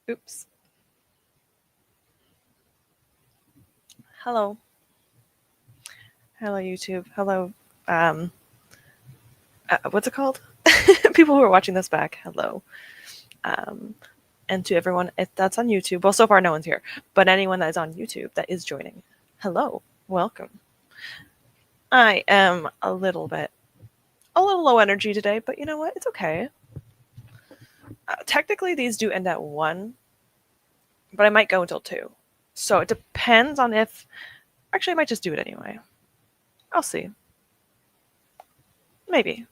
Oops. Hello. Hello, YouTube. Hello. What's it called? People who are watching this back. Hello. Um, and to everyone if that's on YouTube. Well, so far no one's here, but anyone that is on YouTube that is joining, hello, welcome. I am a little low energy today, but you know what? It's okay. Technically, these do end at 1, but I might go until 2. So it depends on if. Actually, I might just do it anyway. I'll see. Maybe.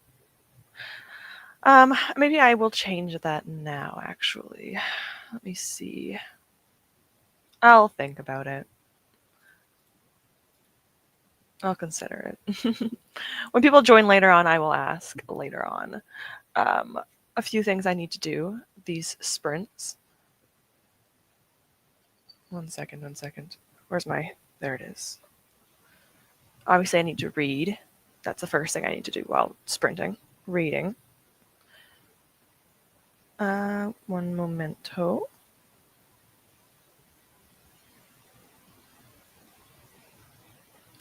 Maybe I will change that now, actually. Let me see. I'll think about it. I'll consider it. When people join later on, I will ask later on. A few things I need to do. These sprints. One second. Where's my... There it is. Obviously, I need to read. That's the first thing I need to do while sprinting. Reading. One momento.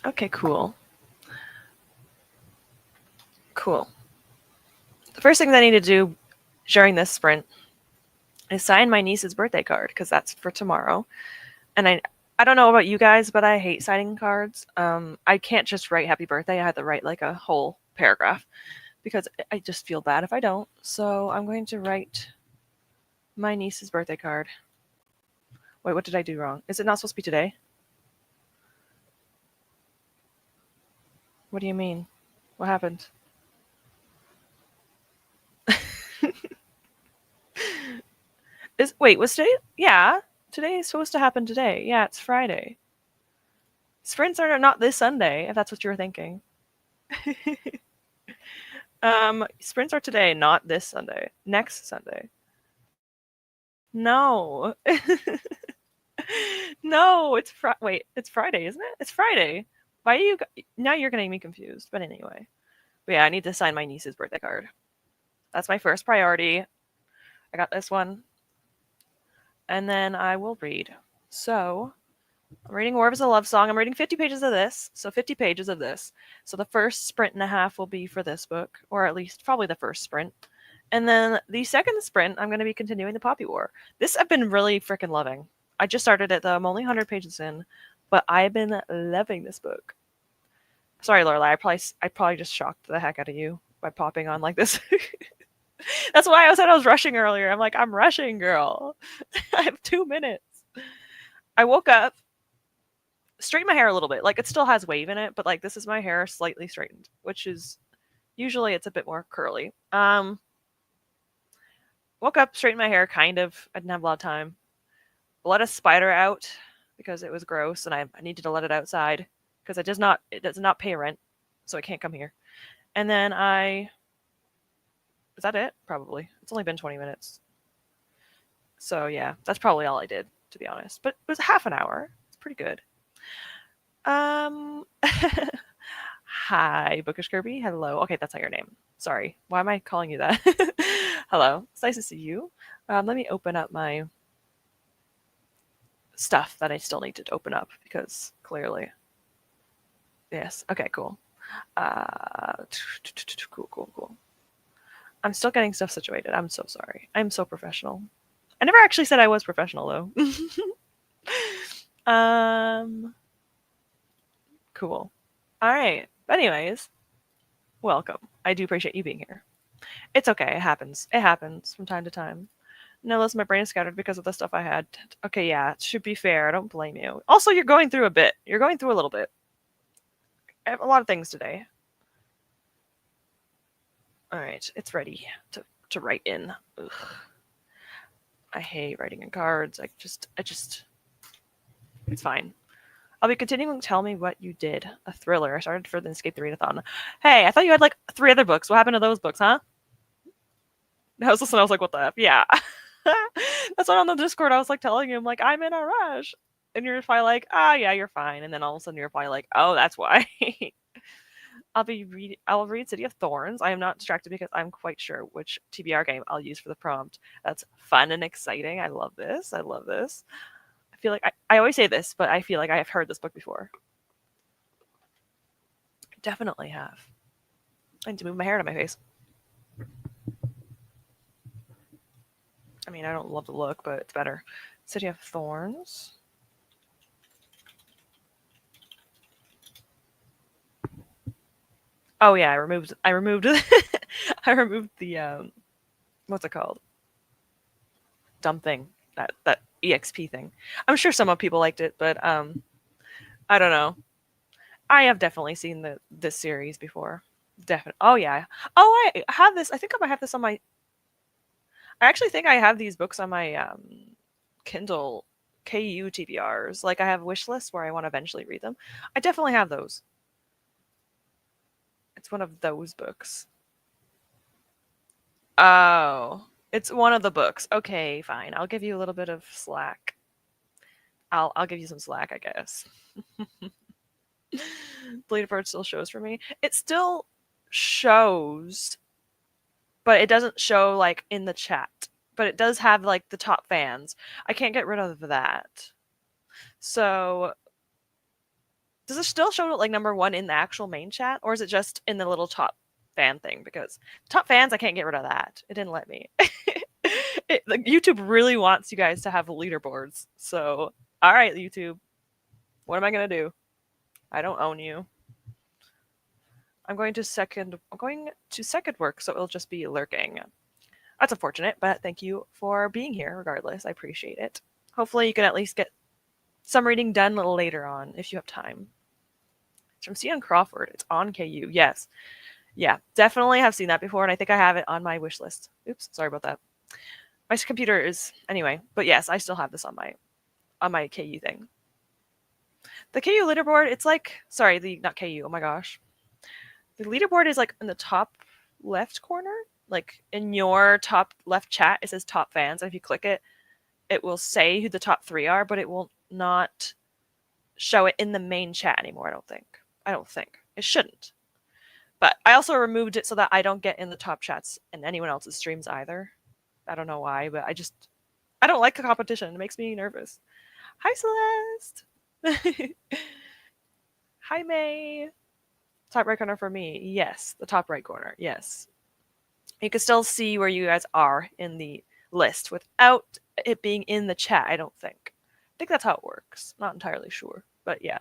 Okay, cool. Cool. The first thing that I need to do during this sprint is sign my niece's birthday card, because that's for tomorrow. And I don't know about you guys, but I hate signing cards. I can't just write happy birthday. I have to write like a whole paragraph because I just feel bad if I don't. So I'm going to write my niece's birthday card. Wait, what did I do wrong? Is it not supposed to be today? What do you mean? What happened? Was today? Yeah, today is supposed to happen today. Yeah, it's Friday. Sprints are not this Sunday, if that's what you were thinking. Sprints are today, not this Sunday. Next Sunday. No. No, it's it's Friday, isn't it? It's Friday. Why are you... Now you're getting me confused. But anyway. But yeah, I need to sign my niece's birthday card. That's my first priority. I got this one. And then I will read. So, I'm reading War is a Love Song. I'm reading 50 pages of this. So 50 pages of this. So the first sprint and a half will be for this book. Or at least probably the first sprint. And then the second sprint, I'm going to be continuing the Poppy War. This I've been really freaking loving. I just started it, though. I'm only 100 pages in. But I've been loving this book. Sorry, Lorelai. I probably just shocked the heck out of you by popping on like this. That's why I said I was rushing earlier. I'm like, I'm rushing, girl. I have 2 minutes. I woke up, straightened my hair a little bit. Like, it still has wave in it, but like this is my hair slightly straightened, which is usually it's a bit more curly. Woke up, straightened my hair, kind of. I didn't have a lot of time. Let a spider out because it was gross, and I needed to let it outside because it does not pay rent, so it can't come here. And then is that it? Probably. It's only been 20 minutes. So yeah, that's probably all I did, to be honest. But it was half an hour. It's pretty good. Hi, Bookish Kirby. Hello. Okay, that's not your name. Sorry. Why am I calling you that? Hello. It's nice to see you. Let me open up my stuff that I still need to open up because clearly. Yes. Okay, cool. Cool. I'm still getting stuff situated. I'm so sorry. I'm so professional. I never actually said I was professional, though. Cool. All right. Anyways, welcome. I do appreciate you being here. It's okay. It happens. It happens from time to time. No, listen, my brain is scattered because of the stuff I had. Okay, yeah, it should be fair. I don't blame you. Also, you're going through a bit. You're going through a little bit. I have a lot of things today. All right, it's ready to write in. Ugh. I hate writing in cards. It's fine. I'll be continuing to tell me what you did. A thriller. I started for the Escape the Readathon. Hey, I thought you had like 3 other books. What happened to those books, huh? I was listening. I was like, what the F? Yeah. That's why on the Discord I was like telling him, like, I'm in a rush. And you're probably like, yeah, you're fine. And then all of a sudden you're probably like, oh, that's why. I'll read City of Thorns. I am not distracted because I'm quite sure which TBR game I'll use for the prompt. That's fun and exciting. I love this. I love this. I feel like I always say this, but I feel like I have heard this book before. Definitely have. I need to move my hair to my face. I mean, I don't love the look, but it's better. City of Thorns. Oh yeah, I removed I removed the what's it called? Dumb thing. That EXP thing. I'm sure some of people liked it, but I don't know. I have definitely seen this series before. Definitely. Oh yeah. Oh, I have this. I think I might have this on my. I actually think I have these books on my Kindle KU TBRs. Like I have Wishlist where I want to eventually read them. I definitely have those. It's one of those books. Oh, it's one of the books. Okay, fine. I'll give you a little bit of slack. I'll give you some slack, I guess. Bleed Apart still shows for me. It still shows, but it doesn't show like in the chat. But it does have like the top fans. I can't get rid of that. So does it still show like number one in the actual main chat, or is it just in the little top fan thing? Because top fans, I can't get rid of that. It didn't let me. YouTube really wants you guys to have leaderboards. So, all right, YouTube, what am I gonna do? I don't own you. I'm going to second work, so it'll just be lurking. That's unfortunate, but thank you for being here regardless. I appreciate it. Hopefully you can at least get some reading done a little later on if you have time. It's from C.N. Crawford. It's on KU. Yes. Yeah, definitely have seen that before, and I think I have it on my wish list. Oops, sorry about that. My computer is anyway, but yes, I still have this on my KU thing. The KU leaderboard, it's like not KU. Oh my gosh. The leaderboard is like in the top left corner, like in your top left chat, it says top fans. And if you click it, it will say who the top 3 are, but it will not show it in the main chat anymore. I don't think it shouldn't. But I also removed it so that I don't get in the top chats in anyone else's streams either. I don't know why, but I don't like the competition. It makes me nervous. Hi, Celeste. Hi, May. Top right corner for me. Yes, the top right corner. Yes. You can still see where you guys are in the list without it being in the chat, I don't think. I think that's how it works. Not entirely sure, but yeah.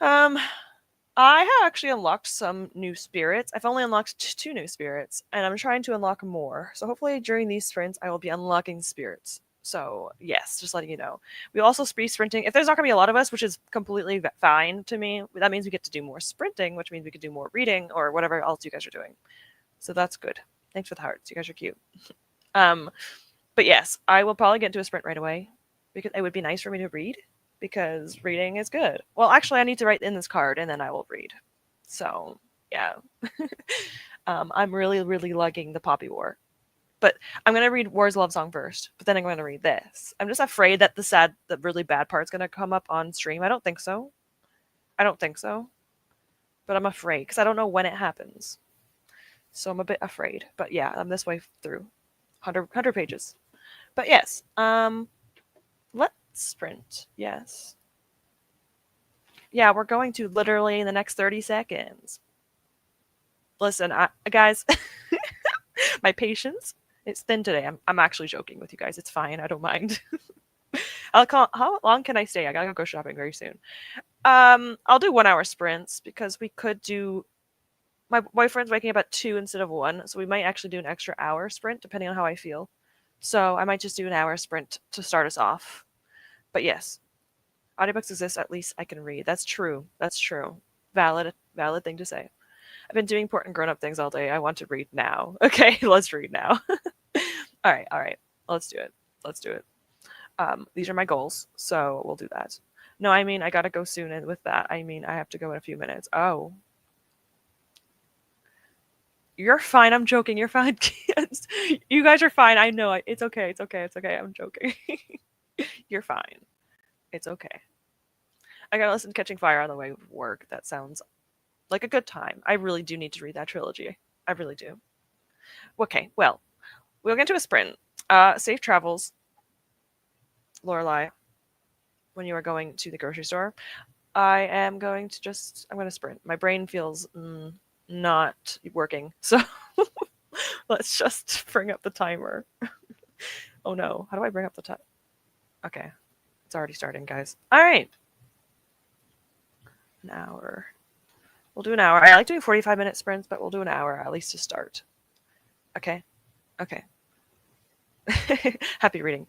I have actually unlocked some new spirits. I've only unlocked 2 new spirits, and I'm trying to unlock more. So hopefully during these sprints, I will be unlocking spirits. So yes, just letting you know. We also spree sprinting. If there's not going to be a lot of us, which is completely fine to me, that means we get to do more sprinting, which means we could do more reading or whatever else you guys are doing. So that's good. Thanks for the hearts. You guys are cute. But yes, I will probably get into a sprint right away because it would be nice for me to read because reading is good. Well, actually, I need to write in this card and then I will read. So yeah, I'm really, really lugging the Poppy War. But I'm going to read War's Love Song first, but then I'm going to read this. I'm just afraid that the really bad part's going to come up on stream. I don't think so. But I'm afraid because I don't know when it happens. So I'm a bit afraid. But yeah, I'm this way through. 100 pages. But yes, let's sprint. Yes. Yeah, we're going to literally in the next 30 seconds. Listen, guys, my patience, it's thin today. I'm actually joking with you guys. It's fine. I don't mind. How long can I stay? I gotta go shopping very soon. I'll do 1 hour sprints because we could do. My boyfriend's waking up at 2 instead of 1, so we might actually do an extra hour sprint depending on how I feel. So I might just do an hour sprint to start us off. But yes, audiobooks exist. At least I can read. That's true. Valid thing to say. I've been doing important grown-up things all day. I want to read now. Okay, let's read now. All right. Let's do it. These are my goals, so we'll do that. No, I mean, I gotta go soon, and with that, I mean, I have to go in a few minutes. Oh. You're fine. I'm joking. You're fine. You guys are fine. I know. It's okay. I'm joking. You're fine. It's okay. I gotta listen to Catching Fire on the way to work. That sounds like a good time. I really do need to read that trilogy. I really do. Okay, well, we'll get into a sprint. Safe travels, Lorelai, when you are going to the grocery store. I am going to I'm going to sprint. My brain feels not working. So let's just bring up the timer. Oh no, how do I bring up the time? Okay, it's already starting, guys. All right. An hour. We'll do an hour. I like doing 45-minute sprints, but we'll do an hour at least to start. Okay. Okay. Happy reading.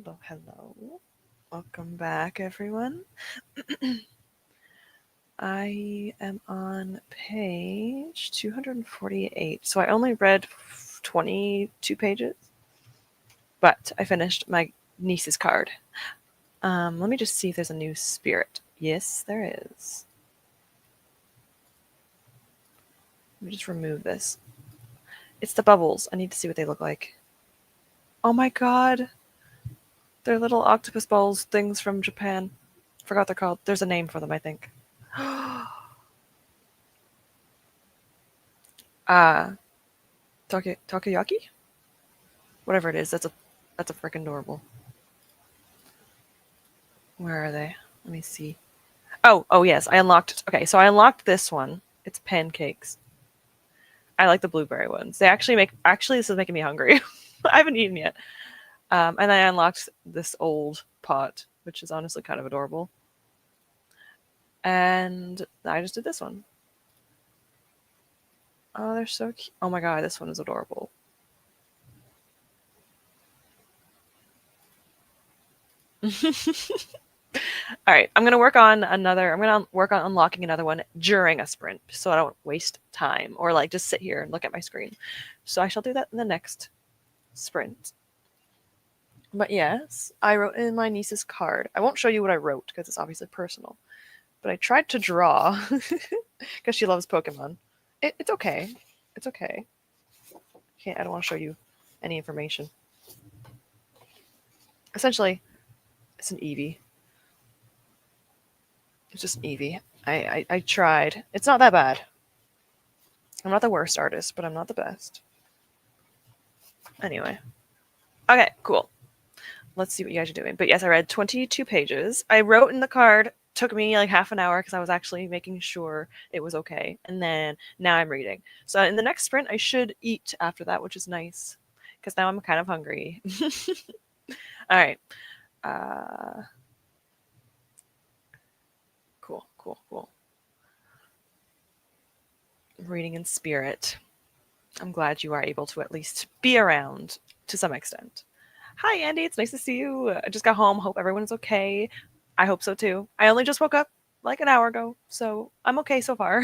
Hello, hello. Welcome back, everyone. I am on page 248. So I only read 22 pages, but I finished my niece's card. Let me just see if there's a new spirit. Yes, there is. Let me just remove this. It's the bubbles. I need to see what they look like. Oh my god. They're little octopus balls things from Japan. Forgot what they're called. There's a name for them, I think. Takoyaki? Whatever it is, that's a freaking adorable. Where are they? Let me see. Oh yes, I unlocked it. Okay, so I unlocked this one. It's pancakes. I like the blueberry ones. They actually this is making me hungry. I haven't eaten yet. And I unlocked this old pot, which is honestly kind of adorable. And I just did this one. Oh, they're so cute. Oh my god, this one is adorable. All right, I'm gonna work on unlocking another one during a sprint, so I don't waste time or like just sit here and look at my screen. So I shall do that in the next sprint. But yes, I wrote in my niece's card. I won't show you what I wrote because it's obviously personal. But I tried to draw because she loves Pokemon. It's okay. It's okay. I don't want to show you any information. Essentially, it's an Eevee. It's just an Eevee. I tried. It's not that bad. I'm not the worst artist, but I'm not the best. Anyway. Okay, cool. Let's see what you guys are doing. But yes, I read 22 pages. I wrote in the card. Took me like half an hour because I was actually making sure it was okay. And then now I'm reading. So in the next sprint, I should eat after that, which is nice because now I'm kind of hungry. All right. Cool. Reading in spirit. I'm glad you are able to at least be around to some extent. Hi, Andy. It's nice to see you. I just got home. Hope everyone's okay. I hope so too. I only just woke up like an hour ago, so I'm okay so far.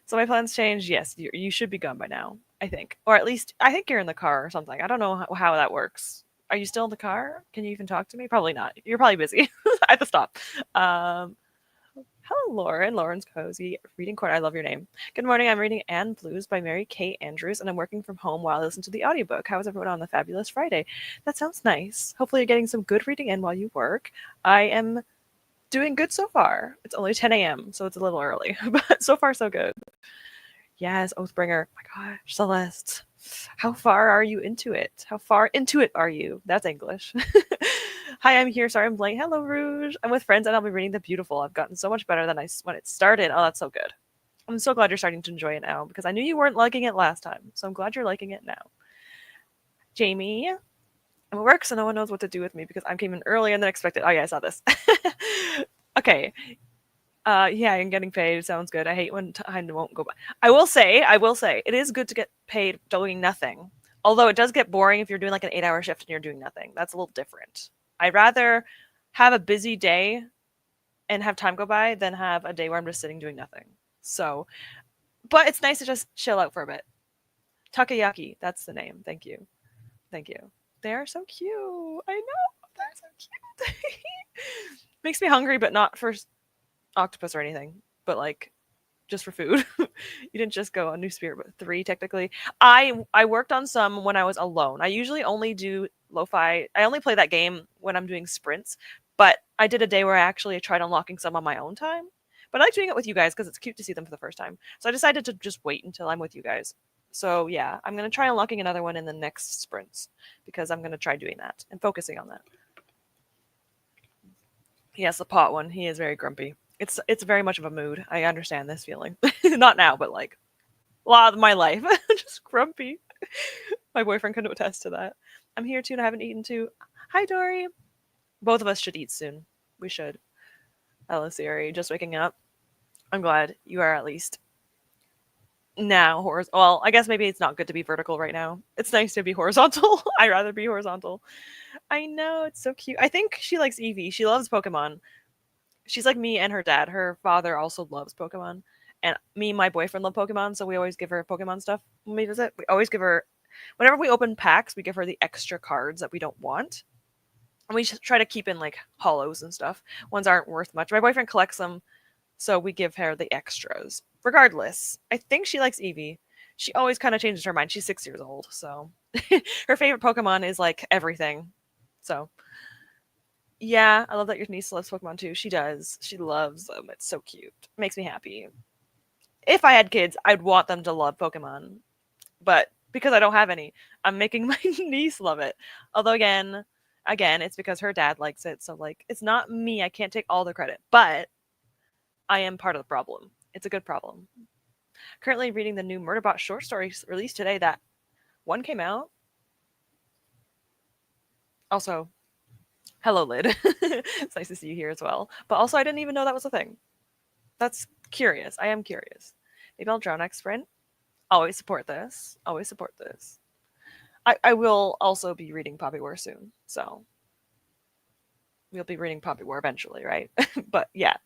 So my plans changed. Yes, you should be gone by now, I think. Or at least, I think you're in the car or something. I don't know how that works. Are you still in the car? Can you even talk to me? Probably not. You're probably busy. I have to stop. Hello, Lauren. Lauren's Cozy Reading Corner. I love your name. Good morning. I'm reading Anne Blues by Mary Kay Andrews, and I'm working from home while I listen to the audiobook. How is everyone on the fabulous Friday? That sounds nice. Hopefully you're getting some good reading in while you work. I am doing good so far. It's only 10 a.m., so it's a little early, but so far so good. Yes, Oathbringer. Oh my gosh, Celeste. How far are you into it? How far into it are you? That's English. Hi, I'm here. Sorry I'm late. Hello, Rouge. I'm with friends and I'll be reading The Beautiful. I've gotten so much better than when it started. Oh, that's so good. I'm so glad you're starting to enjoy it now because I knew you weren't liking it last time. So I'm glad you're liking it now. Jamie. I'm at work, so no one knows what to do with me because I'm came in earlier than expected. Oh, yeah, I saw this. Okay. Yeah, I'm getting paid. Sounds good. I hate when time won't go by. I will say, it is good to get paid doing nothing. Although it does get boring if you're doing like an 8-hour shift and you're doing nothing. That's a little different. I'd rather have a busy day and have time go by than have a day where I'm just sitting doing nothing. So, but it's nice to just chill out for a bit. Takoyaki, that's the name. Thank you. They are so cute. I know. They're so cute. Makes me hungry, but not for octopus or anything, but like just for food. You didn't just go on New Spirit, but 3 technically. I worked on some when I was alone. I usually only do lo-fi. I only play that game when I'm doing sprints, but I did a day where I actually tried unlocking some on my own time. But I like doing it with you guys because it's cute to see them for the first time. So I decided to just wait until I'm with you guys. So yeah, I'm going to try unlocking another one in the next sprints because I'm going to try doing that and focusing on that. Yes, the pot one. He is very grumpy. It's very much of a mood. I understand this feeling. Not now, but like a lot of my life. Just grumpy. My boyfriend can attest to that. I'm here too and I haven't eaten too. Hi, Dory. Both of us should eat soon. We should. Hello, Siri. Just waking up. I'm glad you are at least Now, well, I guess maybe it's not good to be vertical right now. It's nice to be horizontal. I'd rather be horizontal. I know, it's so cute. I think she likes Eevee. She loves Pokemon. She's like me and her dad. Her father also loves Pokemon. And me and my boyfriend love Pokemon, so we always give her Pokemon stuff when we visit. We always give her, whenever we open packs, we give her the extra cards that we don't want. And we try to keep in like hollows and stuff. Ones aren't worth much. My boyfriend collects them, so we give her the extras. Regardless, I think she likes Eevee. She always kind of changes her mind. She's 6 years old, so her favorite Pokemon is like everything. So yeah, I love that your niece loves Pokemon too. She does. She loves them. It's so cute. Makes me happy. If I had kids, I'd want them to love Pokemon. But because I don't have any, I'm making my niece love it. Although again, it's because her dad likes it. So like it's not me. I can't take all the credit. But I am part of the problem. It's a good problem. Currently reading the new Murderbot short story released today. That one came out. Also, hello, Lid. It's nice to see you here as well. But also, I didn't even know that was a thing. That's curious. I am curious. Maybe I'll draw next sprint. Always support this. Always support this. I will also be reading Poppy War soon. So we'll be reading Poppy War eventually, right? But yeah.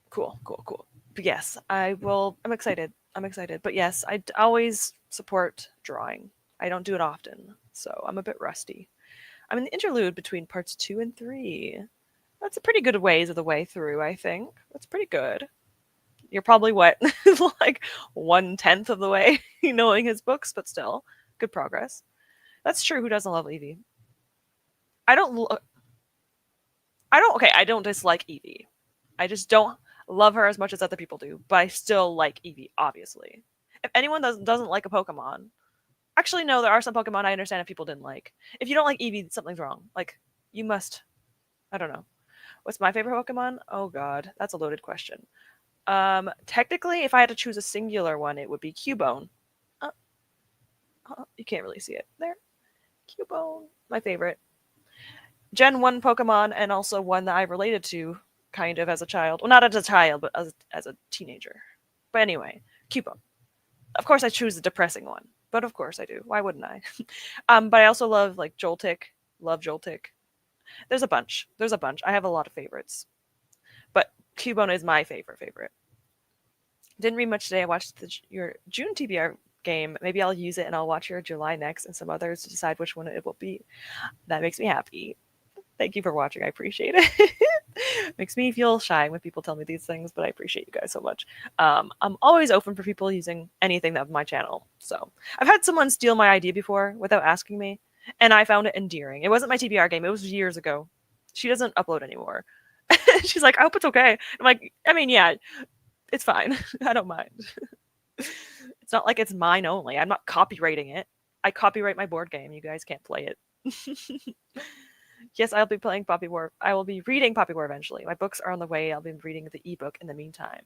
Cool. But yes, I will. I'm excited. But yes, I always support drawing. I don't do it often, so I'm a bit rusty. I'm in the interlude between parts 2 and 3. That's a pretty good ways of the way through, I think. That's pretty good. You're probably what, like 1/10 of the way knowing his books, but still, good progress. That's true. Who doesn't love Eevee? I don't. Okay, I don't dislike Eevee. I just don't love her as much as other people do, but I still like Eevee, obviously. If anyone doesn't like a Pokemon, actually, no, there are some Pokemon I understand if people didn't like. If you don't like Eevee, something's wrong. Like, you must. I don't know. What's my favorite Pokemon? Oh god, that's a loaded question. Technically, if I had to choose a singular one, it would be Cubone. You can't really see it there. Cubone, my favorite. Gen 1 Pokemon, and also one that I related to kind of as a child. Well, not as a child, but as a teenager. But anyway, Cubone. Of course, I choose the depressing one, but of course I do. Why wouldn't I? But I also love like Joltik. Love Joltik. There's a bunch. I have a lot of favorites, but Cubone is my favorite. Didn't read much today. I watched your June TBR game. Maybe I'll use it and I'll watch your July next and some others to decide which one it will be. That makes me happy. Thank you for watching. I appreciate it. Makes me feel shy when people tell me these things, but I appreciate you guys so much. I'm always open for people using anything of my channel. So I've had someone steal my idea before without asking me, and I found it endearing. It wasn't my TBR game. It was years ago. She doesn't upload anymore. She's like, I hope it's okay. I'm like, I mean, yeah, it's fine. I don't mind. It's not like it's mine only. I'm not copywriting it. I copyright my board game. You guys can't play it. Yes, I'll be playing Poppy War. I will be reading Poppy War eventually. My books are on the way. I'll be reading the ebook in the meantime.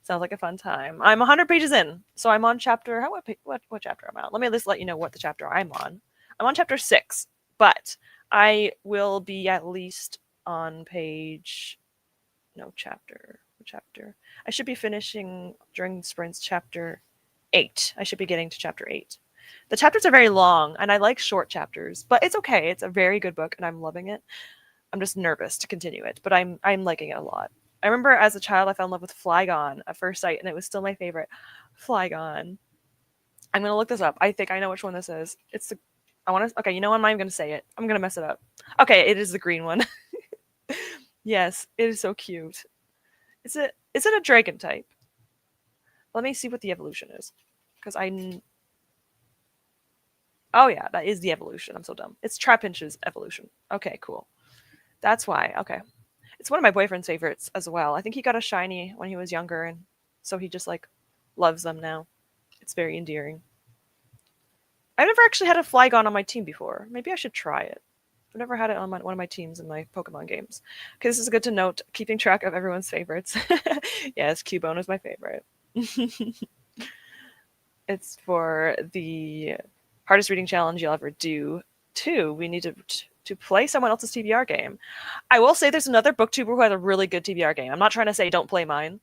Sounds like a fun time. I'm 100 pages in, so I'm on chapter. What chapter am I on? Let me just let you know what the chapter I'm on. I'm on chapter 6, but I will be at least on page. No chapter. Chapter. I should be finishing during sprints chapter 8. I should be getting to chapter 8. The chapters are very long, and I like short chapters, but it's okay. It's a very good book, and I'm loving it. I'm just nervous to continue it, but I'm liking it a lot. I remember as a child, I fell in love with Flygon at first sight, and it was still my favorite. Flygon. I'm gonna look this up. I think I know which one this is. It's the. I want to. Okay, you know what? I'm not even gonna say it. I'm gonna mess it up. Okay, it is the green one. Yes, it is so cute. Is it a dragon type? Let me see what the evolution is, because I. Oh yeah, that is the evolution. I'm so dumb. It's Trapinch's evolution. Okay, cool. That's why. Okay. It's one of my boyfriend's favorites as well. I think he got a shiny when he was younger, and so he just like loves them now. It's very endearing. I've never actually had a Flygon on my team before. Maybe I should try it. I've never had it on one of my teams in my Pokemon games. Okay, this is good to note, keeping track of everyone's favorites. Yes, Cubone is my favorite. It's for the hardest reading challenge you'll ever do. 2, we need to play someone else's TBR game. I will say there's another booktuber who has a really good TBR game. I'm not trying to say don't play mine,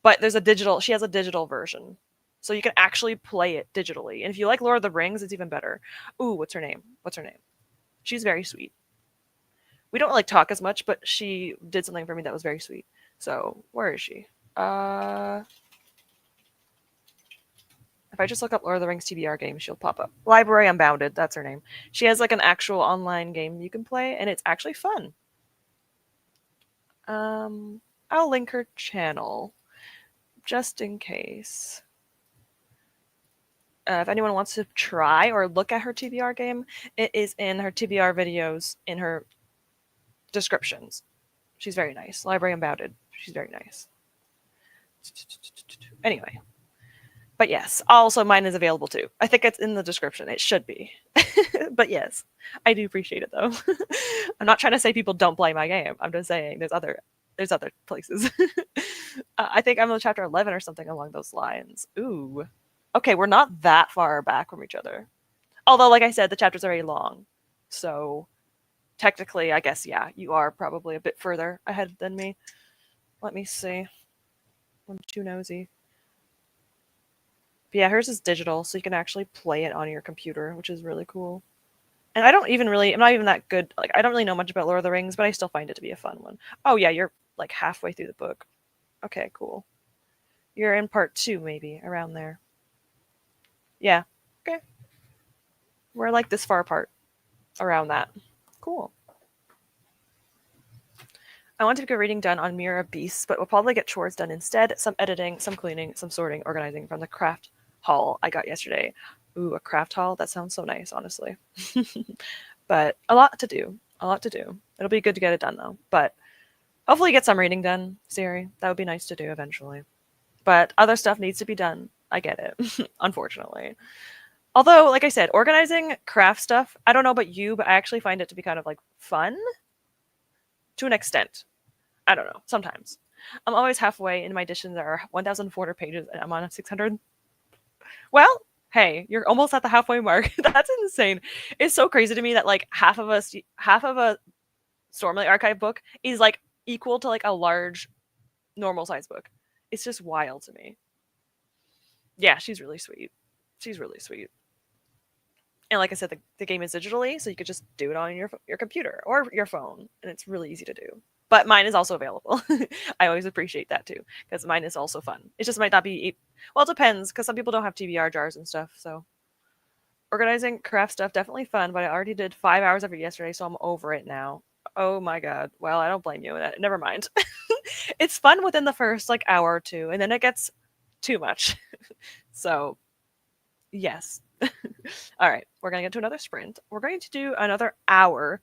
But she has a digital version. So you can actually play it digitally. And if you like Lord of the Rings, it's even better. Ooh, what's her name? She's very sweet. We don't like talk as much, but she did something for me that was very sweet. So where is she? If I just look up Lord of the Rings TBR game, she'll pop up. Library Unbounded, that's her name. She has like an actual online game you can play, and it's actually fun. I'll link her channel just in case. If anyone wants to try or look at her TBR game, it is in her TBR videos in her descriptions. She's very nice. Library Unbounded. She's very nice. Anyway. But yes, also mine is available too. I think it's in the description. It should be. But yes, I do appreciate it though. I'm not trying to say people don't play my game. I'm just saying there's other places. I think I'm on chapter 11 or something along those lines. Ooh. Okay, we're not that far back from each other. Although, like I said, the chapters are very long. So technically, I guess, yeah, you are probably a bit further ahead than me. Let me see. I'm too nosy. But yeah, hers is digital, so you can actually play it on your computer, which is really cool. And I'm not even that good. Like, I don't really know much about Lord of the Rings, but I still find it to be a fun one. Oh yeah, you're like halfway through the book. Okay, cool. You're in part 2, maybe, around there. Yeah. Okay. We're like this far apart. Around that. Cool. I want to get reading done on Mirror of Beasts, but we'll probably get chores done instead. Some editing, some cleaning, some sorting, organizing from the craft haul I got yesterday. Ooh, a craft haul? That sounds so nice, honestly. But a lot to do. A lot to do. It'll be good to get it done, though. But hopefully get some reading done, Siri. That would be nice to do eventually. But other stuff needs to be done. I get it, unfortunately. Although, like I said, organizing craft stuff, I don't know about you, but I actually find it to be kind of like fun to an extent. I don't know, sometimes. I'm always halfway in my edition that are 1,400 pages and I'm on 600. Well, hey, you're almost at the halfway mark. That's insane. It's so crazy to me that like half of a Stormlight Archive book is like equal to like a large normal size book. It's just wild to me. Yeah, she's really sweet. She's really sweet. And like I said, the game is digitally, so you could just do it on your computer or your phone, and it's really easy to do. But mine is also available. I always appreciate that too, because mine is also fun. It just might not be well, it depends, because some people don't have TBR jars and stuff. So organizing craft stuff definitely fun, but I already did 5 hours of it yesterday, so I'm over it now. Oh my god. Well, I don't blame you. Never mind. It's fun within the first like hour or two, and then it gets too much. So yes. All right, we're going to get to another sprint. We're going to do another hour.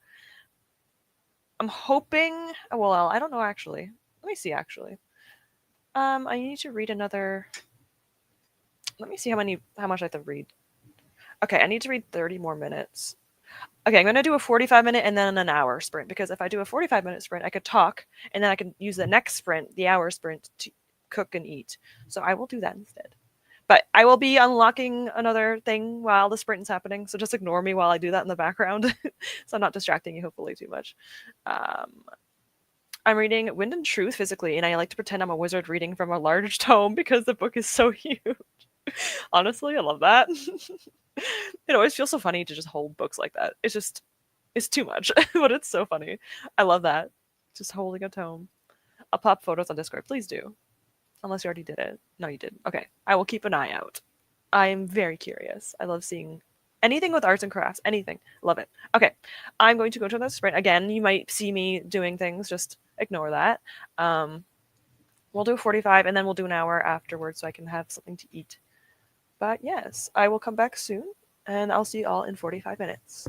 I'm hoping, well, I don't know actually. Let me see actually. I need to read another. Let me see how much I have to read. Okay, I need to read 30 more minutes. Okay, I'm going to do a 45-minute and then an hour sprint, because if I do a 45-minute sprint, I could talk and then I can use the next sprint, the hour sprint, to cook and eat. So I will do that instead. But I will be unlocking another thing while the sprint is happening, so just ignore me while I do that in the background. So I'm not distracting you, hopefully, too much. I'm reading Wind and Truth physically, and I like to pretend I'm a wizard reading from a large tome because the book is so huge. Honestly, I love that. It always feels so funny to just hold books like that. It's too much, but it's so funny. I love that. Just holding a tome. I'll pop photos on Discord. Please do. Unless you already did it. No, you did. Okay. I will keep an eye out. I'm very curious. I love seeing anything with arts and crafts. Anything. Love it. Okay. I'm going to go to another sprint. Again, you might see me doing things. Just ignore that. We'll do 45 and then we'll do an hour afterwards so I can have something to eat. But yes, I will come back soon and I'll see you all in 45 minutes.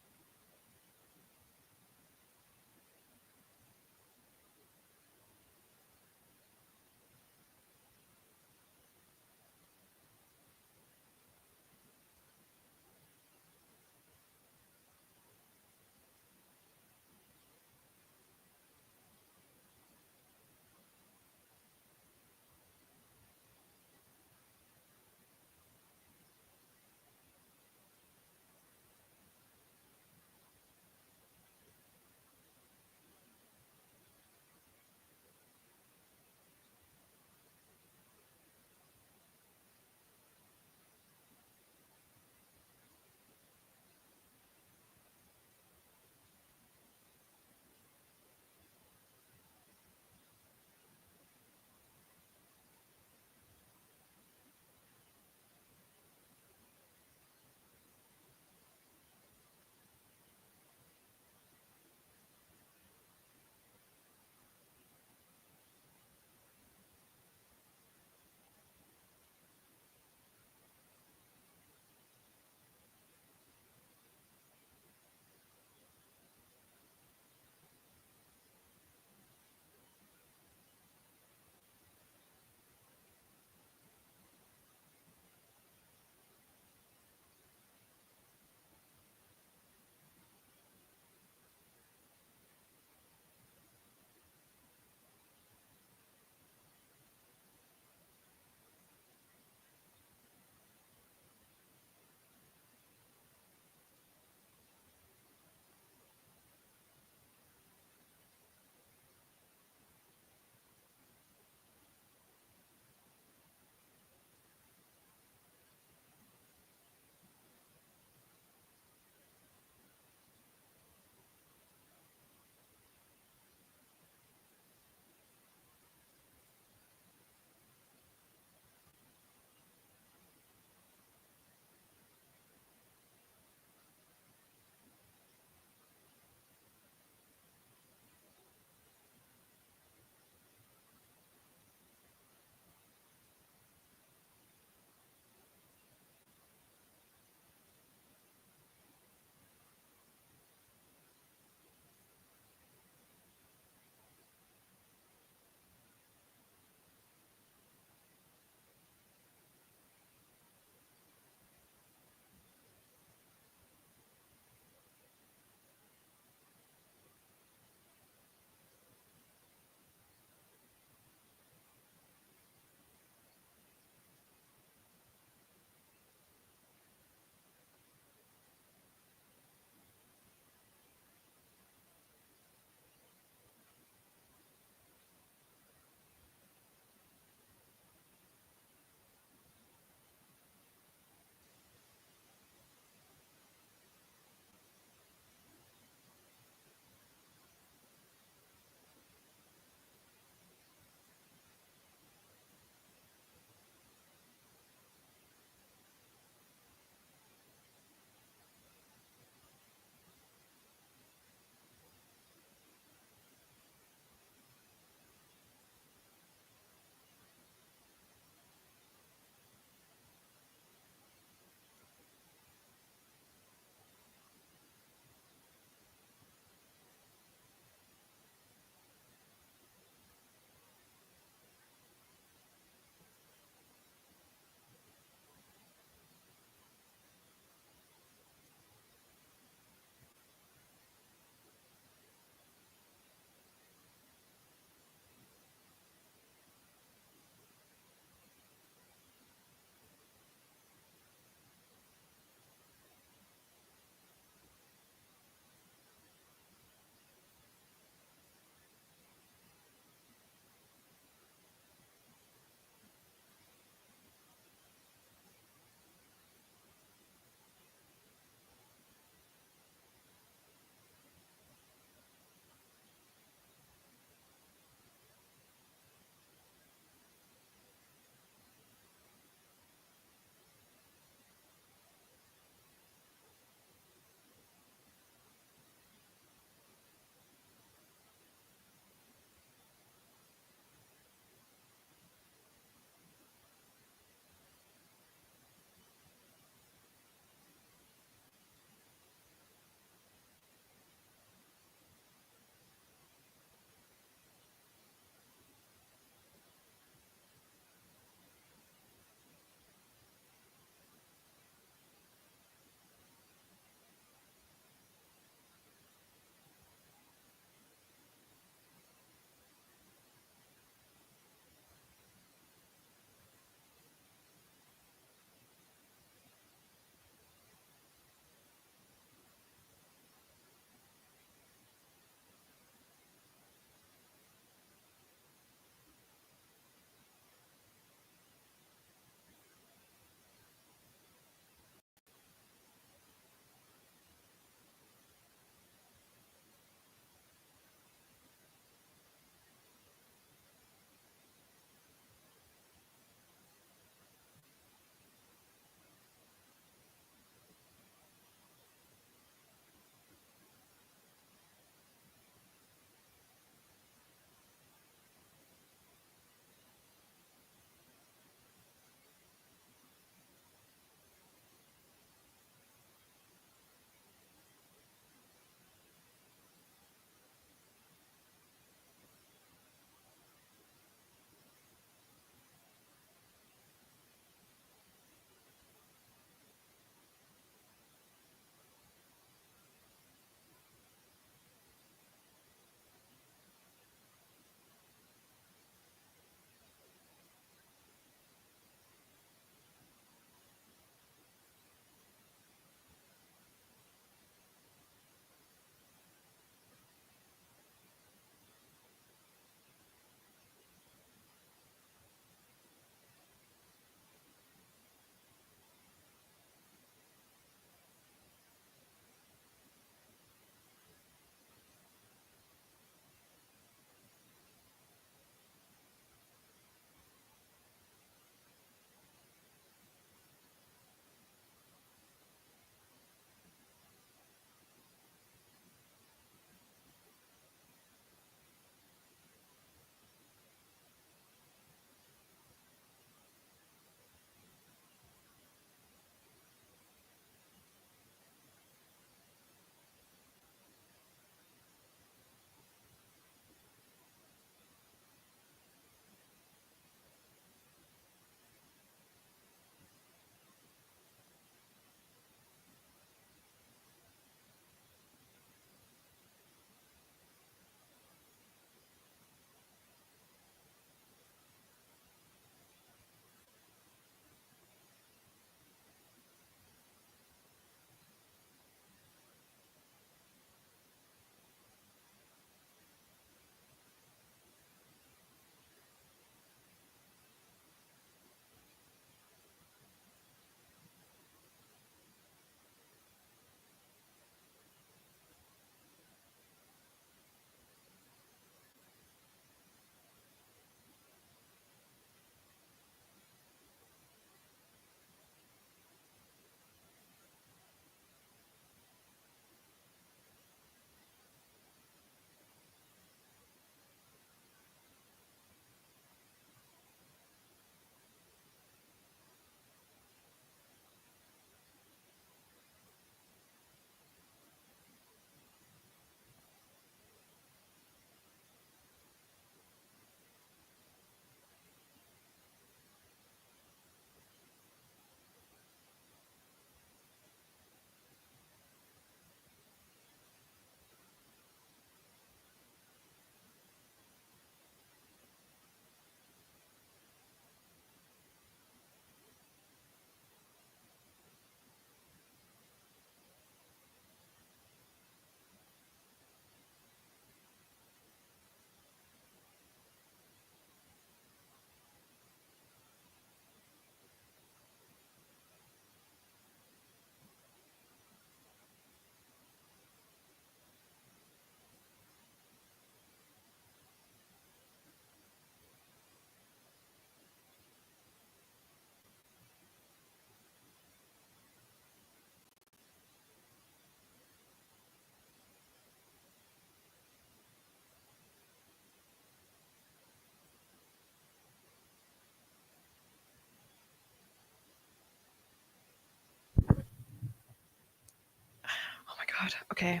God. Okay.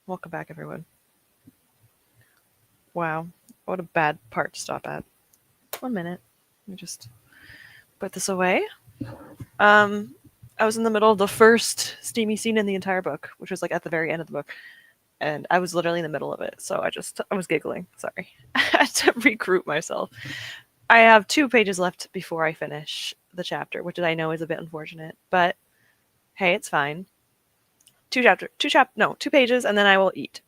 Welcome back, everyone. Wow. What a bad part to stop at. 1 minute. Let me just put this away. I was in the middle of the first steamy scene in the entire book, which was like at the very end of the book. And I was literally in the middle of it. So I was giggling. Sorry. I had to regroup myself. I have 2 pages left before I finish the chapter, which I know is a bit unfortunate, but hey, it's fine. 2 pages, and then I will eat.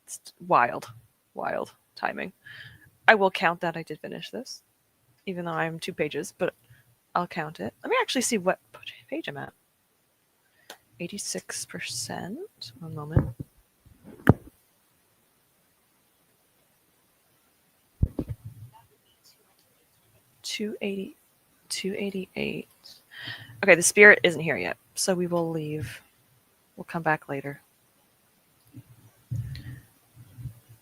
It's wild timing. I will count that I did finish this, even though I'm 2 pages, but I'll count it. Let me actually see what page I'm at. 86%. 1 moment. 288. Okay, the spirit isn't here yet, so we will leave. We'll come back later.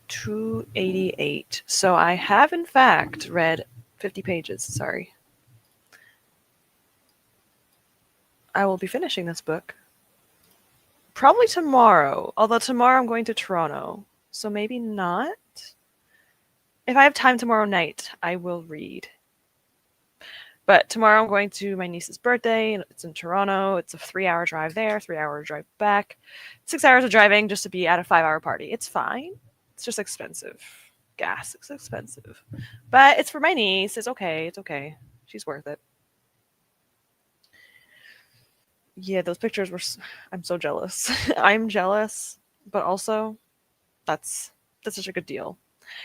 288. So I have, in fact, read 50 pages. Sorry. I will be finishing this book probably tomorrow, although tomorrow I'm going to Toronto, so maybe not. If I have time tomorrow night, I will read. But tomorrow I'm going to my niece's birthday, and it's in Toronto. It's a 3-hour drive there, 3-hour drive back. 6 hours of driving just to be at a 5-hour party. It's fine. It's just expensive. Gas is expensive. But it's for my niece. It's okay. It's okay. She's worth it. Yeah, those pictures were... I'm so jealous. I'm jealous, but also that's such a good deal.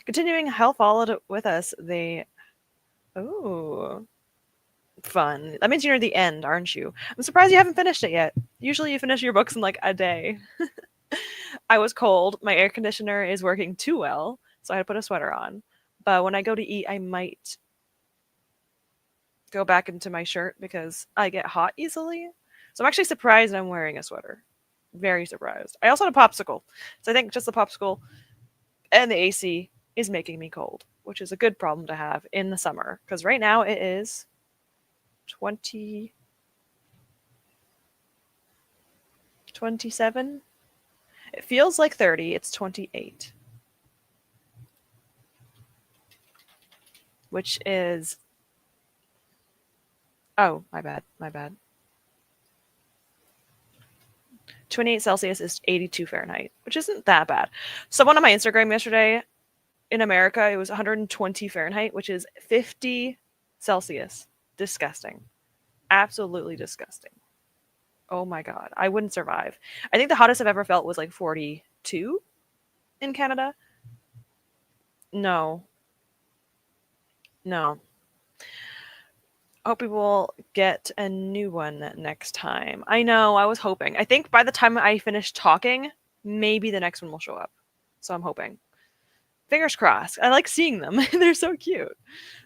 Continuing, Hell followed with us. They... Oh... Fun. That means you're near the end, aren't you? I'm surprised you haven't finished it yet. Usually you finish your books in like a day. I was cold. My air conditioner is working too well, so I had to put a sweater on. But when I go to eat, I might go back into my shirt because I get hot easily. So I'm actually surprised I'm wearing a sweater. Very surprised. I also had a popsicle. So I think just the popsicle and the AC is making me cold, which is a good problem to have in the summer. Because right now it is 27. It feels like 30. It's 28. Which is... Oh, my bad. 28 Celsius is 82 Fahrenheit, which isn't that bad. Someone on my Instagram yesterday, in America, it was 120 Fahrenheit, which is 50 Celsius. Disgusting. Absolutely disgusting. Oh my god. I wouldn't survive. I think the hottest I've ever felt was like 42 in Canada. No. I hope we will get a new one next time. I know, I was hoping. I think by the time I finish talking, maybe the next one will show up. So I'm hoping. Fingers crossed. I like seeing them. They're so cute.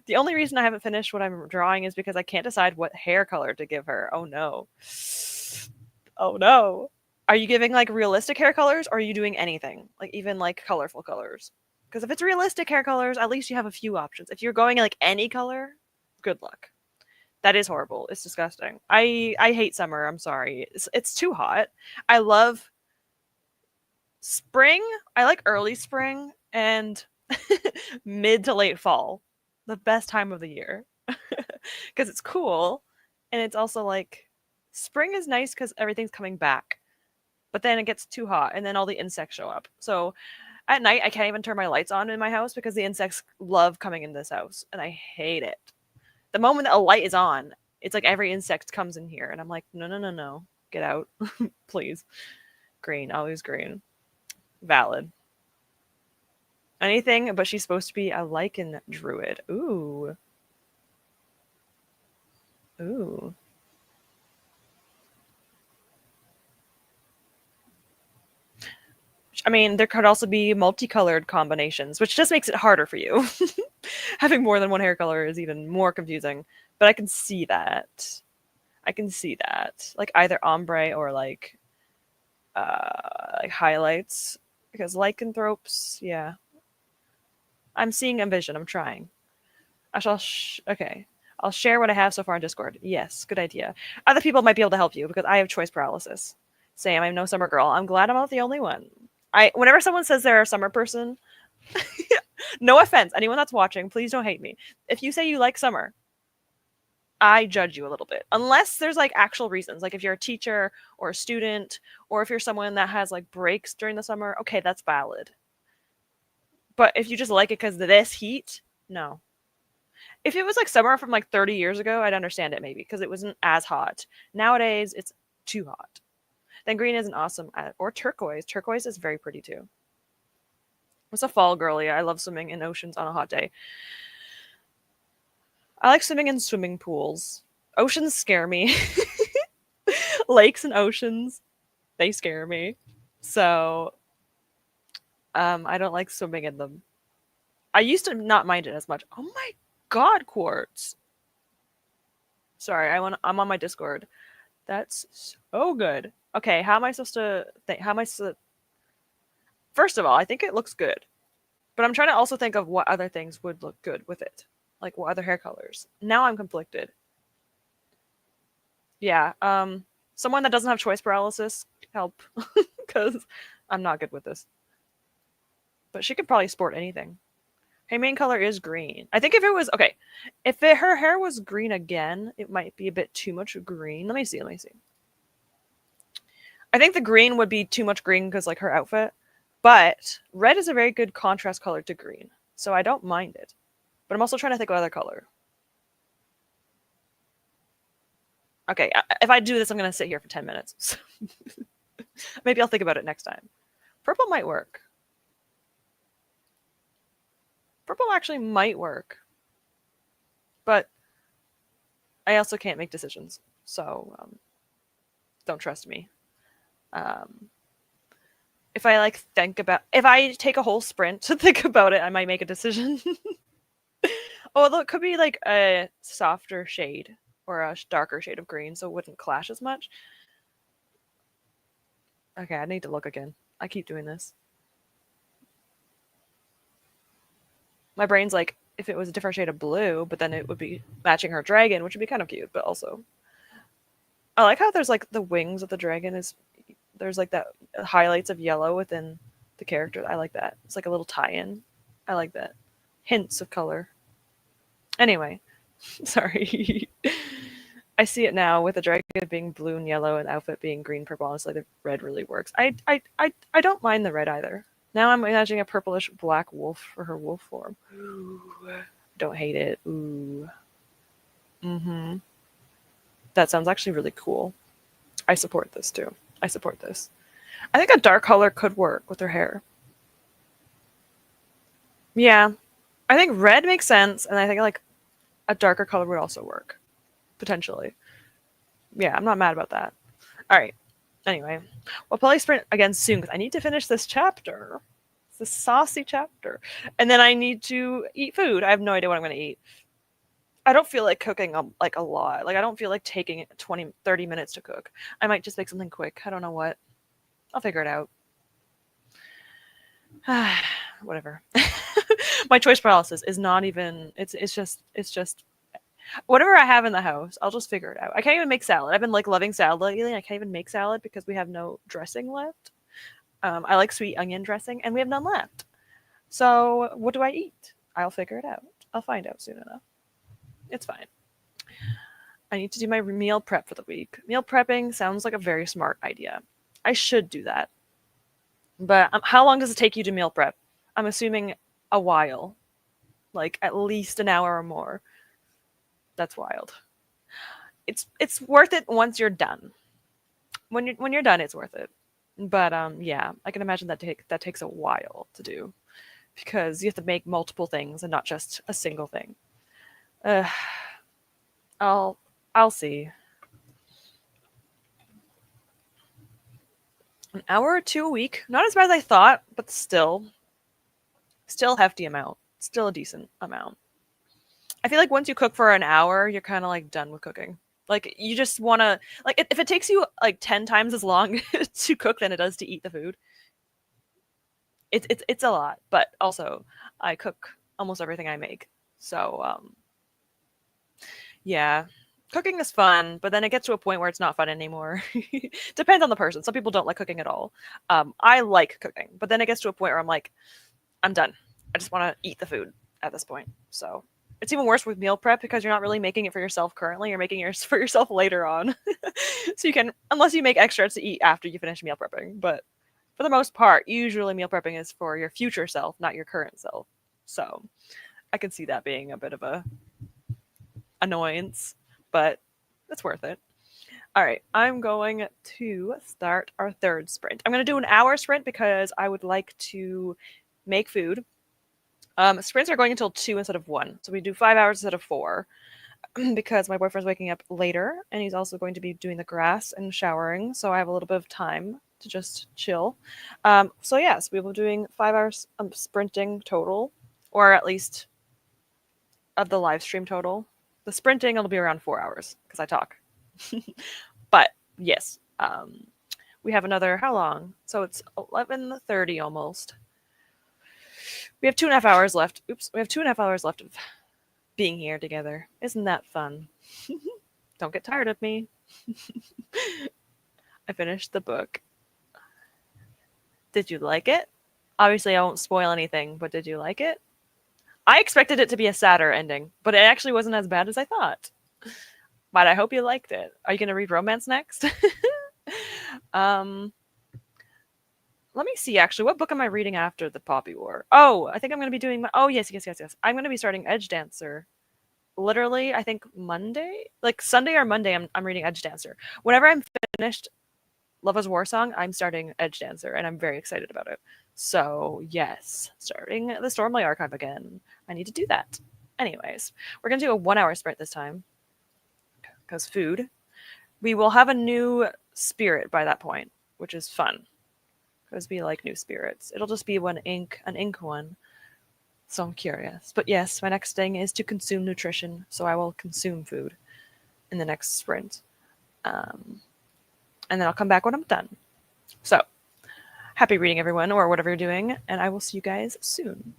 The only reason I haven't finished what I'm drawing is because I can't decide what hair color to give her. Oh no. Oh no. Are you giving like realistic hair colors, or are you doing anything? Like even like colorful colors? Because if it's realistic hair colors, at least you have a few options. If you're going like any color, good luck. That is horrible. It's disgusting. I hate summer. I'm sorry. It's too hot. I love spring. I like early spring and mid to late fall. The best time of the year. Because it's cool. And it's also like spring is nice because everything's coming back. But then it gets too hot and then all the insects show up. So at night, I can't even turn my lights on in my house because the insects love coming in this house. And I hate it. The moment that a light is on, it's like every insect comes in here. And I'm like, no. Get out. Please. Green. Always green. Valid. Anything, but she's supposed to be a lichen druid. Ooh. I mean, there could also be multicolored combinations, which just makes it harder for you. Having more than one hair color is even more confusing. But I can see that. Like either ombre or like highlights. Because lycanthropes, yeah. I'm seeing a vision. I'm trying. I shall... okay. I'll share what I have so far on Discord. Yes, good idea. Other people might be able to help you because I have choice paralysis. Same, I'm no summer girl. I'm glad I'm not the only one. Whenever someone says they're a summer person, no offense, anyone that's watching, please don't hate me. If you say you like summer, I judge you a little bit. Unless there's like actual reasons, like if you're a teacher or a student, or if you're someone that has like breaks during the summer, okay, that's valid. But if you just like it because of this heat, no. If it was like summer from like 30 years ago, I'd understand it maybe because it wasn't as hot. Nowadays, it's too hot. Then green isn't awesome. Or turquoise. Turquoise is very pretty too. What's a fall girly? I love swimming in oceans on a hot day. I like swimming in swimming pools. Oceans scare me. Lakes and oceans, they scare me. So, I don't like swimming in them. I used to not mind it as much. Oh my god, quartz. Sorry, I'm on my Discord. That's so good. Okay, how am I supposed to think? How am I supposed to... First of all, I think it looks good. But I'm trying to also think of what other things would look good with it. Like what other hair colors. Now I'm conflicted. Yeah, someone that doesn't have choice paralysis, help. Because I'm not good with this. But she could probably sport anything. Her main color is green. I think if it was... Okay, if her hair was green again, it might be a bit too much green. Let me see. I think the green would be too much green because like her outfit. But red is a very good contrast color to green. So I don't mind it. But I'm also trying to think of other color. Okay, if I do this, I'm going to sit here for 10 minutes. Maybe I'll think about it next time. Purple might work. Purple actually might work. But I also can't make decisions. So don't trust me. If I take a whole sprint to think about it, I might make a decision. Oh, it could be like a softer shade or a darker shade of green, so it wouldn't clash as much. Okay, I need to look again. I keep doing this. My brain's like, if it was a different shade of blue, but then it would be matching her dragon, which would be kind of cute, but also... I like how there's like the wings of the dragon there's like that highlights of yellow within the character. I like that. It's like a little tie-in. I like that. Hints of color. Anyway, sorry. I see it now with the dragon being blue and yellow and outfit being green, purple. Honestly, the red really works. I don't mind the red either. Now I'm imagining a purplish black wolf for her wolf form. Ooh, don't hate it. Ooh. Mm-hmm. That sounds actually really cool. I support this too. I support this. I think a dark color could work with her hair. Yeah. I think red makes sense, and I think like a darker color would also work. Potentially. Yeah, I'm not mad about that. Alright. Anyway. We'll probably sprint again soon because I need to finish this chapter. It's a saucy chapter. And then I need to eat food. I have no idea what I'm going to eat. I don't feel like cooking like a lot. Like I don't feel like taking 20, 30 minutes to cook. I might just make something quick. I don't know what. I'll figure it out. Whatever. My choice paralysis is not even... It's just whatever I have in the house, I'll just figure it out. I can't even make salad. I've been like loving salad lately. I can't even make salad because we have no dressing left. I like sweet onion dressing, and we have none left. So what do I eat? I'll figure it out. I'll find out soon enough. It's fine. I need to do my meal prep for the week. Meal prepping sounds like a very smart idea. I should do that. But how long does it take you to meal prep? I'm assuming a while. Like at least an hour or more. That's wild. It's worth it once you're done. When you're done, it's worth it. But yeah, I can imagine that takes a while to do because you have to make multiple things and not just a single thing. I'll see. An hour or two a week, not as bad as I thought, but still hefty amount. Still a decent amount. I feel like once you cook for an hour, you're kind of like done with cooking. Like you just want to like if it takes you like 10 times as long to cook than it does to eat the food. It's a lot, but also I cook almost everything I make. So Yeah. Cooking is fun, but then it gets to a point where it's not fun anymore. Depends on the person. Some people don't like cooking at all. I like cooking, but then it gets to a point where I'm like, I'm done. I just want to eat the food at this point. So it's even worse with meal prep because you're not really making it for yourself currently. You're making yours for yourself later on. So you can, unless you make extras to eat after you finish meal prepping. But for the most part, usually meal prepping is for your future self, not your current self. So I can see that being a bit of a annoyance, but it's worth it. All right, I'm going to start our third sprint. I'm going to do an hour sprint because I would like to make food. Sprints are going until 2 instead of 1. So we do 5 hours instead of 4 because my boyfriend's waking up later and he's also going to be doing the grass and showering. So I have a little bit of time to just chill. So, yes, we will be doing 5 hours sprinting total, or at least of the live stream total. The sprinting, it'll be around 4 hours because I talk. But yes, we have another, how long? So it's 11:30 almost. We have 2.5 hours left. Oops, we have 2.5 hours left of being here together. Isn't that fun? Don't get tired of me. I finished the book. Did you like it? Obviously, I won't spoil anything, but did you like it? I expected it to be a sadder ending, but it actually wasn't as bad as I thought. But I hope you liked it. Are you going to read romance next? um, Let me see, actually. What book am I reading after the Poppy War? Oh, I think I'm going to be doing my... Oh, yes, yes, yes, yes. I'm going to be starting Edge Dancer. Literally, I think Monday? Like Sunday or Monday, I'm reading Edge Dancer. Whenever I'm finished Love is War Song, I'm starting Edge Dancer, and I'm very excited about it. So, yes, starting the Stormlight Archive again. I need to do that. Anyways, we're going to do a 1 hour sprint this time. Because food. We will have a new spirit by that point, which is fun. Because we like new spirits. It'll just be an ink one. So I'm curious. But yes, my next thing is to consume nutrition. So I will consume food in the next sprint. And then I'll come back when I'm done. So happy reading, everyone, or whatever you're doing. And I will see you guys soon.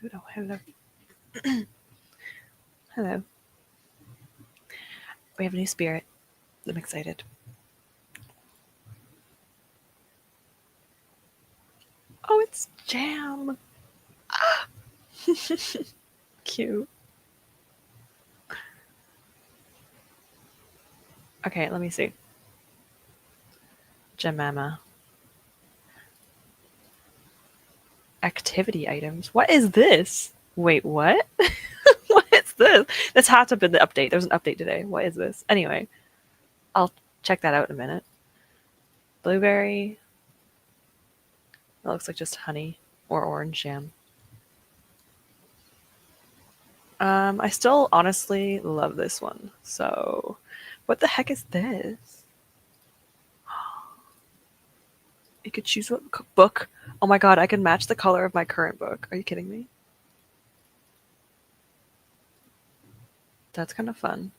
Hello, hello. Hello. We have a new spirit. I'm excited. Oh, it's Jam. Cute. Okay, let me see. Jemima. Activity items. What is this? Wait, what? What is this? This had to have been the update. There's an update today. What is this? Anyway, I'll check that out in a minute. Blueberry. That looks like just honey or orange jam. I still honestly love this one. So, what the heck is this? You could choose what book. Oh my god, I can match the color of my current book. Are you kidding me? That's kind of fun.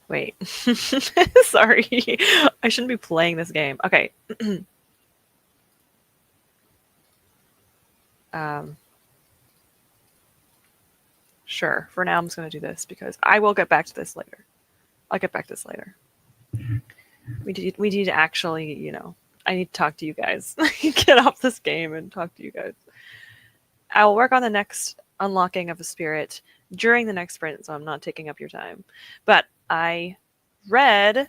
Wait. Sorry. I shouldn't be playing this game. Okay. um, sure. For now, I'm just going to do this because I will get back to this later. I'll get back to this later. We need to actually, I need to talk to you guys. Get off this game and talk to you guys. I'll work on the next unlocking of a spirit during the next sprint, so I'm not taking up your time. But I read.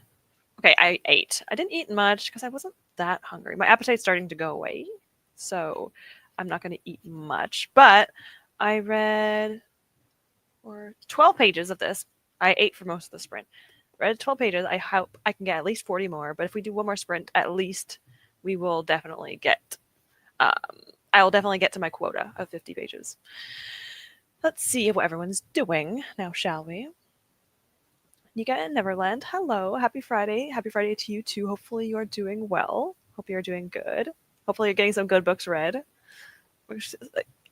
Okay, I ate. I didn't eat much because I wasn't that hungry. My appetite's starting to go away, so I'm not going to eat much. But I read 12 pages of this. I ate for most of the sprint. Read 12 pages. I hope I can get at least 40 more. But if we do one more sprint, at least we will definitely get. I will definitely get to my quota of 50 pages. Let's see what everyone's doing now, shall we? Nika and Neverland, hello. Happy Friday. Happy Friday to you too. Hopefully you are doing well. Hope you're doing good. Hopefully you're getting some good books read.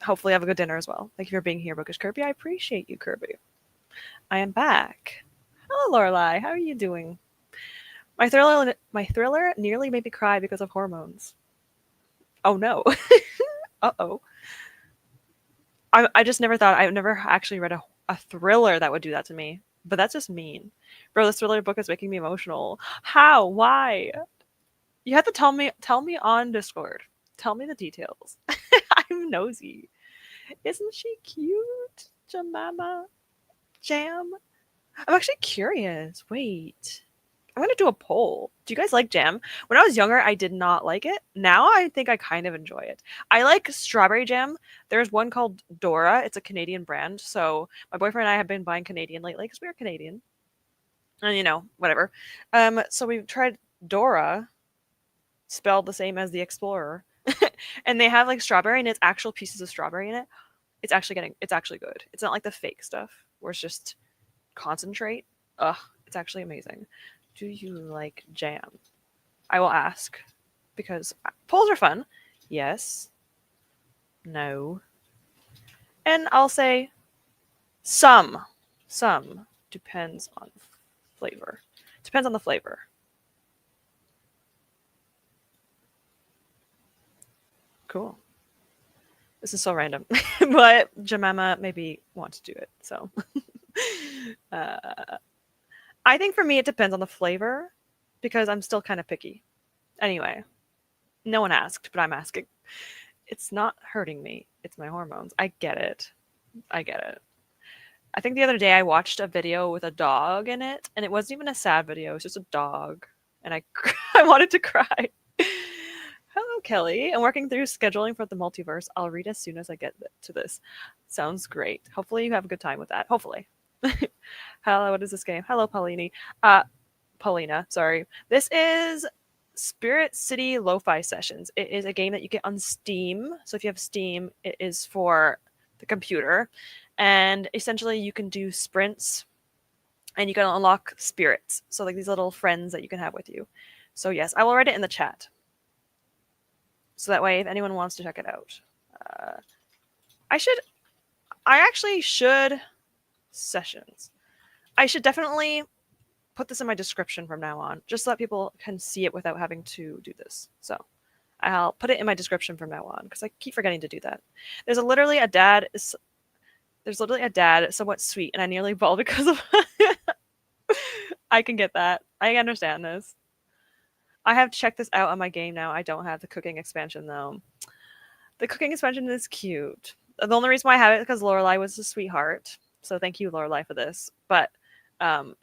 Hopefully you have a good dinner as well. Thank you for being here, Bookish Kirby. I appreciate you, Kirby. I am back. Hello, Lorelai. How are you doing? My thriller nearly made me cry because of hormones. Oh no. Uh-oh. I just never thought, I've never actually read a thriller that would do that to me. But that's just mean. Bro, this thriller book is making me emotional. How? Why? You have to tell me on Discord. Tell me the details. I'm nosy. Isn't she cute? Jemima? Jam? I'm actually curious. Wait. I'm gonna do a poll. Do you guys like jam? When I was younger, I did not like it. Now I think I kind of enjoy it. I like strawberry jam. There's one called Dora. It's a Canadian brand. So my boyfriend and I have been buying Canadian lately because we're Canadian. And whatever. So we tried Dora, spelled the same as the Explorer. And they have like strawberry and it's actual pieces of strawberry in it. It's actually good. It's not like the fake stuff where it's just concentrate. Ugh, it's actually amazing. Do you like jam? I will ask because polls are fun. Yes. No. And I'll say some. Some. Depends on flavor. Depends on the flavor. Cool. This is so random. But Jemima maybe wants to do it. So I think for me it depends on the flavor because I'm still kind of picky. Anyway, no one asked, but I'm asking. It's not hurting me. It's my hormones. I get it. I get it. I think the other day I watched a video with a dog in it, and it wasn't even a sad video. It was just a dog, and I I wanted to cry. Hello, Kelly. I'm working through scheduling for the multiverse. I'll read as soon as I get to this. Sounds great. Hopefully you have a good time with that. Hopefully. Hello, what is this game? Hello, Paulina, sorry. This is Spirit City Lo-Fi Sessions. It is a game that you get on Steam. So if you have Steam, it is for the computer. And essentially you can do sprints and you can unlock spirits. So like these little friends that you can have with you. So yes, I will write it in the chat. So that way if anyone wants to check it out. I actually should sessions. I should definitely put this in my description from now on, just so that people can see it without having to do this. So I'll put it in my description from now on because I keep forgetting to do that. There's literally a dad. There's literally a dad, somewhat sweet, and I nearly bawled because of. I can get that. I understand this. I have checked this out on my game now. I don't have the cooking expansion though. The cooking expansion is cute. The only reason why I have it is because Lorelai was a sweetheart. So thank you, Lorelai, for this. But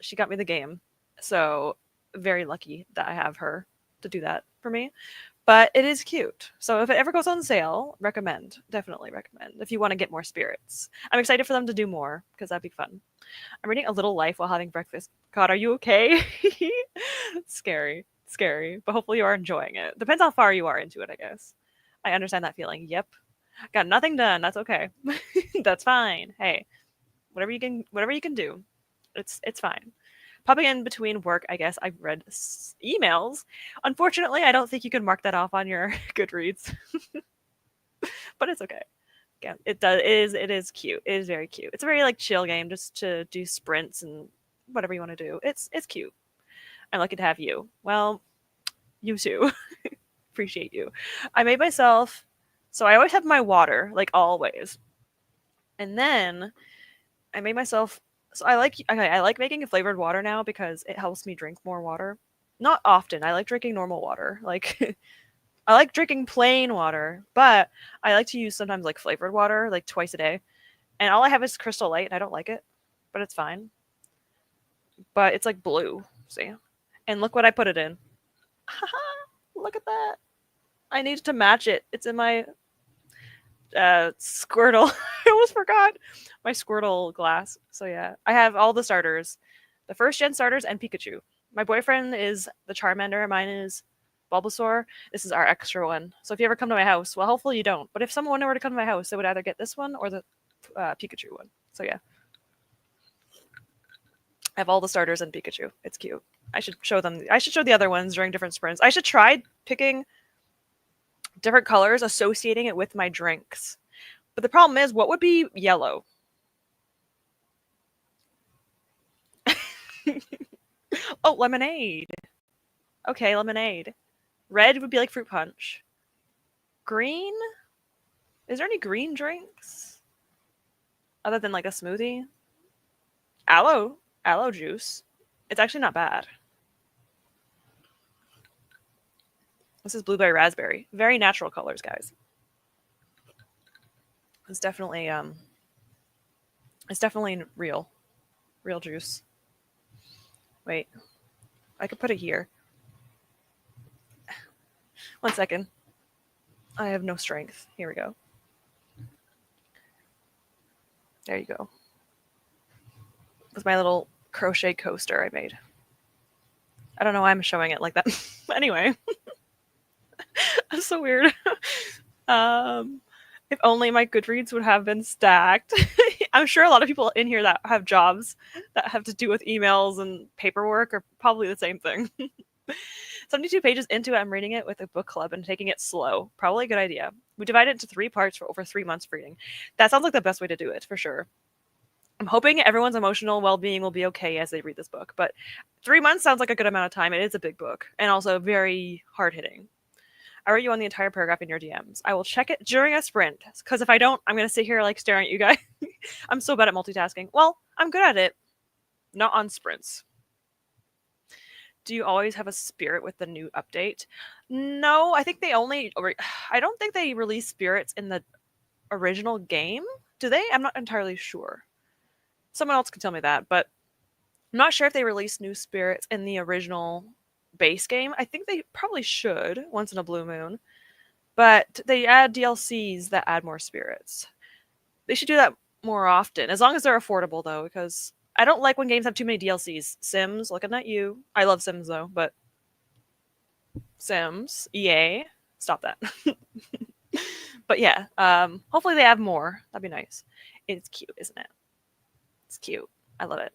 she got me the game. So very lucky that I have her to do that for me. But it is cute. So if it ever goes on sale, recommend. Definitely recommend if you want to get more spirits. I'm excited for them to do more because that'd be fun. I'm reading A Little Life while having breakfast. God, are you okay? Scary. Scary. But hopefully you are enjoying it. Depends how far you are into it, I guess. I understand that feeling. Yep. Got nothing done. That's okay. That's fine. Hey, whatever you can do. It's fine. Popping in between work, I guess I've read emails. Unfortunately, I don't think you can mark that off on your Goodreads. But it's okay. Yeah, it is cute. It is very cute. It's a very like chill game just to do sprints and whatever you want to do. It's cute. I'm lucky to have you. Well, you too. Appreciate you. I made myself so I always have my water, like always. And then I made myself so I like making a flavored water now because it helps me drink more water. Not often. I like drinking normal water. Like I like drinking plain water, but I like to use sometimes like flavored water like twice a day. And all I have is Crystal Light and I don't like it, but it's fine. But it's like blue, see? And look what I put it in. Look at that. I needed to match it. It's in my Squirtle. I almost forgot my Squirtle glass. So yeah, I have all the starters, the first gen starters and Pikachu. My boyfriend is the Charmander. Mine is Bulbasaur. This is our extra one. So if you ever come to my house, well, hopefully you don't. But if someone were to come to my house, they would either get this one or the Pikachu one. So yeah, I have all the starters and Pikachu. It's cute. I should show them. I should show the other ones during different sprints. I should try picking different colors, associating it with my drinks. But the problem is, what would be yellow? Oh, lemonade. Okay, lemonade. Red would be like fruit punch. Green? Is there any green drinks? Other than like a smoothie? Aloe juice. It's actually not bad. This is blueberry raspberry. Very natural colors, guys. It's definitely real. Real juice. Wait. I could put it here. 1 second. I have no strength. Here we go. There you go. With my little crochet coaster I made. I don't know why I'm showing it like that. Anyway. That's so weird. If only my Goodreads would have been stacked. I'm sure a lot of people in here that have jobs that have to do with emails and paperwork are probably the same thing. 72 pages into it, I'm reading it with a book club and taking it slow. Probably a good idea. We divided it into 3 parts for over 3 months of reading. That sounds like the best way to do it, for sure. I'm hoping everyone's emotional well-being will be okay as they read this book, but 3 months sounds like a good amount of time. It is a big book and also very hard-hitting. I wrote you on the entire paragraph in your DMs. I will check it during a sprint, because if I don't, I'm going to sit here like staring at you guys. I'm so bad at multitasking. Well, I'm good at it. Not on sprints. Do you always have a spirit with the new update? No, I think I don't think they release spirits in the original game. Do they? I'm not entirely sure. Someone else can tell me that, but I'm not sure if they release new spirits in the original base game. I think they probably should once in a blue moon, but they add DLCs that add more spirits. They should do that more often, as long as they're affordable though, because I don't like when games have too many DLCs. Sims, looking at you. I love Sims though, but Sims, EA, stop that. But yeah, hopefully they have more. That'd be nice. It's cute, isn't it? It's cute. I love it.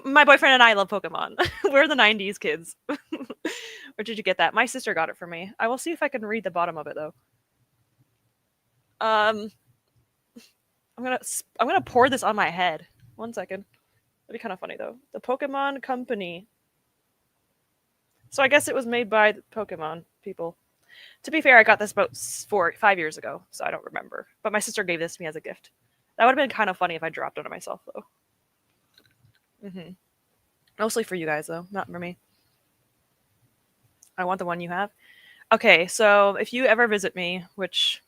My boyfriend and I love Pokemon. We're the 90s kids. Where did you get that? My sister got it for me. I will see if I can read the bottom of it though. I'm gonna pour this on my head. 1 second. That'd be kind of funny though. The Pokemon Company. So I guess it was made by the Pokemon people. To be fair, I got this about 5 years ago, so I don't remember. But my sister gave this to me as a gift. That would have been kind of funny if I dropped it on myself, though. Mostly for you guys, though, not for me. I want the one you have. Okay, so if you ever visit me, which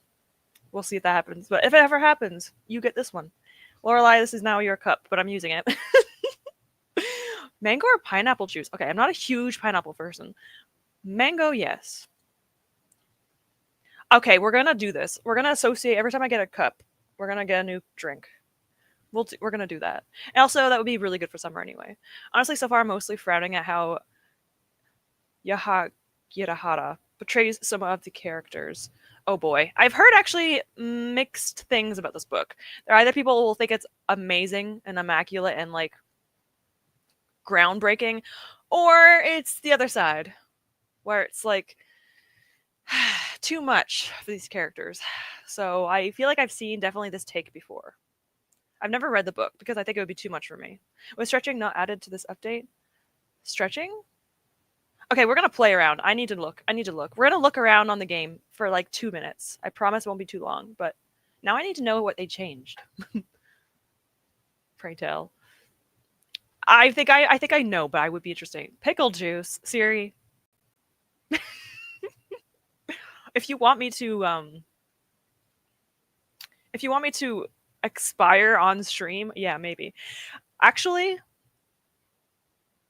we'll see if that happens, but if it ever happens, you get this one. Lorelai, this is now your cup, but I'm using it. Mango or pineapple juice? Okay, I'm not a huge pineapple person. Mango, yes. Okay, we're gonna do this. We're gonna associate every time I get a cup, we're gonna get a new drink. We're gonna do that. And also, that would be really good for summer anyway. Honestly, so far I'm mostly frowning at how Yirahara portrays some of the characters. Oh boy, I've heard actually mixed things about this book. There are either people will think it's amazing and immaculate and like groundbreaking, or it's the other side, where it's like too much for these characters. So I feel like I've seen definitely this take before. I've never read the book because I think it would be too much for me. Was stretching not added to this update? Stretching? Okay, we're gonna play around. I need to look. We're gonna look around on the game for like 2 minutes. I promise it won't be too long, but now I need to know what they changed. Pray tell. I think I know, but I would be interesting. Pickle juice, Siri. If you want me to expire on stream, yeah, maybe. Actually,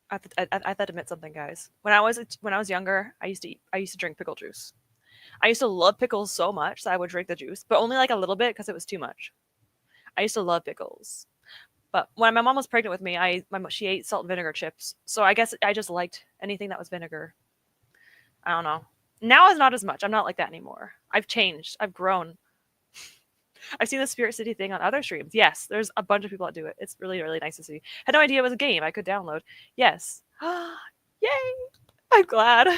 I have to admit something, guys. When I was younger, I used to drink pickle juice. I used to love pickles so much that I would drink the juice, but only like a little bit because it was too much. I used to love pickles. But when my mom was pregnant with me, she ate salt and vinegar chips. So I guess I just liked anything that was vinegar. I don't know. Now it's not as much. I'm not like that anymore. I've changed. I've grown. I've seen the Spirit City thing on other streams. Yes, there's a bunch of people that do it. It's really, really nice to see. Had no idea it was a game I could download. Yes. Yay! I'm glad.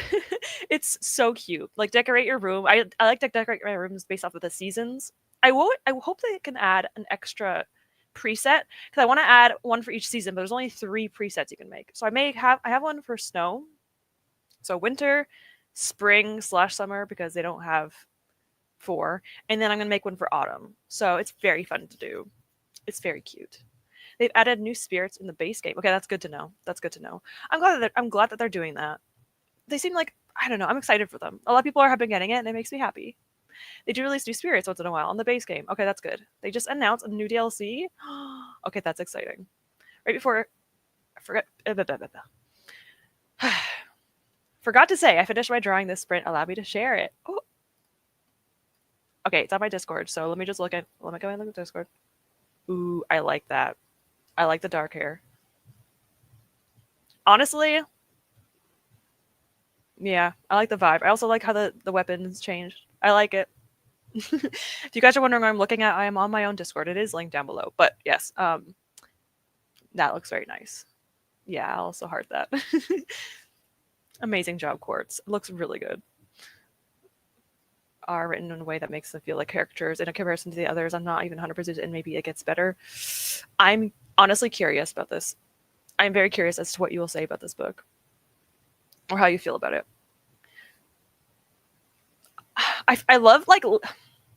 It's so cute. Like, decorate your room. I like to decorate my rooms based off of the seasons. I hope they can add an extra preset because I want to add one for each season, but there's only 3 presets you can make. So I have one for snow. So winter, spring / summer because they don't have 4, and then I'm gonna make one for autumn. So it's very fun to do. It's very cute. They've added new spirits in the base game. Okay, that's good to know. I'm glad that they're doing that. They seem like, I don't know, I'm excited for them. A lot of people have been getting it, and it makes me happy. They do release new spirits once in a while on the base game. Okay, that's good. They just announced a new DLC. Okay, that's exciting. Right before I forgot. Forgot to say, I finished my drawing this sprint. Allow me to share it. Oh. Okay, it's on my Discord, so let me go and look at Discord. Ooh, I like that. I like the dark hair. Honestly, yeah, I like the vibe. I also like how the weapons changed. I like it. If you guys are wondering what I'm looking at, I am on my own Discord. It is linked down below. But yes, that looks very nice. Yeah, I'll also heart that. Amazing job, Quartz. It looks really good. Are written in a way that makes them feel like characters in a comparison to the others. I'm not even 100%, and maybe it gets better. I'm honestly curious about this. I'm very curious as to what you will say about this book or how you feel about it. I love, like,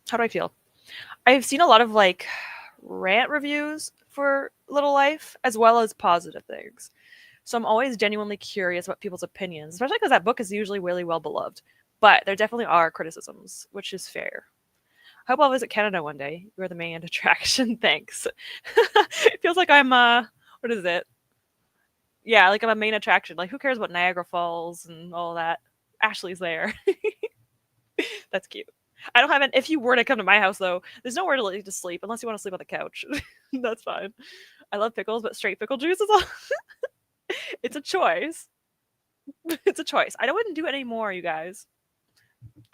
how do I feel? I've seen a lot of like rant reviews for Little Life as well as positive things. So I'm always genuinely curious about people's opinions, especially because that book is usually really well beloved. But there definitely are criticisms, which is fair. I hope I'll visit Canada one day. You're the main attraction. Thanks. It feels like I'm what is it? Yeah, like I'm a main attraction. Like, who cares about Niagara Falls and all that? Ashley's there. That's cute. I don't have an. If you were to come to my house, though, there's nowhere to sleep unless you want to sleep on the couch. That's fine. I love pickles, but straight pickle juice is all. It's a choice. It's a choice. I wouldn't do it anymore, you guys.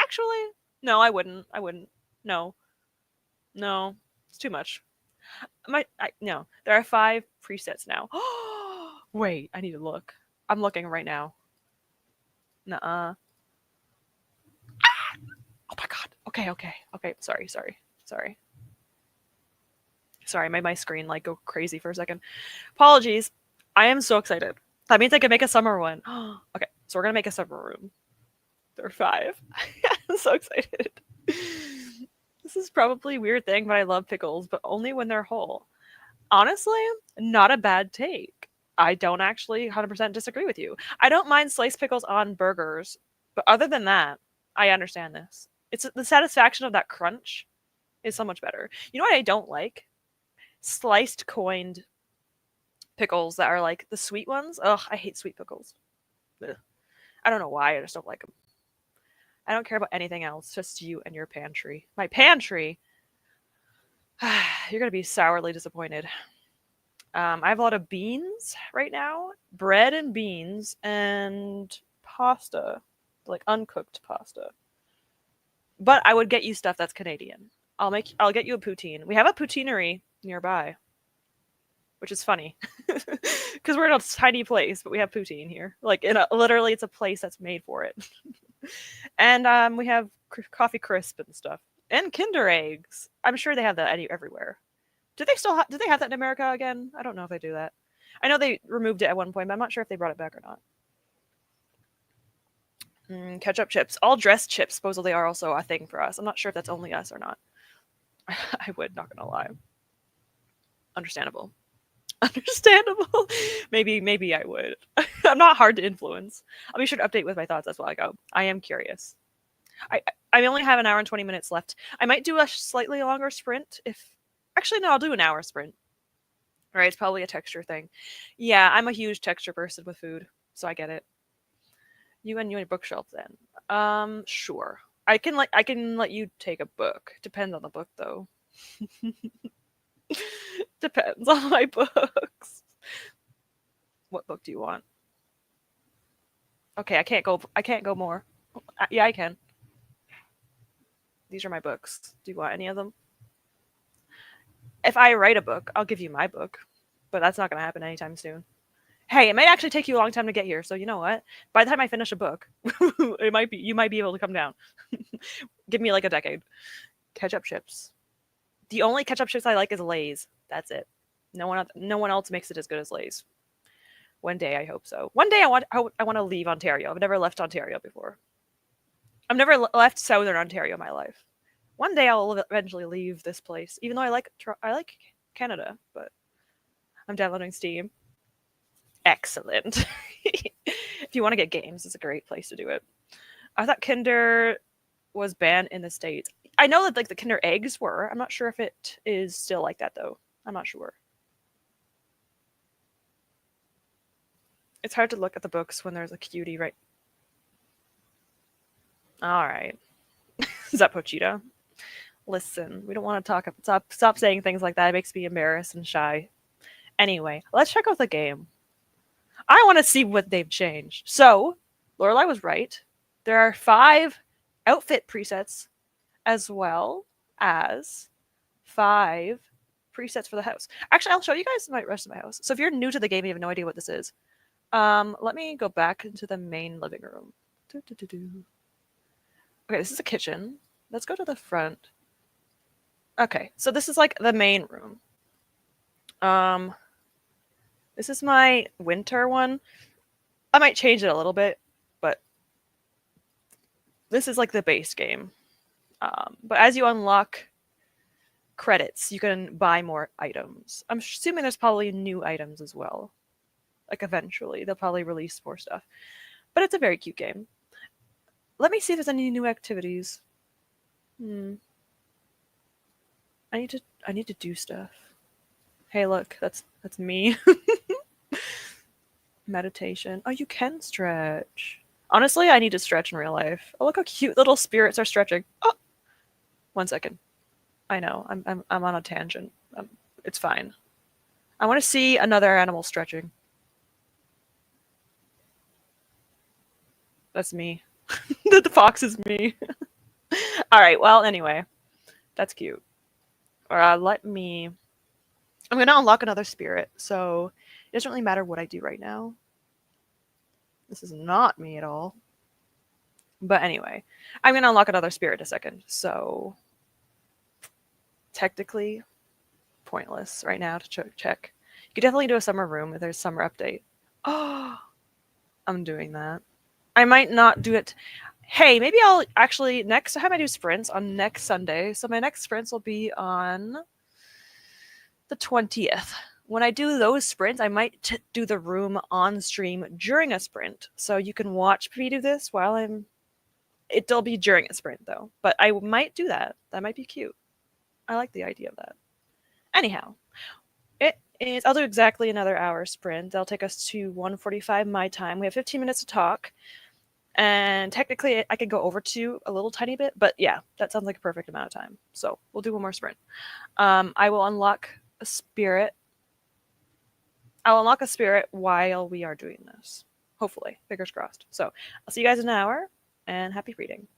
Actually, no, I wouldn't. No, it's too much. No. There are 5 presets now. Wait, I need to look. I'm looking right now. Nuh-uh. Oh my god. Okay. Sorry, made my screen like go crazy for a second. Apologies. I am so excited. That means I can make a summer one. Okay, so we're gonna make a summer room. There are 5. I'm so excited. This is probably a weird thing, but I love pickles, but only when they're whole. Honestly, not a bad take. I don't actually 100% disagree with you. I don't mind sliced pickles on burgers, but other than that, I understand this. It's the satisfaction of that crunch is so much better. You know what I don't like? Sliced coined pickles that are like the sweet ones. Ugh, I hate sweet pickles. Ugh. I don't know why, I just don't like them. I don't care about anything else, just you and your pantry. My pantry? You're going to be sourly disappointed. I have a lot of beans right now, bread and beans, and pasta, like uncooked pasta. But I would get you stuff that's Canadian. I'll get you a poutine. We have a poutineery nearby, which is funny because we're in a tiny place, but we have poutine here. Like literally, it's a place that's made for it. And we have coffee crisp and stuff, and Kinder eggs. I'm sure they have that everywhere. Do they still do they have that in America again? I don't know if they do that. I know they removed it at one point, but I'm not sure if they brought it back or not. Ketchup chips. All dressed chips supposedly are also a thing for us. I'm not sure if that's only us or not. I would, not gonna lie. Understandable. Understandable. Maybe I would. I'm not hard to influence. I'll be sure to update with my thoughts as well I go. I am curious. I only have an hour and 20 minutes left. I might do a slightly longer sprint if... Actually, no, I'll do an hour sprint. Right, it's probably a texture thing. Yeah, I'm a huge texture person with food, so I get it. You and your bookshelf then. Sure. I can let you take a book. Depends on the book though. Depends on my books. What book do you want? Okay, I can't go more. Yeah, I can. These are my books. Do you want any of them? If I write a book, I'll give you my book. But that's not going to happen anytime soon. Hey, it might actually take you a long time to get here, so you know what? By the time I finish a book, you might be able to come down. Give me like a decade. Ketchup chips. The only ketchup chips I like is Lay's. That's it. No one else makes it as good as Lay's. One day, I hope so. One day, I want to leave Ontario. I've never left Ontario before. I've never left Southern Ontario in my life. One day, I'll eventually leave this place, even though I like Canada, but I'm downloading Steam. Excellent. If you want to get games, it's a great place to do it. I thought Kinder was banned in the States. I know that like the Kinder eggs were. I'm not sure if it is still like that though. I'm not sure. It's hard to look at the books when there's a cutie, right? All right. Is that Pochita? Listen, we don't want to talk. Stop saying things like that. It makes me embarrassed and shy. Anyway, let's check out the game. I want to see what they've changed. So, Lorelai was right. There are 5 outfit presets as well as 5 presets for the house. Actually, I'll show you guys the rest of my house. So if you're new to the game, you have no idea what this is. Let me go back into the main living room. Okay, this is a kitchen. Let's go to the front. Okay, so this is like the main room. This is my winter one. I might change it a little bit, but this is like the base game. But as you unlock credits, you can buy more items. I'm assuming there's probably new items as well. Like eventually, they'll probably release more stuff. But it's a very cute game. Let me see if there's any new activities. I need to do stuff. Hey, look, that's me. Meditation. Oh, you can stretch. Honestly, I need to stretch in real life. Oh, look how cute little spirits are stretching. Oh, 1 second. I know, I'm on a tangent. It's fine. I want to see another animal stretching. That's me. The fox is me. All right. Well, anyway, that's cute. Let me. I'm gonna unlock another spirit, so it doesn't really matter what I do right now. This is not me at all. But anyway, I'm gonna unlock another spirit in a second. So technically, pointless right now to check. You could definitely do a summer room if there's summer update. Oh, I'm doing that. I might not do it. Hey, maybe I'll actually next time I do sprints on next Sunday. So my next sprints will be on the 20th. When I do those sprints, I might do the room on stream during a sprint. So you can watch me do this while I'm. It'll be during a sprint though, but I might do that. That might be cute. I like the idea of that. Anyhow, it is. I'll do exactly another hour sprint. That'll take us to 1:45 my time. We have 15 minutes to talk, and technically I could go over to a little tiny bit, but yeah, that sounds like a perfect amount of time. So we'll do one more sprint. I will unlock a spirit. I'll unlock a spirit while we are doing this. Hopefully, fingers crossed. So I'll see you guys in an hour, and happy reading.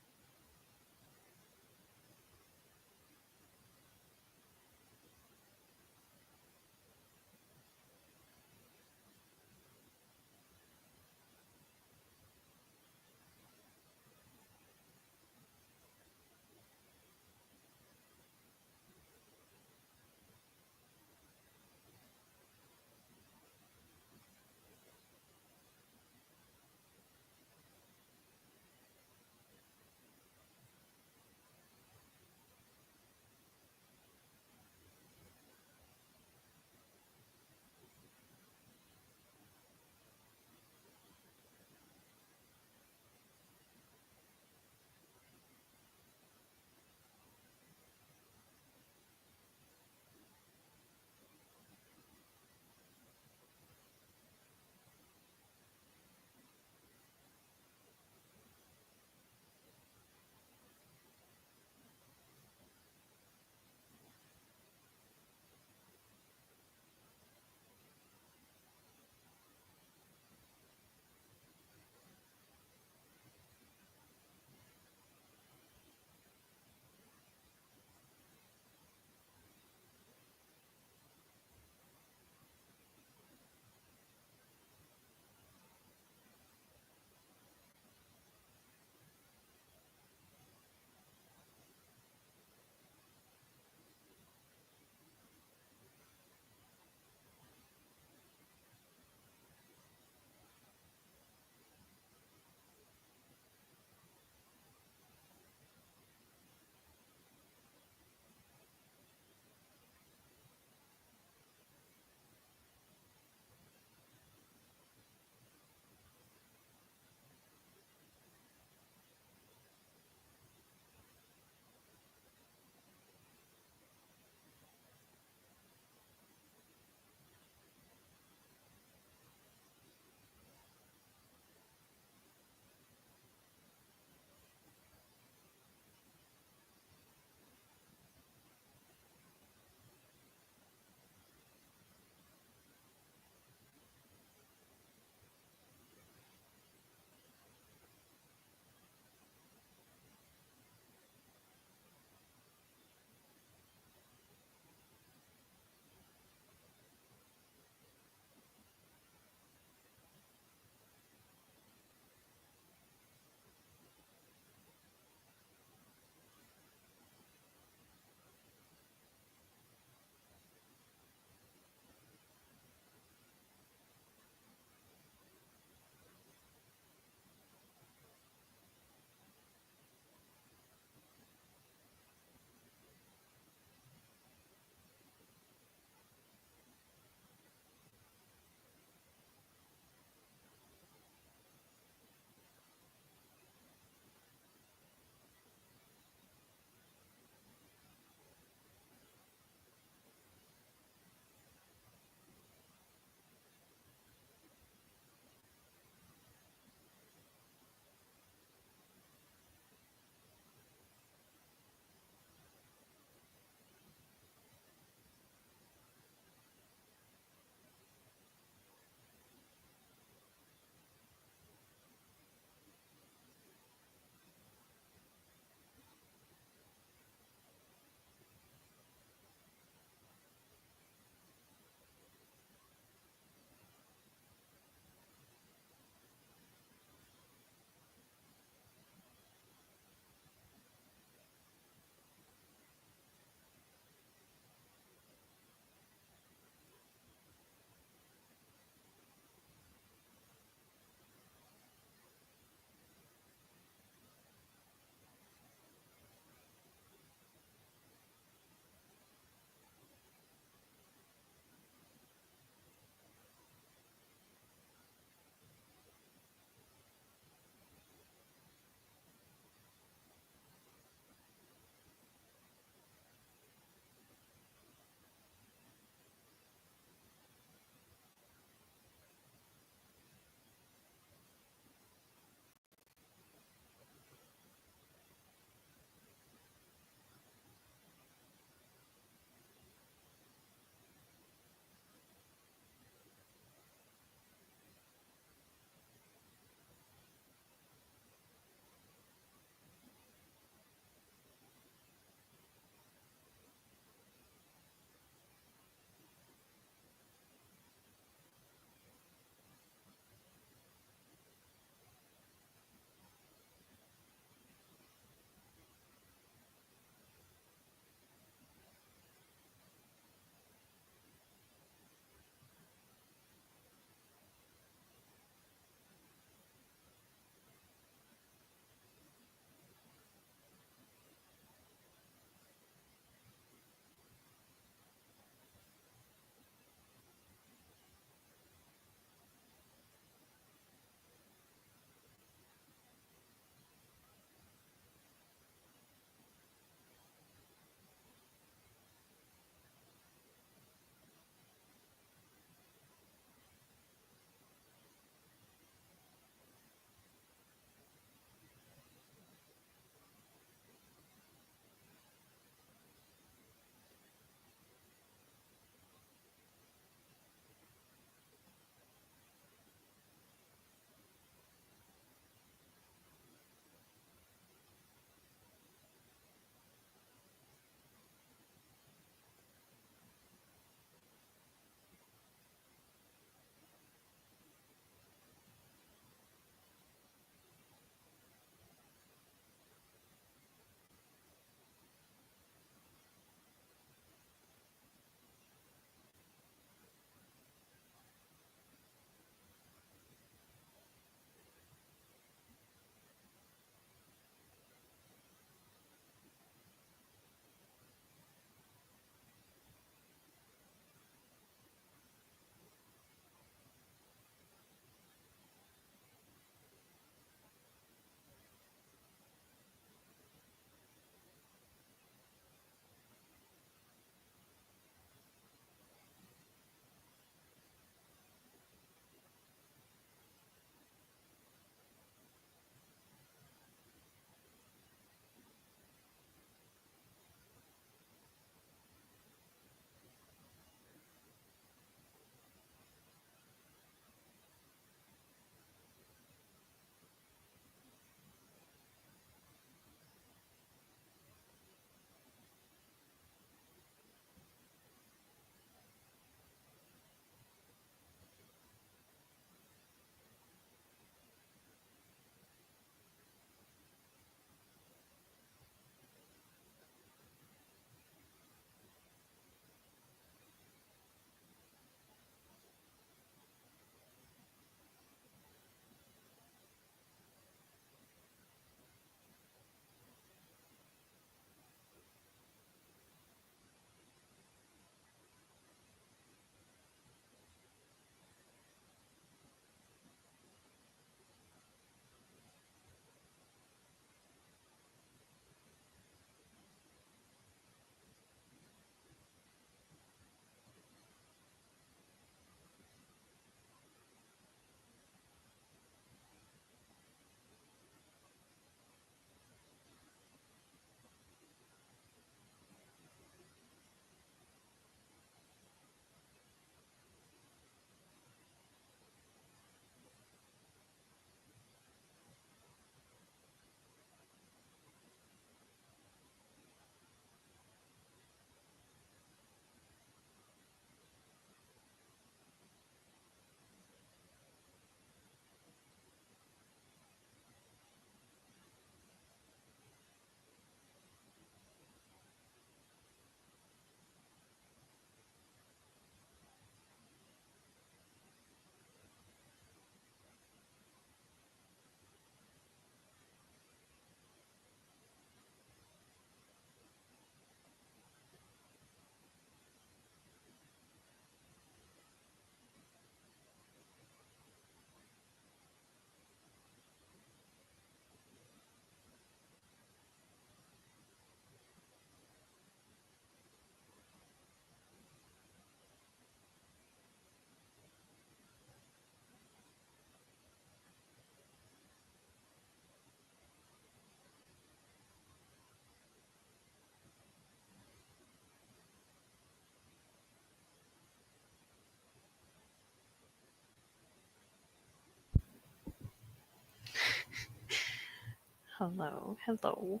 Hello.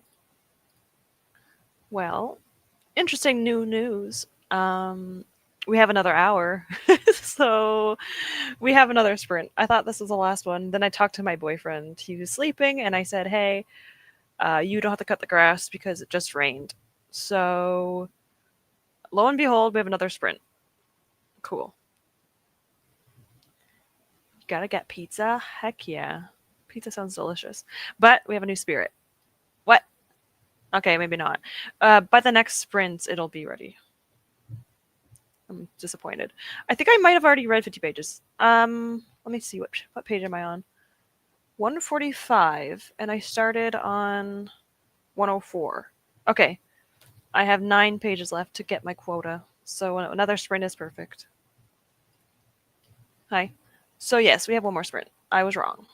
Well, interesting new news. We have another hour, so we have another sprint. I thought this was the last one. Then I talked to my boyfriend. He was sleeping, and I said, "Hey, you don't have to cut the grass because it just rained." So, lo and behold, we have another sprint. Cool. Gotta get pizza? Heck yeah. Pizza sounds delicious. But we have a new spirit. What? Okay, maybe not. By the next sprint, it'll be ready. I'm disappointed. I think I might have already read 50 pages. Let me see what page am I on? 145, and I started on 104. Okay, I have 9 pages left to get my quota, so another sprint is perfect. Hi. So yes, we have one more sprint. I was wrong.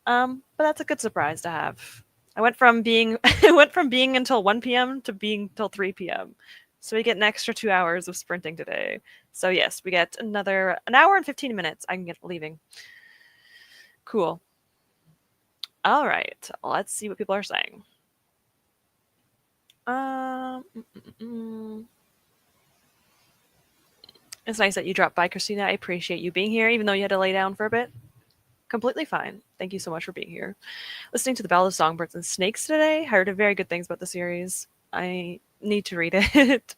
But that's a good surprise to have. I went from being until 1 p.m. to being till 3 p.m. So we get an extra 2 hours of sprinting today. So yes, we get an hour and 15 minutes. I can get leaving. Cool. All right, let's see what people are saying. It's nice that you dropped by, Christina. I appreciate you being here, even though you had to lay down for a bit. Completely fine. Thank you so much for being here. Listening to the Ballad of Songbirds and Snakes today. I heard very good things about the series. I need to read it.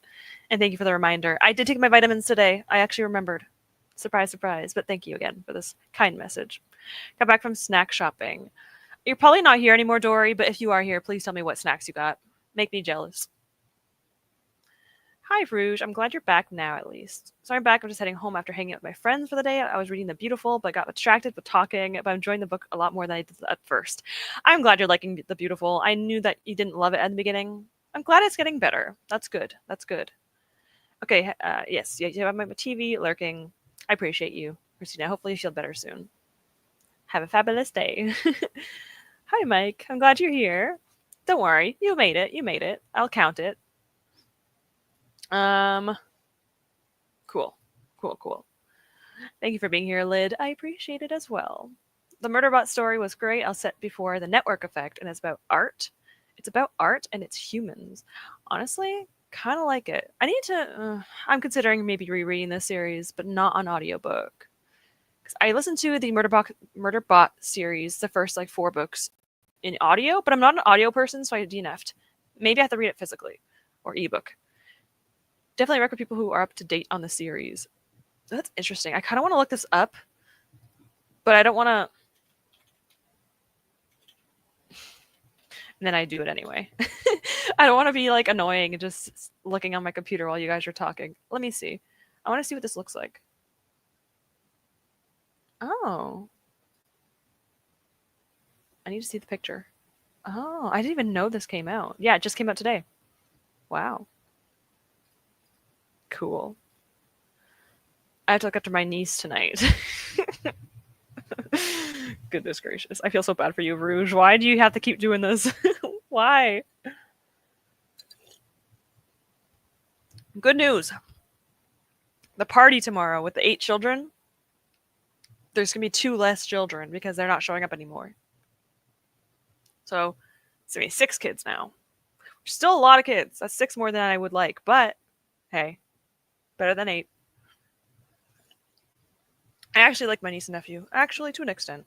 And thank you for the reminder. I did take my vitamins today. I actually remembered. Surprise, surprise. But thank you again for this kind message. Got back from snack shopping. You're probably not here anymore, Dory, but if you are here, please tell me what snacks you got. Make me jealous. Hi, Rouge. I'm glad you're back now, at least. So I'm back. I'm just heading home after hanging out with my friends for the day. I was reading The Beautiful, but got distracted with talking. But I'm enjoying the book a lot more than I did at first. I'm glad you're liking The Beautiful. I knew that you didn't love it at the beginning. I'm glad it's getting better. That's good. That's good. Okay, yes, you have my TV lurking. I appreciate you, Christina. Hopefully you feel better soon. Have a fabulous day. Hi, Mike. I'm glad you're here. Don't worry. You made it. You made it. I'll count it. Cool. Thank you for being here, Lyd. I appreciate it as well. The Murderbot story was great. I'll set before The Network Effect, and it's about art. It's about art and it's humans. Honestly, kind of like it. I need to. I'm considering maybe rereading this series, but not on audiobook. Because I listened to the Murderbot series, the first 4 books, in audio, but I'm not an audio person, so I DNF'd. Maybe I have to read it physically or ebook. Definitely recommend people who are up to date on the series. That's interesting. I kind of want to look this up, but I don't want to. And then I do it anyway. I don't want to be annoying and just looking on my computer while you guys are talking. Let me see. I want to see what this looks like. Oh. I need to see the picture. Oh, I didn't even know this came out. Yeah, it just came out today. Wow. Cool. I have to look after my niece tonight. Goodness gracious. I feel so bad for you, Rouge. Why do you have to keep doing this? Why? Good news. The party tomorrow with the 8 children, there's going to be 2 less children because they're not showing up anymore. So it's going to be 6 kids now. Still a lot of kids. That's 6 more than I would like, but hey, better than 8. I actually like my niece and nephew, actually, to an extent.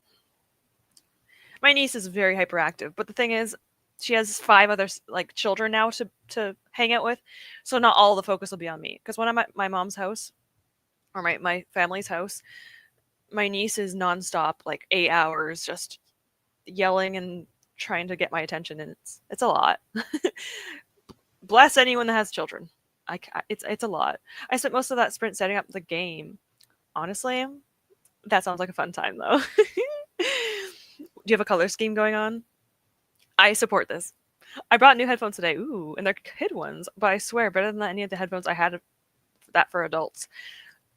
My niece is very hyperactive, but the thing is, she has 5 other children now to hang out with, so not all the focus will be on me. Because when I'm at my mom's house, or my family's house, my niece is nonstop, 8 hours, just yelling and trying to get my attention, and it's a lot. Bless anyone that has children. It's a lot. I spent most of that sprint setting up the game. Honestly, that sounds like a fun time, though. Do you have a color scheme going on? I support this. I brought new headphones today. Ooh, and they're kid ones, but I swear, better than any of the headphones I had that for adults.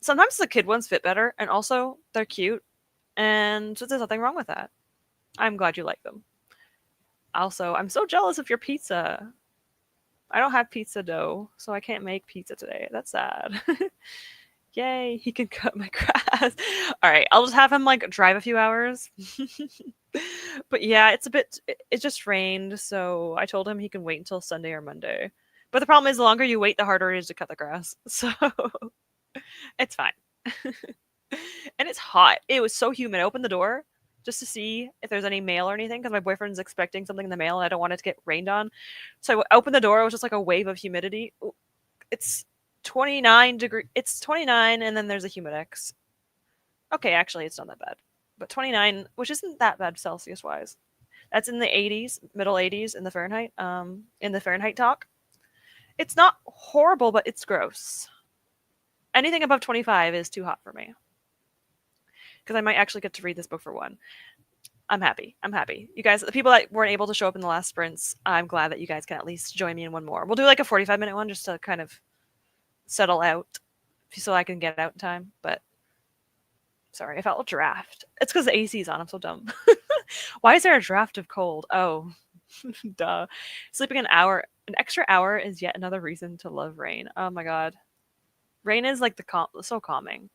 Sometimes the kid ones fit better, and also they're cute, and there's nothing wrong with that. I'm glad you like them. Also, I'm so jealous of your pizza. I don't have pizza dough, so I can't make pizza today. That's sad. Yay, he can cut my grass. All right, I'll just have him drive a few hours. But yeah, it just rained, so I told him he can wait until Sunday or Monday. But the problem is the longer you wait, the harder it is to cut the grass. So it's fine. And it's hot. It was so humid. I opened the door just to see if there's any mail or anything because my boyfriend's expecting something in the mail and I don't want it to get rained on. So I opened the door. It was just like a wave of humidity. It's 29 degree. It's 29 and then there's a humidex. Okay, actually it's not that bad. But 29, which isn't that bad Celsius wise. That's in the 80s, middle 80s in the Fahrenheit. In the Fahrenheit talk. It's not horrible, but it's gross. Anything above 25 is too hot for me. Because I might actually get to read this book for one. I'm happy. I'm happy. You guys, the people that weren't able to show up in the last sprints, I'm glad that you guys can at least join me in one more. We'll do like a 45-minute one just to kind of settle out so I can get out in time. But sorry, I felt a draft. It's because the AC's on. I'm so dumb. Why is there a draft of cold? Oh, duh. Sleeping an extra hour is yet another reason to love rain. Oh my god. Rain is like so calming.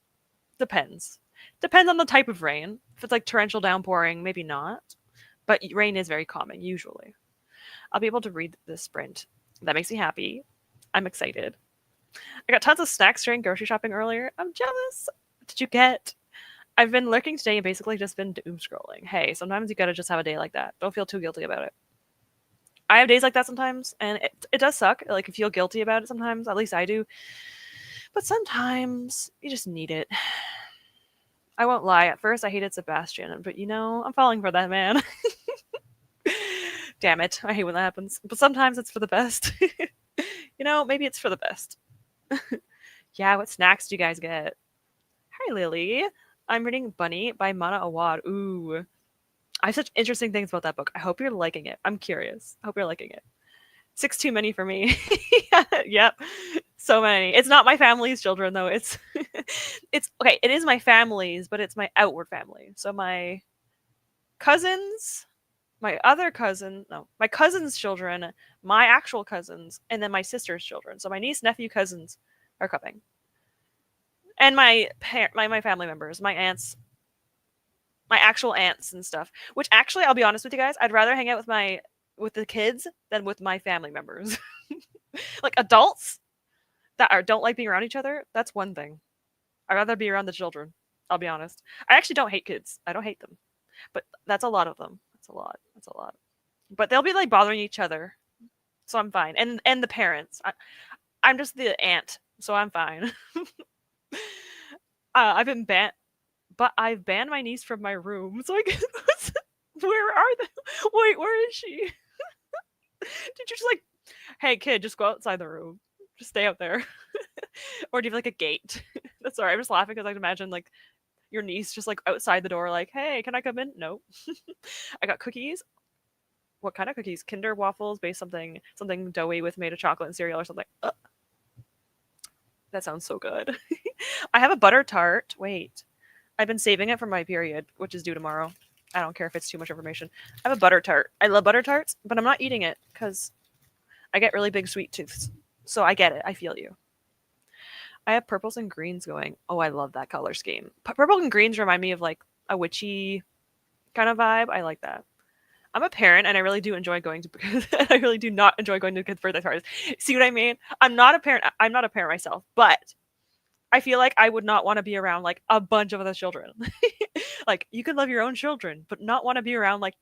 Depends. Depends on the type of rain. If it's like torrential downpouring, maybe not. But rain is very calming, usually. I'll be able to read this sprint. That makes me happy. I'm excited. I got tons of snacks during grocery shopping earlier. I'm jealous. What did you get? I've been lurking today and basically just been doom scrolling. Hey, sometimes you gotta just have a day like that. Don't feel too guilty about it. I have days like that sometimes, and it does suck. Like, you feel guilty about it sometimes. At least I do. But sometimes you just need it. I won't lie. At first, I hated Sebastian, but I'm falling for that man. Damn it. I hate when that happens. But sometimes it's for the best. Maybe it's for the best. Yeah, what snacks do you guys get? Hi, Lily. I'm reading Bunny by Mana Awad. Ooh. I have such interesting things about that book. I hope you're liking it. I'm curious. I hope you're liking it. 6 too many for me. Yep. So many. It's not my family's children though. It's okay, it is my family's, but it's my outward family. So my cousins, my cousin's children, my actual cousins, and then my sister's children. So my niece, nephew, cousins are coming. And my family members, my aunts, my actual aunts and stuff. Which actually, I'll be honest with you guys, I'd rather hang out with the kids than with my family members. Like adults that don't like being around each other, that's one thing. I'd rather be around the children. I'll be honest. I actually don't hate kids. I don't hate them. But that's a lot of them. That's a lot. That's a lot. But they'll be like bothering each other. So I'm fine. And the parents. I'm just the aunt. So I'm fine. I've banned my niece from my room. So I guess where are they? Wait, where is she? Did you just like, hey kid, just go outside the room. Just stay out there. Or do you have like a gate? That's sorry, I'm just laughing because I can imagine like your niece just like outside the door, like, hey, can I come in? No. I got cookies. What kind of cookies? Kinder waffles based something doughy with made of chocolate and cereal or something. That sounds so good. I have a butter tart. Wait. I've been saving it for my period, which is due tomorrow. I don't care if it's too much information. I have a butter tart. I love butter tarts, but I'm not eating it because I get really big sweet tooths. So I get it. I feel you. I have purples and greens going. Oh, I love that color scheme. Purple and greens remind me of like a witchy kind of vibe. I like that. I'm a parent and I really do enjoy going to I really do not enjoy going to kids' birthday parties. See what I mean? I'm not a parent myself, but I feel like I would not want to be around like a bunch of other children. Like you can love your own children, but not want to be around like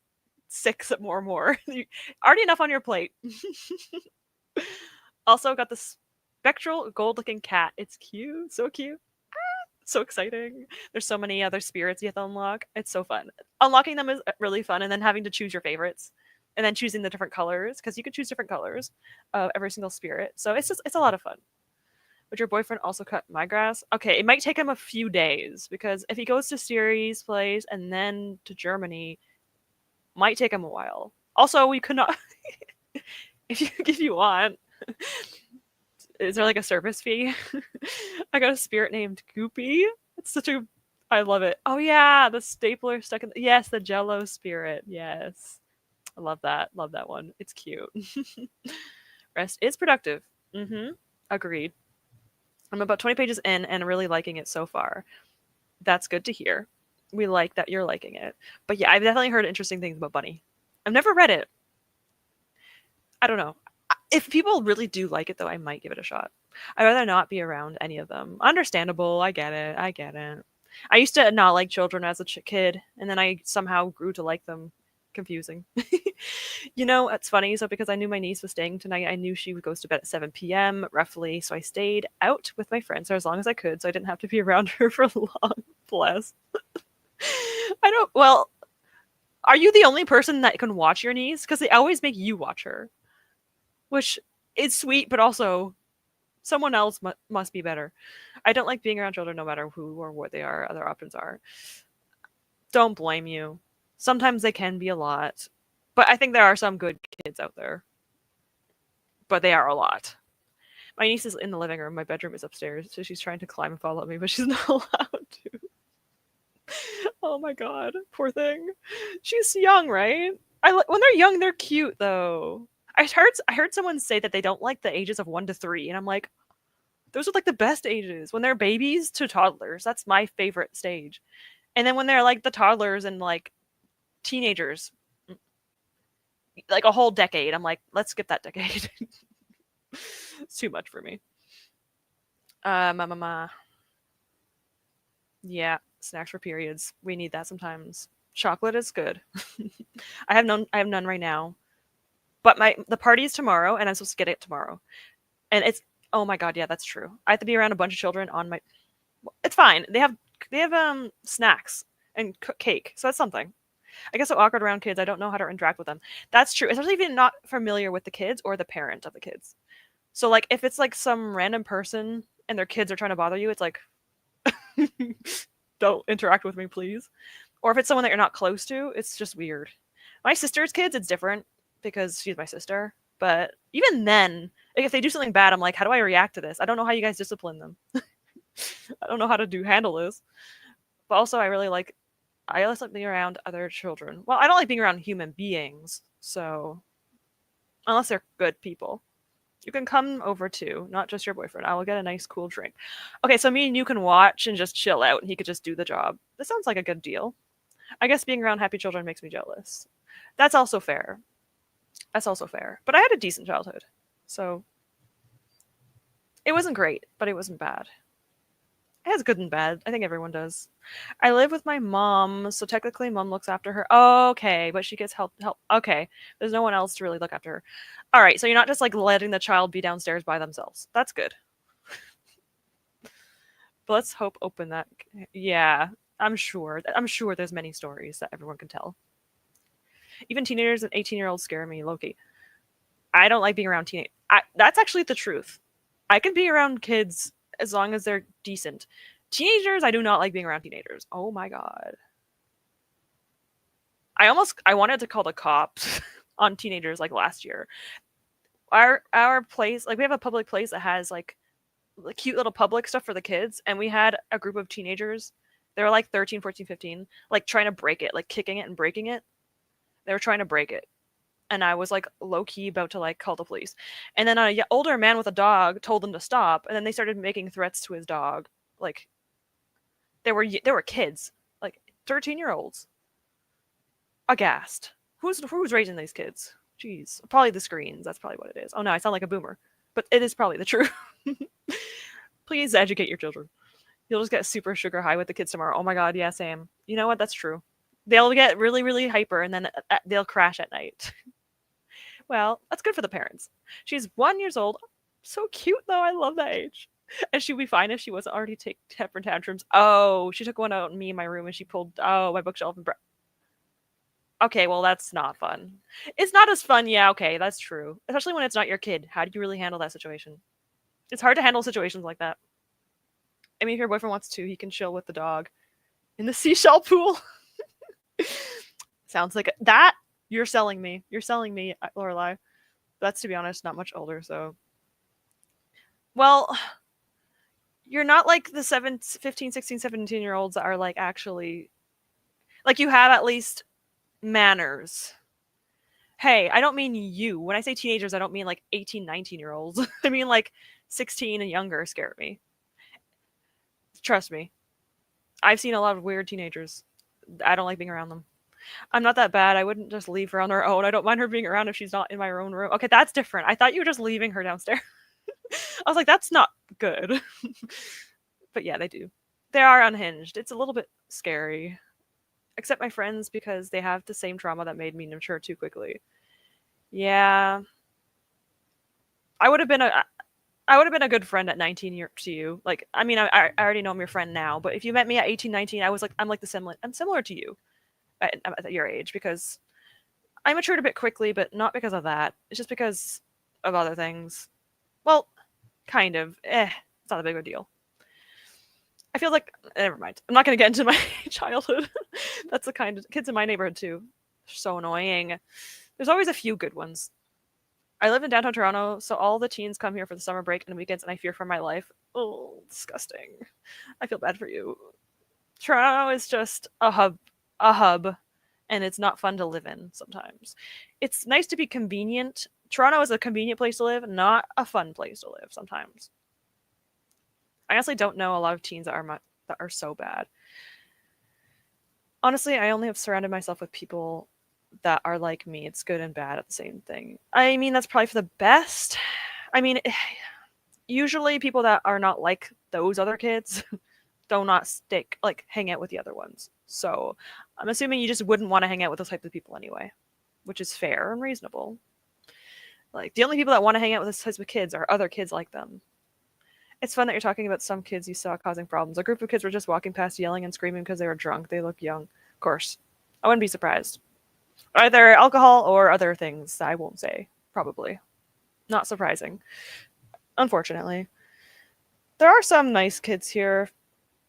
6 more. Already enough on your plate. Also got this spectral gold-looking cat. It's cute. So cute. So exciting. There's so many other spirits you have to unlock. It's so fun. Unlocking them is really fun, and then having to choose your favorites, and then choosing the different colors because you can choose different colors of every single spirit. So it's a lot of fun. Would your boyfriend also cut my grass? Okay, it might take him a few days because if he goes to Siri's place and then to Germany, might take him a while. Also, we could not. if you want. Is there like a service fee? I got a spirit named Goopy. I love it. Oh yeah, the stapler stuck in. Yes, the Jello spirit. Yes, I love that. Love that one. It's cute. Rest is productive. Agreed. I'm about 20 pages in and really liking it so far. That's good to hear. We like that you're liking it. But yeah, I've definitely heard interesting things about Bunny. I've never read it. I don't know. If people really do like it, though, I might give it a shot. I'd rather not be around any of them. Understandable. I get it. I get it. I used to not like children as a kid, and then I somehow grew to like them. Confusing. It's funny. So, because I knew my niece was staying tonight, I knew she goes to bed at 7 p.m. roughly. So, I stayed out with my friends for as long as I could so I didn't have to be around her for long. Bless. I don't. Well, are you the only person that can watch your niece? Because they always make you watch her, which is sweet, but also someone else must be better. I don't like being around children no matter who or what they are. Other options are. Don't blame you. Sometimes they can be a lot, but I think there are some good kids out there. But they are a lot. My niece is in the living room. My bedroom is upstairs, so she's trying to climb and follow me, but she's not allowed to. Oh my god, poor thing. She's young, right? When they're young, they're cute though. I heard someone say that they don't like the ages of 1 to 3, and I'm like, those are like the best ages when they're babies to toddlers. That's my favorite stage. And then when they're like the toddlers and like teenagers, like a whole decade, I'm like, let's skip that decade. It's too much for me. Mama. Yeah, snacks for periods. We need that sometimes. Chocolate is good. I have none right now. But the party is tomorrow, and I'm supposed to get it tomorrow. And it's oh my god, yeah, that's true. I have to be around a bunch of children on my. It's fine. They have snacks and cake, so that's something. I guess so awkward around kids. I don't know how to interact with them. That's true, especially if you're not familiar with the kids or the parent of the kids. So like if it's like some random person and their kids are trying to bother you, it's like don't interact with me, please. Or if it's someone that you're not close to, it's just weird. My sister's kids, it's different because she's my sister. But even then, like if they do something bad, I'm like, how do I react to this? I don't know how you guys discipline them. I don't know how to handle this. But also, I also like being around other children. Well, I don't like being around human beings, so unless they're good people. You can come over too, not just your boyfriend. I will get a nice cool drink. Okay, so me and you can watch and just chill out and he could just do the job. This sounds like a good deal. I guess being around happy children makes me jealous. That's also fair. That's also fair. But I had a decent childhood. So it wasn't great, but it wasn't bad. It has good and bad. I think everyone does. I live with my mom, so technically mom looks after her. Oh, okay, but she gets help. Okay, there's no one else to really look after her. All right, so you're not just like letting the child be downstairs by themselves. That's good. But let's hope open that. Yeah, I'm sure. I'm sure there's many stories that everyone can tell. Even teenagers and 18-year-olds scare me, Loki. I don't like being around teenage. That's actually the truth. I can be around kids as long as they're decent. Teenagers, I do not like being around teenagers. Oh my god. I wanted to call the cops on teenagers like last year. Our place, like we have a public place that has like cute little public stuff for the kids, and we had a group of teenagers. They were like 13, 14, 15, like trying to break it, like kicking it and breaking it. They were trying to break it. And I was like low key about to like call the police. And then a older man with a dog told them to stop, and then they started making threats to his dog. Like they were kids, like 13-year-olds. Aghast. Who's raising these kids? Jeez, probably the screens. That's probably what it is. Oh no, I sound like a boomer, but it is probably the truth. Please educate your children. You'll just get super sugar high with the kids tomorrow. Oh my god, yeah, Sam. You know what? That's true. They'll get really, really hyper, and then they'll crash at night. Well, that's good for the parents. She's 1 years old. So cute, though. I love that age. And she'd be fine if she wasn't already taking temper tantrums. Oh, she took one out on me in my room and she pulled my bookshelf and okay, well that's not fun. It's not as fun, yeah, okay, that's true. Especially when it's not your kid. How do you really handle that situation? It's hard to handle situations like that. I mean, if your boyfriend wants to, he can chill with the dog in the seashell pool. Sounds like that. You're selling me. You're selling me, Lorelai. That's, to be honest, not much older, so. Well, you're not like the 15, 16, 17-year-olds that are like actually. Like you have at least manners. Hey, I don't mean you. When I say teenagers, I don't mean like 18, 19-year-olds. I mean like 16 and younger scare me. Trust me. I've seen a lot of weird teenagers. I don't like being around them. I'm not that bad. I wouldn't just leave her on her own. I don't mind her being around if she's not in my own room. Okay, that's different. I thought you were just leaving her downstairs. I was like, that's not good. But yeah, they do. They are unhinged. It's a little bit scary. Except my friends because they have the same trauma that made me mature too quickly. Yeah. I would have been a I would have been a good friend at 19 years to you. Like, I mean, I already know I'm your friend now, but if you met me at 18, 19, I'm like I'm similar to you at your age because I matured a bit quickly, but not because of that. It's just because of other things. Well, kind of. It's not a big of a deal. I feel like never mind. I'm not going to get into my childhood. That's the kind of kids in my neighborhood too. So annoying. There's always a few good ones. I live in downtown Toronto, so all the teens come here for the summer break and weekends, and I fear for my life. Oh, disgusting. I feel bad for you. Toronto is just a hub, and it's not fun to live in sometimes. It's nice to be convenient. Toronto is a convenient place to live, not a fun place to live sometimes. I honestly don't know a lot of teens that are so bad. Honestly, I only have surrounded myself with people that are like me. It's good and bad at the same thing. I mean, that's probably for the best. I mean, usually people that are not like those other kids do not hang out with the other ones. So I'm assuming you just wouldn't want to hang out with those types of people anyway, which is fair and reasonable. Like, the only people that want to hang out with those types of kids are other kids like them. It's fun that you're talking about some kids you saw causing problems. A group of kids were just walking past yelling and screaming because they were drunk. They look young. Of course. I wouldn't be surprised. Either alcohol or other things I won't say. Probably. Not surprising. Unfortunately. There are some nice kids here.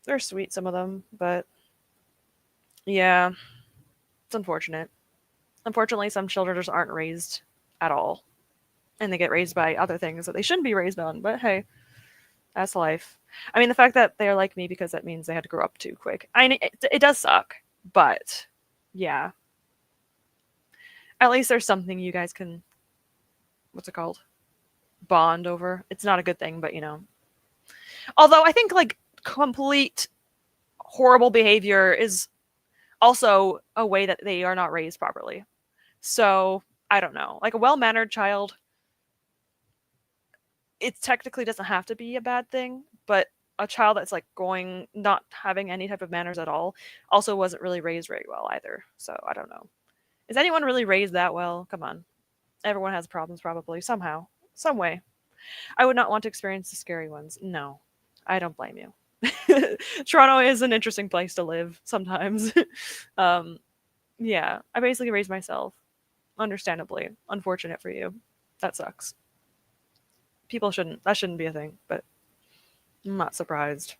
They're sweet, some of them, but yeah, it's unfortunate. Unfortunately, some children just aren't raised at all. And they get raised by other things that they shouldn't be raised on, but hey, that's life. I mean, the fact that they're like me because that means they had to grow up too quick. I mean, it does suck, but yeah. At least there's something you guys can, what's it called? Bond over. It's not a good thing, but you know. Although I think like complete horrible behavior is also a way that they are not raised properly. So I don't know. Like a well-mannered child, it technically doesn't have to be a bad thing, but a child that's like not having any type of manners at all also wasn't really raised very well either. So I don't know. Is anyone really raised that well? Come on. Everyone has problems probably somehow, some way. I would not want to experience the scary ones. No, I don't blame you. Toronto is an interesting place to live sometimes. Yeah, I basically raised myself. Understandably. Unfortunate for you. That sucks. That shouldn't be a thing, but I'm not surprised.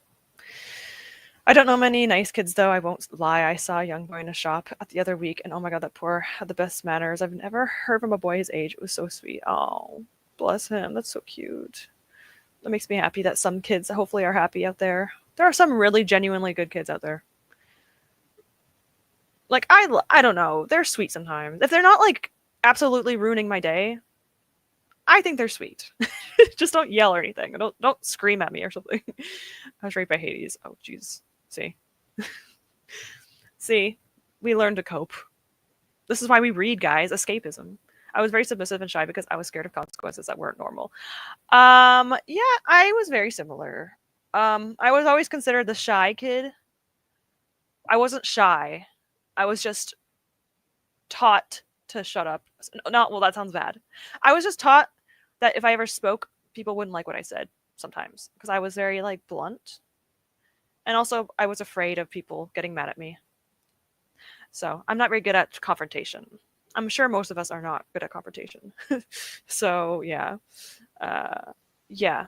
I don't know many nice kids though, I won't lie. I saw a young boy in a shop the other week, and oh my god, that poor had the best manners I've ever heard from a boy his age. It was so sweet. Oh, bless him. That's so cute. That makes me happy that some kids hopefully are happy out there. There are some really genuinely good kids out there. Like, I don't know. They're sweet sometimes. If they're not like absolutely ruining my day, I think they're sweet. Just don't yell or anything. Don't scream at me or something. I was raped by Hades. Oh jeez. See. See, we learn to cope. This is why we read, guys. Escapism. I was very submissive and shy because I was scared of consequences that weren't normal. Yeah, I was very similar. I was always considered the shy kid. I wasn't shy. I was just taught to shut up. Not well, that sounds bad. I was just taught that if I ever spoke, people wouldn't like what I said sometimes because I was very like blunt. And also I was afraid of people getting mad at me. So, I'm not very good at confrontation. I'm sure most of us are not good at confrontation. So, yeah. Yeah.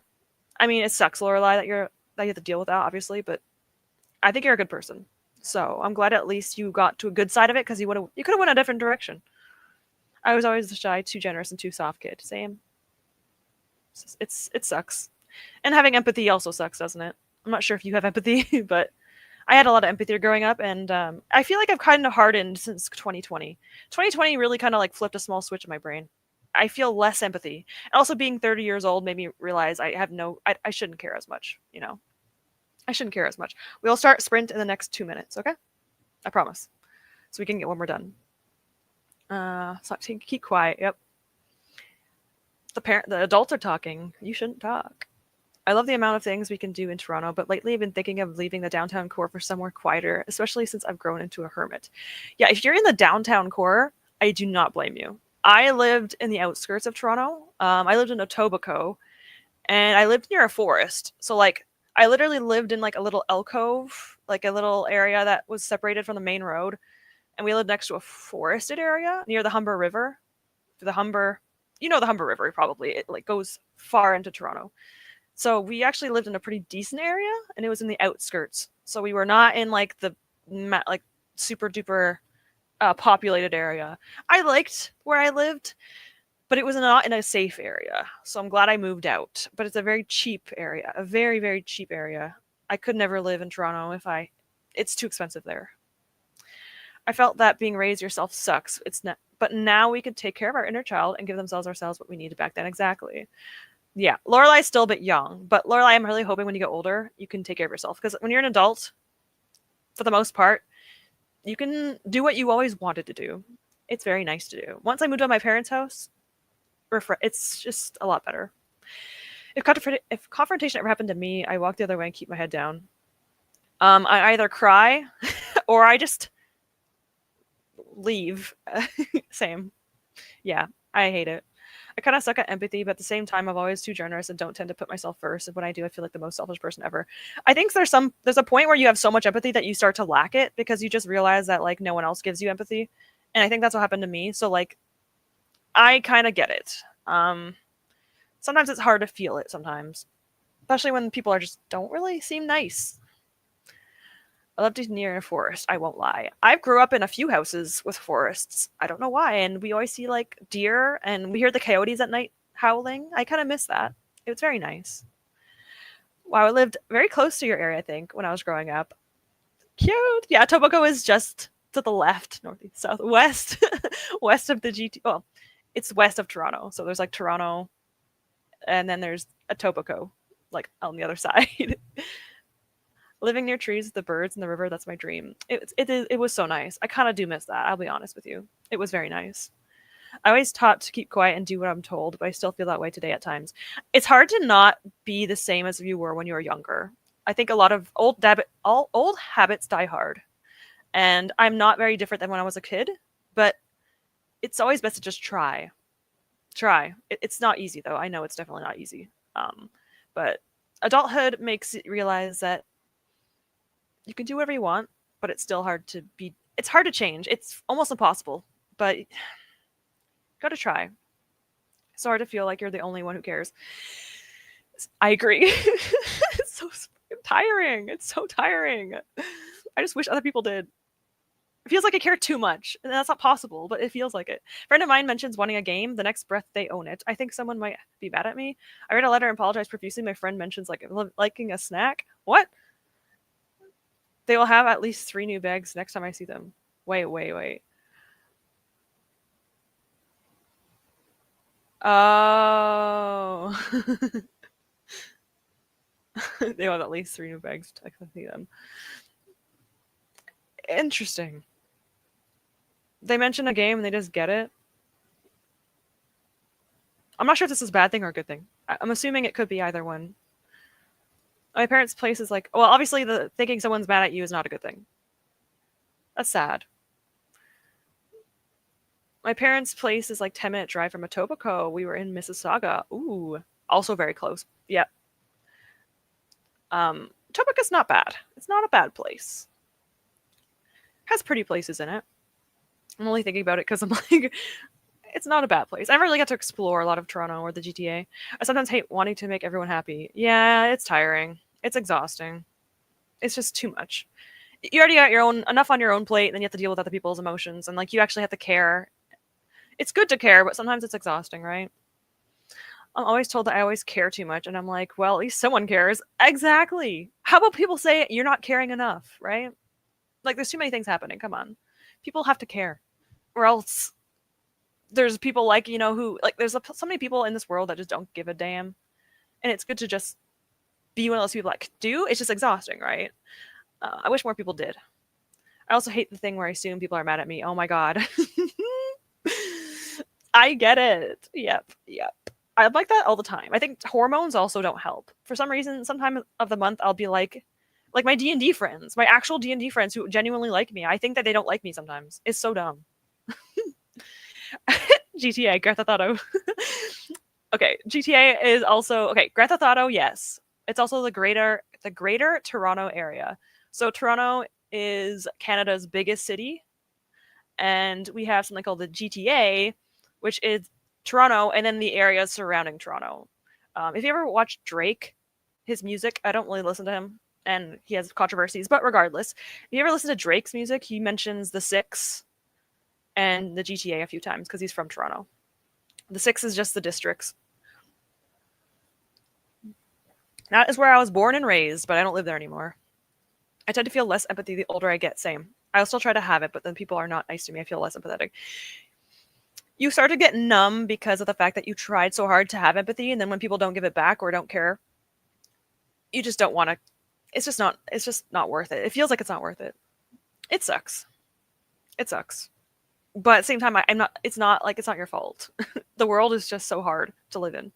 I mean, it sucks, Lorelai, that you have to deal with that, obviously, but I think you're a good person. So I'm glad at least you got to a good side of it because you could have went a different direction. I was always the shy, too generous, and too soft kid. Same. It sucks, and having empathy also sucks, doesn't it? I'm not sure if you have empathy, but I had a lot of empathy growing up, and I feel like I've kind of hardened since 2020. 2020 really kind of like flipped a small switch in my brain. I feel less empathy. And also being 30 years old made me realize I shouldn't care as much, you know? I shouldn't care as much. We'll start sprint in the next 2 minutes, okay? I promise. So we can get one more done. So keep quiet. Yep. The adults are talking. You shouldn't talk. I love the amount of things we can do in Toronto, but lately I've been thinking of leaving the downtown core for somewhere quieter, especially since I've grown into a hermit. Yeah, if you're in the downtown core, I do not blame you. I lived in the outskirts of Toronto. I lived in Etobicoke, and I lived near a forest. So like, I literally lived in like a little alcove, like a little area that was separated from the main road, and we lived next to a forested area near the Humber River. The Humber, you know the Humber River probably. It like goes far into Toronto. So we actually lived in a pretty decent area, and it was in the outskirts. So we were not in like the like super duper populated area. I liked where I lived, but it was not in a safe area. So I'm glad I moved out. But it's a very cheap area, a very very cheap area. I could never live in Toronto if I. It's too expensive there. I felt that being raised yourself sucks. It's not. But now we can take care of our inner child and give ourselves what we needed back then. Exactly. Yeah, Lorelai's still a bit young, but Lorelai, I'm really hoping when you get older, you can take care of yourself. Because when you're an adult, for the most part, you can do what you always wanted to do. It's very nice to do. Once I moved out of my parents' house, it's just a lot better. If confrontation ever happened to me, I walk the other way and keep my head down. I either cry or I just leave. Same. Yeah, I hate it. I kind of suck at empathy, but at the same time, I'm always too generous and don't tend to put myself first. And when I do, I feel like the most selfish person ever. I think there's a point where you have so much empathy that you start to lack it because you just realize that like no one else gives you empathy. And I think that's what happened to me. So like, I kind of get it. Sometimes it's hard to feel it sometimes, especially when people are just don't really seem nice. I lived near a forest. I won't lie. I grew up in a few houses with forests. I don't know why. And we always see like deer and we hear the coyotes at night howling. I kind of miss that. It was very nice. Wow, I lived very close to your area, I think, when I was growing up. Cute. Yeah, Tobacco is just to the left, northeast, southwest, west of the GT. Well, it's west of Toronto. So there's like Toronto, and then there's Etobicoke, like on the other side. Living near trees, the birds, and the river, that's my dream. It was so nice. I kind of do miss that, I'll be honest with you. It was very nice. I always taught to keep quiet and do what I'm told, but I still feel that way today at times. It's hard to not be the same as you were when you were younger. I think a lot of old habits die hard. And I'm not very different than when I was a kid, but it's always best to just try. It's not easy, though. I know it's definitely not easy. But adulthood makes it realize that you can do whatever you want, but it's still hard to be. It's hard to change. It's almost impossible, but gotta try. It's hard to feel like you're the only one who cares. I agree. It's so tiring. It's so tiring. I just wish other people did. It feels like I care too much, and that's not possible, but it feels like it. A friend of mine mentions wanting a game. The next breath, they own it. I think someone might be mad at me. I read a letter and apologized profusely. My friend mentions like liking a snack. What? They will have at least 3 new bags next time I see them. Wait. Oh. They will have at least 3 new bags next time I see them. Interesting. They mention a game and they just get it. I'm not sure if this is a bad thing or a good thing. I'm assuming it could be either one. My parents' place is like, well, obviously the thinking someone's mad at you is not a good thing. That's sad. My parents' place is like 10-minute drive from Etobicoke. We were in Mississauga. Ooh, also very close. Yep. Etobicoke's not bad. It's not a bad place. Has pretty places in it. I'm only thinking about it because I'm like, it's not a bad place. I never really got to explore a lot of Toronto or the GTA. I sometimes hate wanting to make everyone happy. Yeah, it's tiring. It's exhausting. It's just too much. You already got enough on your own plate, and then you have to deal with other people's emotions, and like you actually have to care. It's good to care, but sometimes it's exhausting, right? I'm always told that I always care too much, and I'm like, well, at least someone cares. Exactly. How about people say you're not caring enough, right? Like, there's too many things happening. Come on. People have to care. Or else there's people like, who, like, there's so many people in this world that just don't give a damn. And it's good to just be one of those people that do. It's just exhausting, right? I wish more people did. I also hate the thing where I assume people are mad at me. Oh my god. I get it. Yep, yep. I'm like that all the time. I think hormones also don't help. For some reason, sometime of the month I'll be like my D&D friends, my actual D&D friends who genuinely like me. I think that they don't like me sometimes. It's so dumb. GTA, Grand Theft Auto. Okay, GTA is also okay. Grand Theft Auto, yes. It's also the greater Toronto area. So Toronto is Canada's biggest city, and we have something called the GTA, which is Toronto and then the areas surrounding Toronto. If you ever watch Drake, his music, I don't really listen to him, and he has controversies. But regardless, if you ever listen to Drake's music, he mentions the Six and the GTA a few times because he's from Toronto. The Six is just the districts. That is where I was born and raised, but I don't live there anymore. I tend to feel less empathy the older I get. Same. I still try to have it, but then people are not nice to me. I feel less empathetic. You start to get numb because of the fact that you tried so hard to have empathy, and then when people don't give it back or don't care, you just don't want to. It's just not worth it. It feels like it's not worth it. It sucks. It sucks. But at the same time, I'm not. It's not like it's not your fault. The world is just so hard to live in.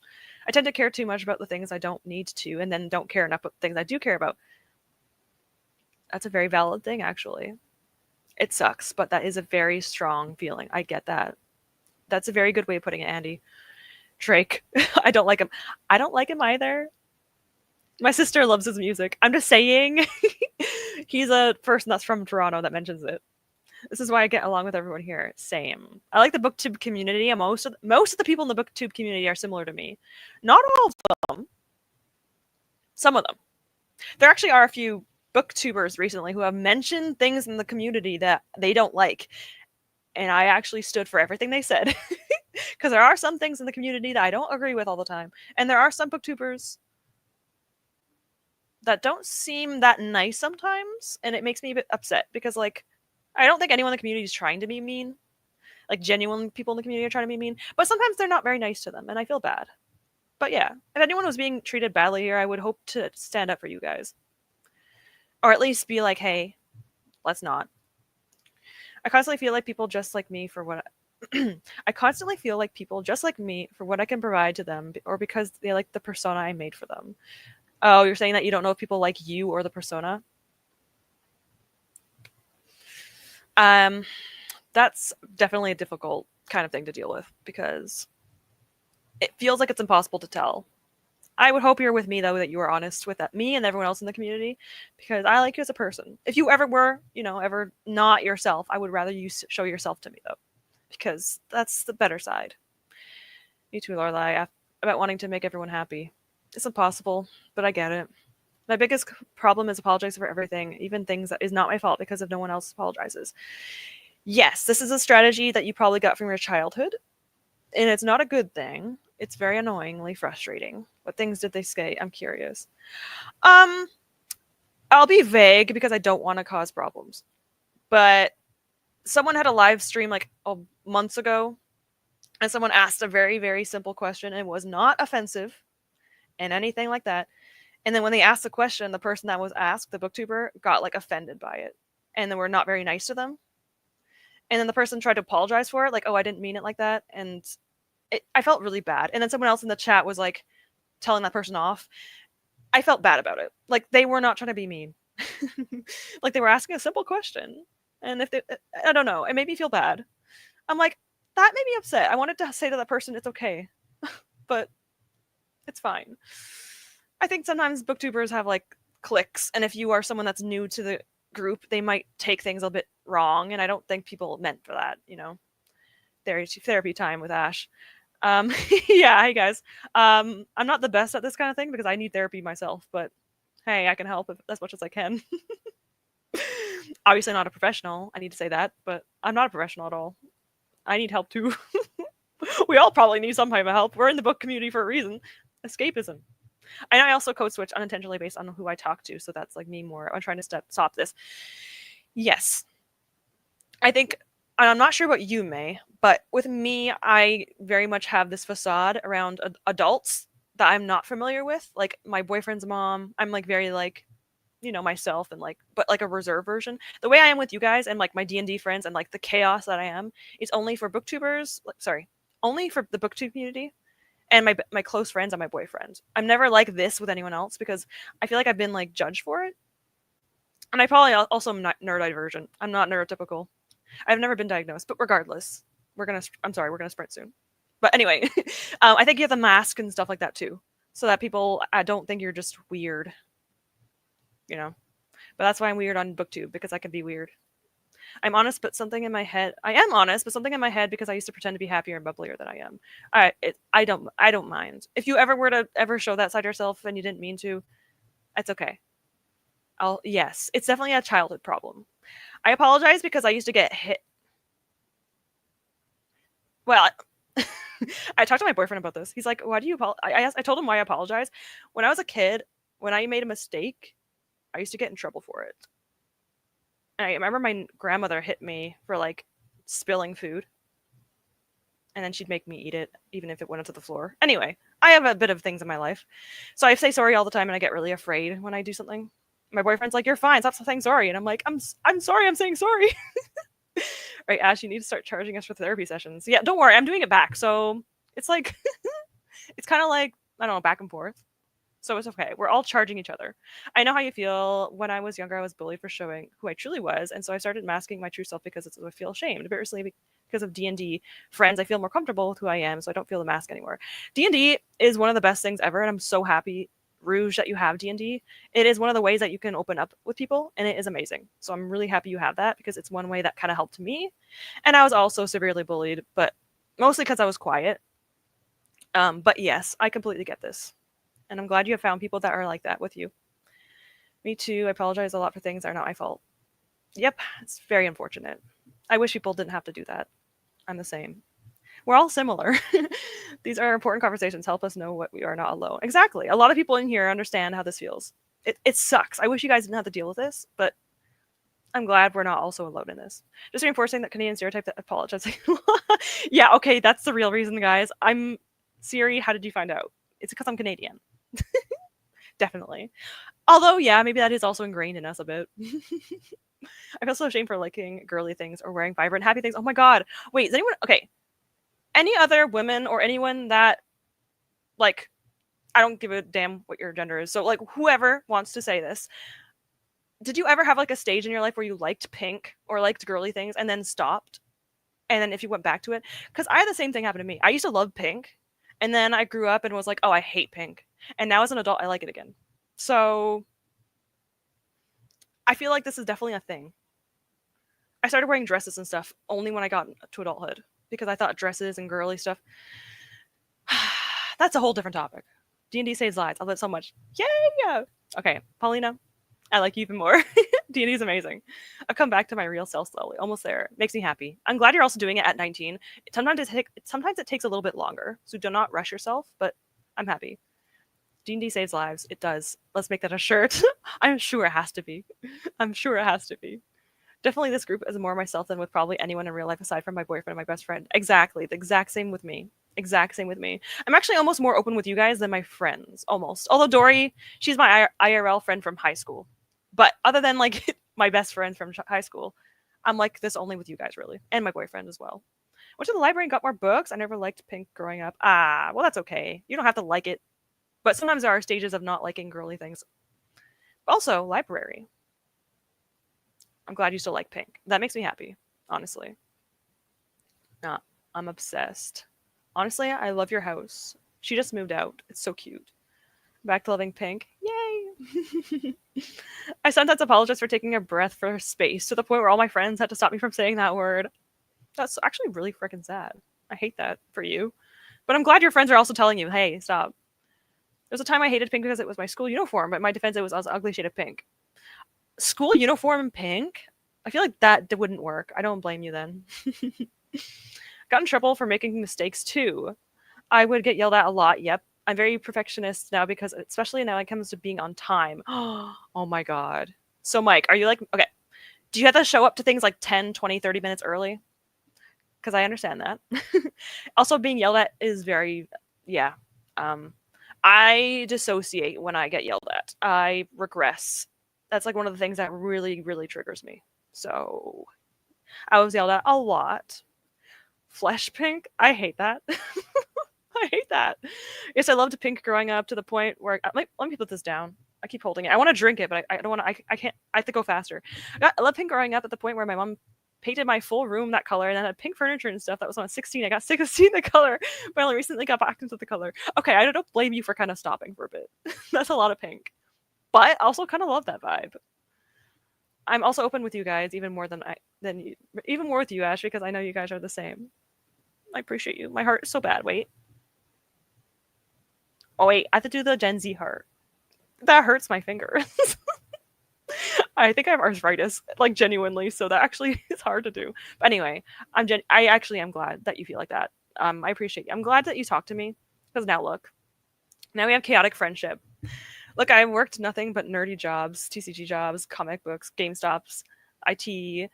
I tend to care too much about the things I don't need to, and then don't care enough about things I do care about. That's a very valid thing, actually. It sucks, but that is a very strong feeling. I get that. That's a very good way of putting it, Andy. Drake. I don't like him. I don't like him either. My sister loves his music. I'm just saying. He's a person that's from Toronto that mentions it. This is why I get along with everyone here. Same. I like the booktube community, and most of the people in the booktube community are similar to me. Not all of them. Some of them. There actually are a few booktubers recently who have mentioned things in the community that they don't like, and I actually stood for everything they said. Because there are some things in the community that I don't agree with all the time, and there are some booktubers that don't seem that nice sometimes, and it makes me a bit upset because, like, I don't think anyone in the community is trying to be mean. Like, genuine people in the community are trying to be mean, but sometimes they're not very nice to them, and I feel bad. But yeah, if anyone was being treated badly here, I would hope to stand up for you guys. Or at least be like, hey, let's not. I constantly feel like people just like me for what I constantly feel like people just like me for what I can provide to them or because they like the persona I made for them. Oh, you're saying that you don't know if people like you or the persona? That's definitely a difficult kind of thing to deal with because it feels like it's impossible to tell. I would hope you're with me though, that you are honest with that, me and everyone else in the community, because I like you as a person. If you ever were, ever not yourself, I would rather you show yourself to me though, because that's the better side. Me too, Lorelai. About wanting to make everyone happy. It's impossible, but I get it. My biggest problem is apologizing for everything, even things that is not my fault because if no one else apologizes. Yes, this is a strategy that you probably got from your childhood, and it's not a good thing. It's very annoyingly frustrating. What things did they say? I'm curious. I'll be vague because I don't want to cause problems. But someone had a live stream like months ago, and someone asked a very, very simple question and was not offensive and anything like that. And then when they asked the question, the person that was asked, the booktuber, got like offended by it. And they were not very nice to them. And then the person tried to apologize for it, like, oh, I didn't mean it like that. And I felt really bad. And then someone else in the chat was like telling that person off. I felt bad about it. Like they were not trying to be mean. Like they were asking a simple question. And if they, I don't know, it made me feel bad. I'm like, that made me upset. I wanted to say to that person, it's okay, but it's fine. I think sometimes booktubers have like cliques, and if you are someone that's new to the group, they might take things a bit wrong, and I don't think people meant for that, Therapy time with Ash. Yeah, hey guys. I'm not the best at this kind of thing because I need therapy myself, but hey, I can help as much as I can. Obviously not a professional, I need to say that, but I'm not a professional at all. I need help too. We all probably need some type of help. We're in the book community for a reason. Escapism. And I also code switch unintentionally based on who I talk to, so that's like me more. I'm trying to stop this. Yes. I think, and I'm not sure about you, May, but with me, I very much have this facade around adults that I'm not familiar with. Like my boyfriend's mom, I'm like very like, myself and but like a reserve version. The way I am with you guys and like my D&D friends and like the chaos that I am is only for booktubers, sorry, only for the booktube community and my close friends and my boyfriend. I'm never like this with anyone else because I feel like I've been like judged for it. And I probably also am not neurodivergent. I'm not neurotypical. I've never been diagnosed, but regardless, I'm sorry, we're gonna sprint soon. But anyway, I think you have the mask and stuff like that too, so that people I don't think you're just weird, you know. But that's why I'm weird on BookTube because I can be weird. I'm honest, but something in my head. I am honest, but something in my head because I used to pretend to be happier and bubblier than I am. I don't mind. If you ever were to ever show that side of yourself and you didn't mean to, it's okay. Yes, it's definitely a childhood problem. I apologize because I used to get hit. Well, I talked to my boyfriend about this. He's like, "Why do you apologize?" I told him why I apologize. When I was a kid, when I made a mistake, I used to get in trouble for it. And I remember my grandmother hit me for like spilling food, and then she'd make me eat it even if it went onto the floor. Anyway, I have a bit of things in my life, so I say sorry all the time, and I get really afraid when I do something. My boyfriend's like, "You're fine. Stop saying sorry," and I'm like, "I'm sorry. I'm saying sorry." Right, Ash, you need to start charging us for therapy sessions. Yeah, don't worry, I'm doing it back. So it's like, it's kind of like, I don't know, back and forth. So it's okay. We're all charging each other. I know how you feel. When I was younger, I was bullied for showing who I truly was. And so I started masking my true self because I feel ashamed. But recently, because of D&D friends, I feel more comfortable with who I am. So I don't feel the mask anymore. D&D is one of the best things ever. And I'm so happy, Rouge, that you have D&D. It is one of the ways that you can open up with people. And it is amazing. So I'm really happy you have that because it's one way that kind of helped me. And I was also severely bullied, but mostly because I was quiet. But yes, I completely get this. And I'm glad you have found people that are like that with you. Me too. I apologize a lot for things that are not my fault. Yep, it's very unfortunate. I wish people didn't have to do that. I'm the same. We're all similar. These are important conversations. Help us know what we are not alone. Exactly. A lot of people in here understand how this feels. It sucks. I wish you guys didn't have to deal with this, but I'm glad we're not also alone in this. Just reinforcing that Canadian stereotype that apologizing. Yeah, okay, that's the real reason, guys. I'm Siri. How did you find out? It's because I'm Canadian. Definitely. Although, yeah, maybe that is also ingrained in us a bit. I feel so ashamed for liking girly things or wearing vibrant, happy things. Oh my god. Wait, is anyone okay? Any other women or anyone that like I don't give a damn what your gender is. So like whoever wants to say this, did you ever have like a stage in your life where you liked pink or liked girly things and then stopped? And then if you went back to it? Because I had the same thing happen to me. I used to love pink, and then I grew up and was like, oh, I hate pink. And now as an adult, I like it again. So I feel like this is definitely a thing. I started wearing dresses and stuff only when I got to adulthood because I thought dresses and girly stuff. That's a whole different topic. D&D saves lives. I love it so much. Yay! Okay, Paulina, I like you even more. D&D is amazing. I've come back to my real self slowly. Almost there. Makes me happy. I'm glad you're also doing it at 19. Sometimes it takes a little bit longer, so do not rush yourself, but I'm happy. D&D saves lives. It does. Let's make that a shirt. I'm sure it has to be. I'm sure it has to be. Definitely this group is more myself than with probably anyone in real life aside from my boyfriend and my best friend. Exactly. The exact same with me. Exact same with me. I'm actually almost more open with you guys than my friends. Almost. Although Dory, she's my IRL friend from high school. But other than like my best friends from high school, I'm like this only with you guys really. And my boyfriend as well. Went to the library and got more books. I never liked pink growing up. Ah, well that's okay. You don't have to like it. But sometimes there are stages of not liking girly things. Also, library. I'm glad you still like pink. That makes me happy, honestly. Nah, I'm obsessed. Honestly, I love your house. She just moved out. It's so cute. Back to loving pink. Yay! I sometimes apologize for taking a breath for space to the point where all my friends had to stop me from saying that word. That's actually really freaking sad. I hate that for you. But I'm glad your friends are also telling you, hey, stop. There's a time I hated pink because it was my school uniform, but in my defense, it was an ugly shade of pink. School uniform in pink? I feel like that wouldn't work. I don't blame you then. Got in trouble for making mistakes too. I would get yelled at a lot, yep. I'm very perfectionist now because especially now when it comes to being on time. Oh my god. So Mike, are you like, okay, do you have to show up to things like 10, 20, 30 minutes early? Because I understand that. Also being yelled at is very, yeah. I dissociate when I get yelled at. I regress That's like one of the things that really, really triggers me. So I was yelled at a lot. Flesh pink, I hate that. I hate that. Yes, I loved pink growing up to the point where let me put this down. I keep holding it. I want to drink it, but I don't want to. I can't. I have to go faster. I love pink growing up at the point where my mom painted my full room that color and then had pink furniture and stuff. That was when I was 16. I got sick of seeing the color, but I only recently got back into the color. Okay, I don't blame you for kind of stopping for a bit. That's a lot of pink, but I also kind of love that vibe. I'm also open with you guys even more even more with you, Ash, because I know you guys are the same. I appreciate you. My heart is so bad. Wait. Oh wait, I have to do the Gen Z heart. That hurts my fingers. I think I have arthritis, like genuinely, so that actually is hard to do. But anyway, I actually am glad that you feel like that. I appreciate you. I'm glad that you talked to me because now look, now we have chaotic friendship. Look, I worked nothing but nerdy jobs, TCG jobs, comic books, GameStops, IT,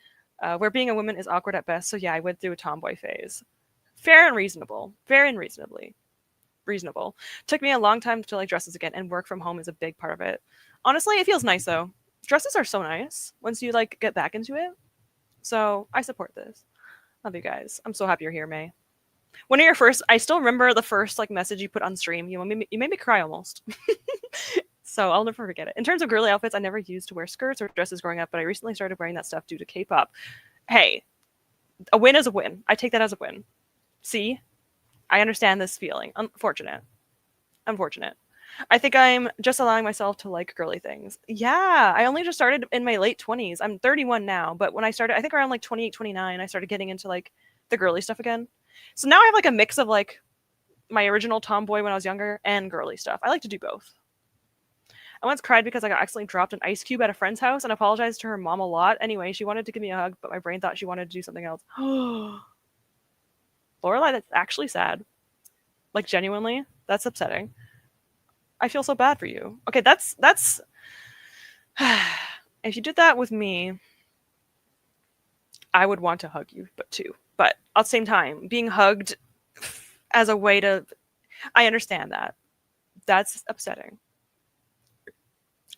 where being a woman is awkward at best. So yeah, I went through a tomboy phase. Fair and reasonable, very unreasonably reasonable. Took me a long time to like dresses again, and work from home is a big part of it. Honestly, it feels nice though. Dresses are so nice once you like get back into it. So I support this. Love you guys. I'm so happy you're here, May. One of your first, I still remember the first like message you put on stream. You made me cry almost. So I'll never forget it. In terms of girly outfits, I never used to wear skirts or dresses growing up, but I recently started wearing that stuff due to K-pop. Hey, a win is a win. I take that as a win. See, I understand this feeling. Unfortunate. I think I'm just allowing myself to like girly things. Yeah, I only just started in my late 20s. I'm 31 now, but when I started, I think around like 28, 29, I started getting into like the girly stuff again. So now I have like a mix of like my original tomboy when I was younger and girly stuff. I like to do both. I once cried because I got accidentally dropped an ice cube at a friend's house and apologized to her mom a lot. Anyway, she wanted to give me a hug, but my brain thought she wanted to do something else. Lorelai, that's actually sad. Like genuinely, that's upsetting. I feel so bad for you. Okay, that's if you did that with me, I would want to hug you, but too. But at the same time, being hugged as a way to I understand that. That's upsetting.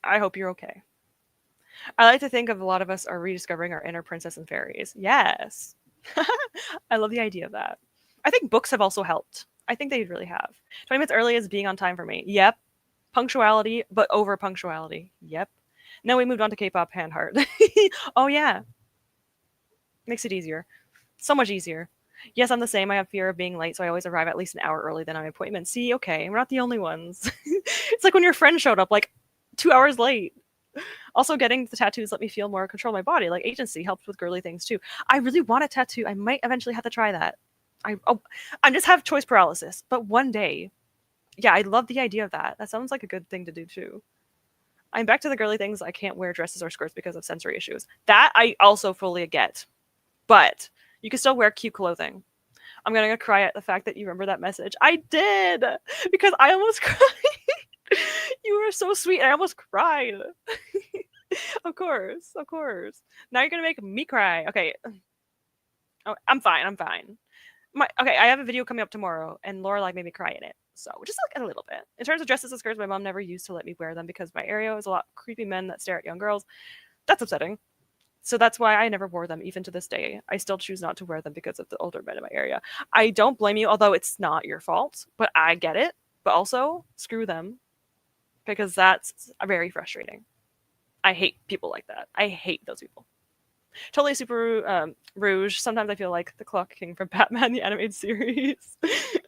I hope you're okay. I like to think of a lot of us are rediscovering our inner princess and fairies. Yes. I love the idea of that. I think books have also helped. I think they really have. 20 minutes early is being on time for me. Yep. Punctuality, but over punctuality. Yep. Now we moved on to K-pop hand heart. Oh yeah. Makes it easier. So much easier. Yes, I'm the same. I have fear of being late, so I always arrive at least an hour early than my appointment. See, okay, we're not the only ones. It's like when your friend showed up like 2 hours late. Also, getting the tattoos let me feel more control of my body. Like agency helps with girly things too. I really want a tattoo. I might eventually have to try that. I just have choice paralysis, but one day, yeah, I love the idea of that. That sounds like a good thing to do too. I'm back to the girly things. I can't wear dresses or skirts because of sensory issues. That I also fully get, but you can still wear cute clothing. I'm gonna cry at the fact that you remember that message. I did because I almost cried. You were so sweet. I almost cried. Of course, of course. Now you're gonna make me cry. Okay. Oh, I'm fine. I'm fine. Okay, I have a video coming up tomorrow, and Lorelai made me cry in it. So just like a little bit. In terms of dresses and skirts, my mom never used to let me wear them because my area is a lot of creepy men that stare at young girls. That's upsetting. So that's why I never wore them, even to this day. I still choose not to wear them because of the older men in my area. I don't blame you, although it's not your fault, but I get it. But also, screw them, because that's very frustrating. I hate people like that. I hate those people. Totally super rouge. Sometimes I feel like the Clock King from Batman, the animated series.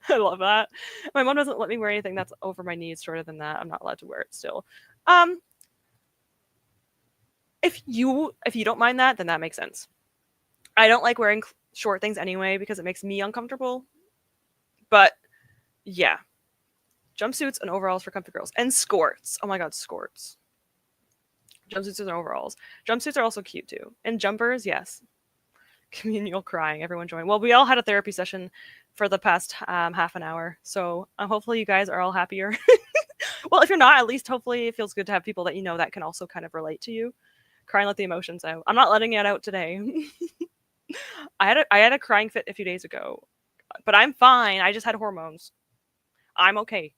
I love that. My mom doesn't let me wear anything that's over my knees. Shorter than that, I'm not allowed to wear it still. If you don't mind that, then that makes sense. I don't like wearing short things anyway because it makes me uncomfortable. But yeah, jumpsuits and overalls for comfy girls and skirts. Oh my god, skirts. Jumpsuits and overalls. Jumpsuits are also cute too. And jumpers, yes. Communal crying. Everyone join. Well, we all had a therapy session for the past half an hour. So hopefully you guys are all happier. Well, if you're not, at least hopefully it feels good to have people that you know that can also kind of relate to you. Cry and let the emotions out. I'm not letting it out today. I had a crying fit a few days ago. But I'm fine. I just had hormones. I'm okay.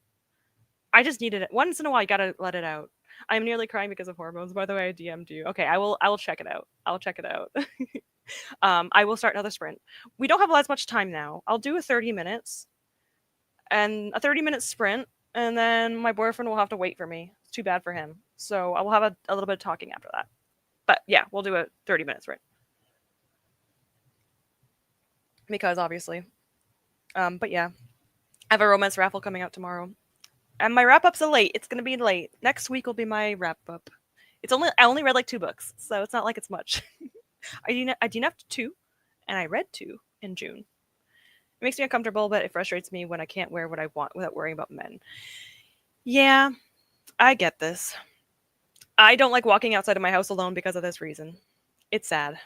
I just needed it. Once in a while, you gotta let it out. I'm nearly crying because of hormones. By the way, I DM'd you. Okay, I will check it out. I'll check it out. I will start another sprint. We don't have as much time now. I'll do a 30 minutes and a 30-minute sprint, and then my boyfriend will have to wait for me. It's too bad for him. So I will have a little bit of talking after that. But yeah, we'll do a 30-minute sprint. Because obviously. But yeah. I have a romance raffle coming out tomorrow. And my wrap up's late. It's gonna be late. Next week will be my wrap up. I only read like 2 books, so it's not like it's much. I DNF'd 2, and I read 2 in June. It makes me uncomfortable, but it frustrates me when I can't wear what I want without worrying about men. Yeah, I get this. I don't like walking outside of my house alone because of this reason. It's sad.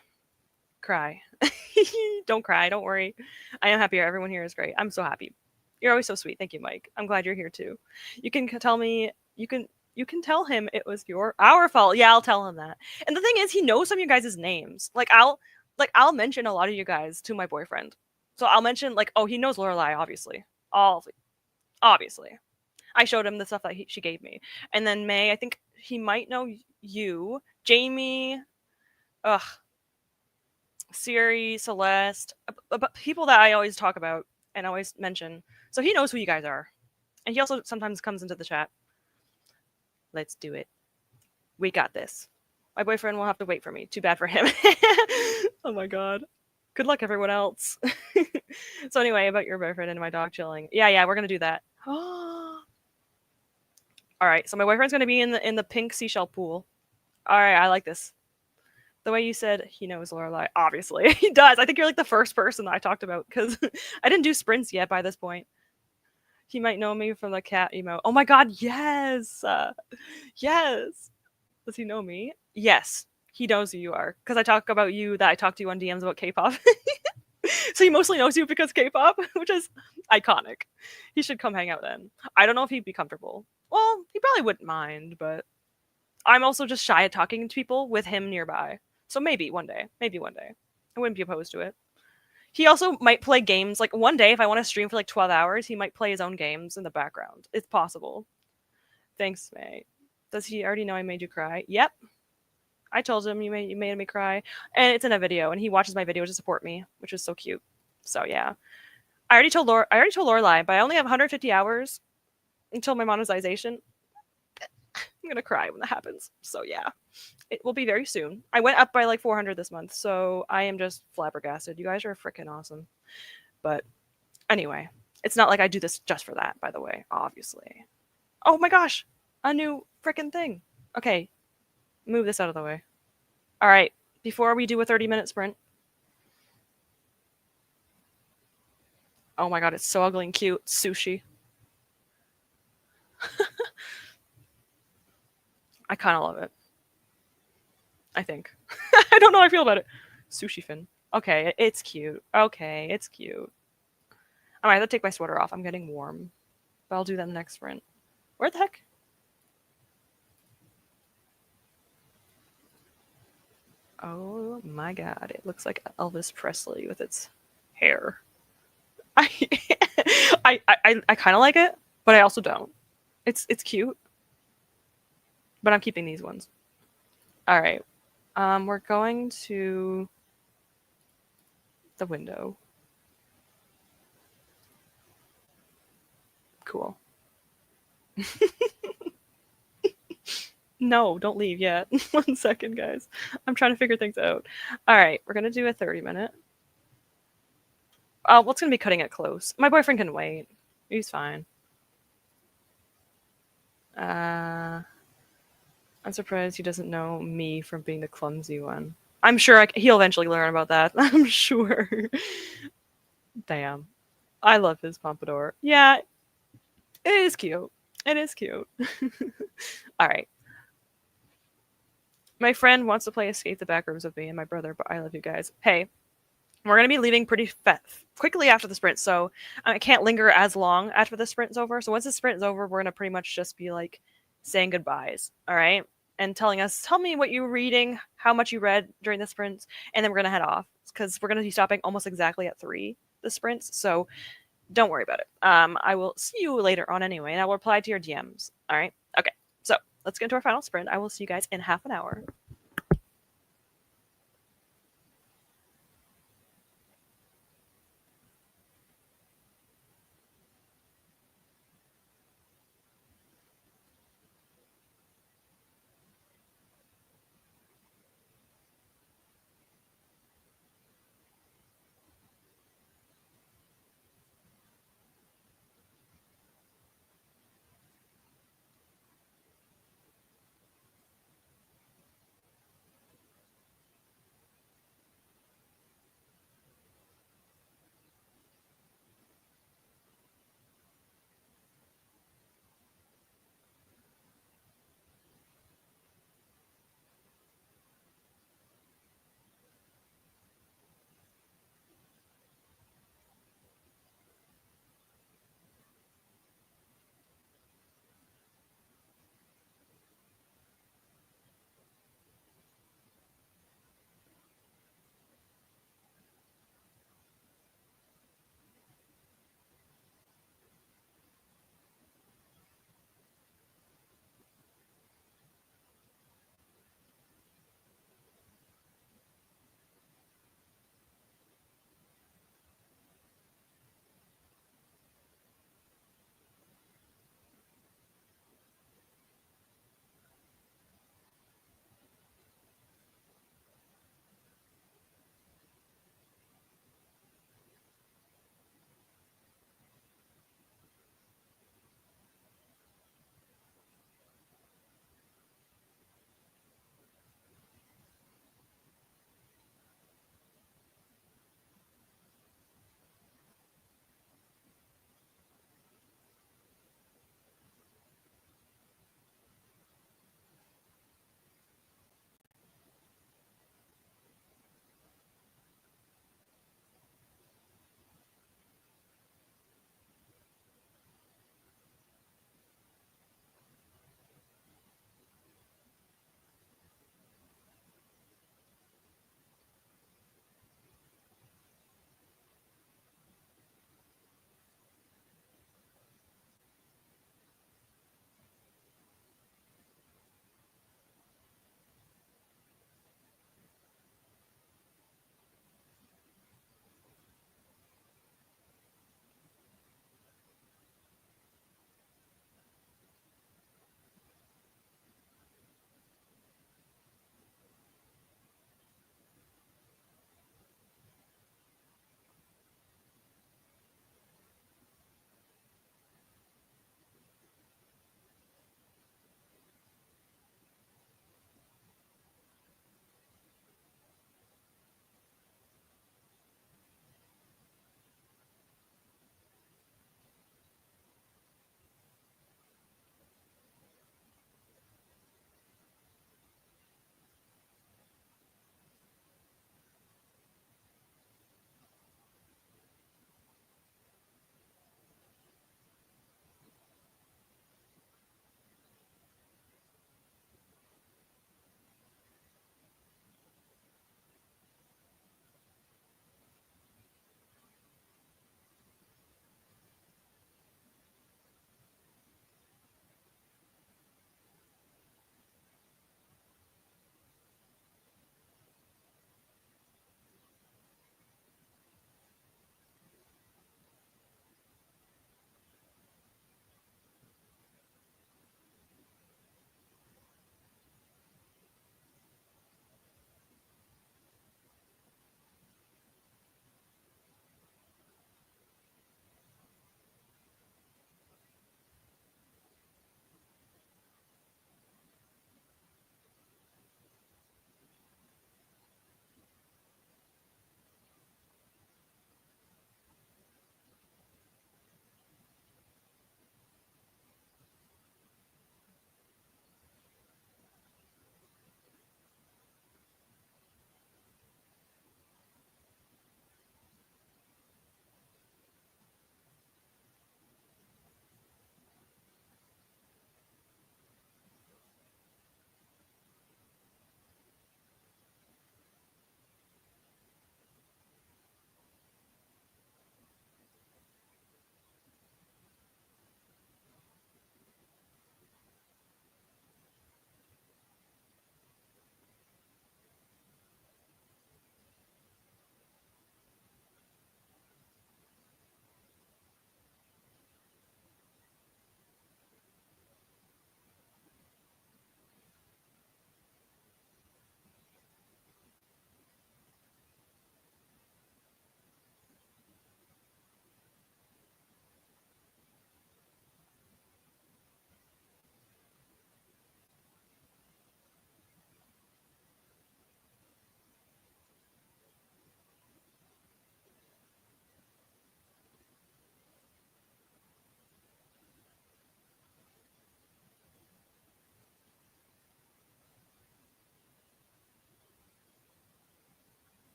Cry. Don't cry. Don't worry. I am happy. Everyone here is great. I'm so happy. You're always so sweet. Thank you, Mike. I'm glad you're here too. You can tell me. You can tell him it was our fault. Yeah, I'll tell him that. And the thing is, he knows some of you guys' names. I'll mention a lot of you guys to my boyfriend. So I'll mention oh, he knows Lorelai, obviously. Obviously. I showed him the stuff that she gave me. And then May, I think he might know you, Jamie, Siri, Celeste, people that I always talk about and always mention. So he knows who you guys are. And he also sometimes comes into the chat. Let's do it. We got this. My boyfriend will have to wait for me. Too bad for him. Oh my god. Good luck, everyone else. So anyway, about your boyfriend and my dog chilling. Yeah, we're gonna do that. All right, so my boyfriend's gonna be in the pink seashell pool. All right, I like this. The way you said he knows Lorelai, obviously he does. I think you're like the first person that I talked about because I didn't do sprints yet by this point. He might know me from the cat emote. Oh my god, yes, yes. Does he know me? Yes, he knows who you are because I talk about you. That I talk to you on DMs about K-pop. So he mostly knows you because K-pop, which is iconic. He should come hang out then. I don't know if he'd be comfortable. Well, he probably wouldn't mind, but I'm also just shy at talking to people with him nearby. So maybe one day. I wouldn't be opposed to it. He also might play games. Like one day, if I want to stream for like 12 hours, he might play his own games in the background. It's possible. Thanks, May. Does he already know I made you cry? Yep. I told him you made me cry. And it's in a video, and he watches my videos to support me, which is so cute. So yeah. I already told Lorelai, but I only have 150 hours until my monetization. I'm gonna cry when that happens. So yeah. It will be very soon. I went up by like 400 this month, so I am just flabbergasted. You guys are freaking awesome. But anyway, it's not like I do this just for that, by the way, obviously. Oh my gosh, a new freaking thing. Okay, move this out of the way. All right, before we do a 30-minute sprint. Oh my god, it's so ugly and cute. Sushi. I kind of love it. I think. I don't know how I feel about it. Sushi fin. Okay, it's cute. Okay, it's cute. I might have to take my sweater off. I'm getting warm. But I'll do that in the next sprint. Where the heck? Oh my god, it looks like Elvis Presley with its hair. I kind of like it, but I also don't. It's cute. But I'm keeping these ones. All right. We're going to the window. Cool. No, don't leave yet. 1 second, guys. I'm trying to figure things out. All right, we're going to do a 30-minute. What's going to be cutting it close? My boyfriend can wait. He's fine. I'm surprised he doesn't know me from being the clumsy one. I'm sure he'll eventually learn about that. I'm sure. Damn. I love his pompadour. Yeah, it is cute. It is cute. All right. My friend wants to play Escape the Backrooms with me and my brother, but I love you guys. Hey, we're going to be leaving pretty quickly after the sprint, so I can't linger as long after the sprint's over. So once the sprint is over, we're going to pretty much just be like saying goodbyes, all right? And tell me what you were reading, how much you read during the sprints, and then we're going to head off because we're going to be stopping almost exactly at 3, the sprints, so don't worry about it. I will see you later on anyway, and I will reply to your DMs, all right? Okay, so let's get into our final sprint. I will see you guys in half an hour.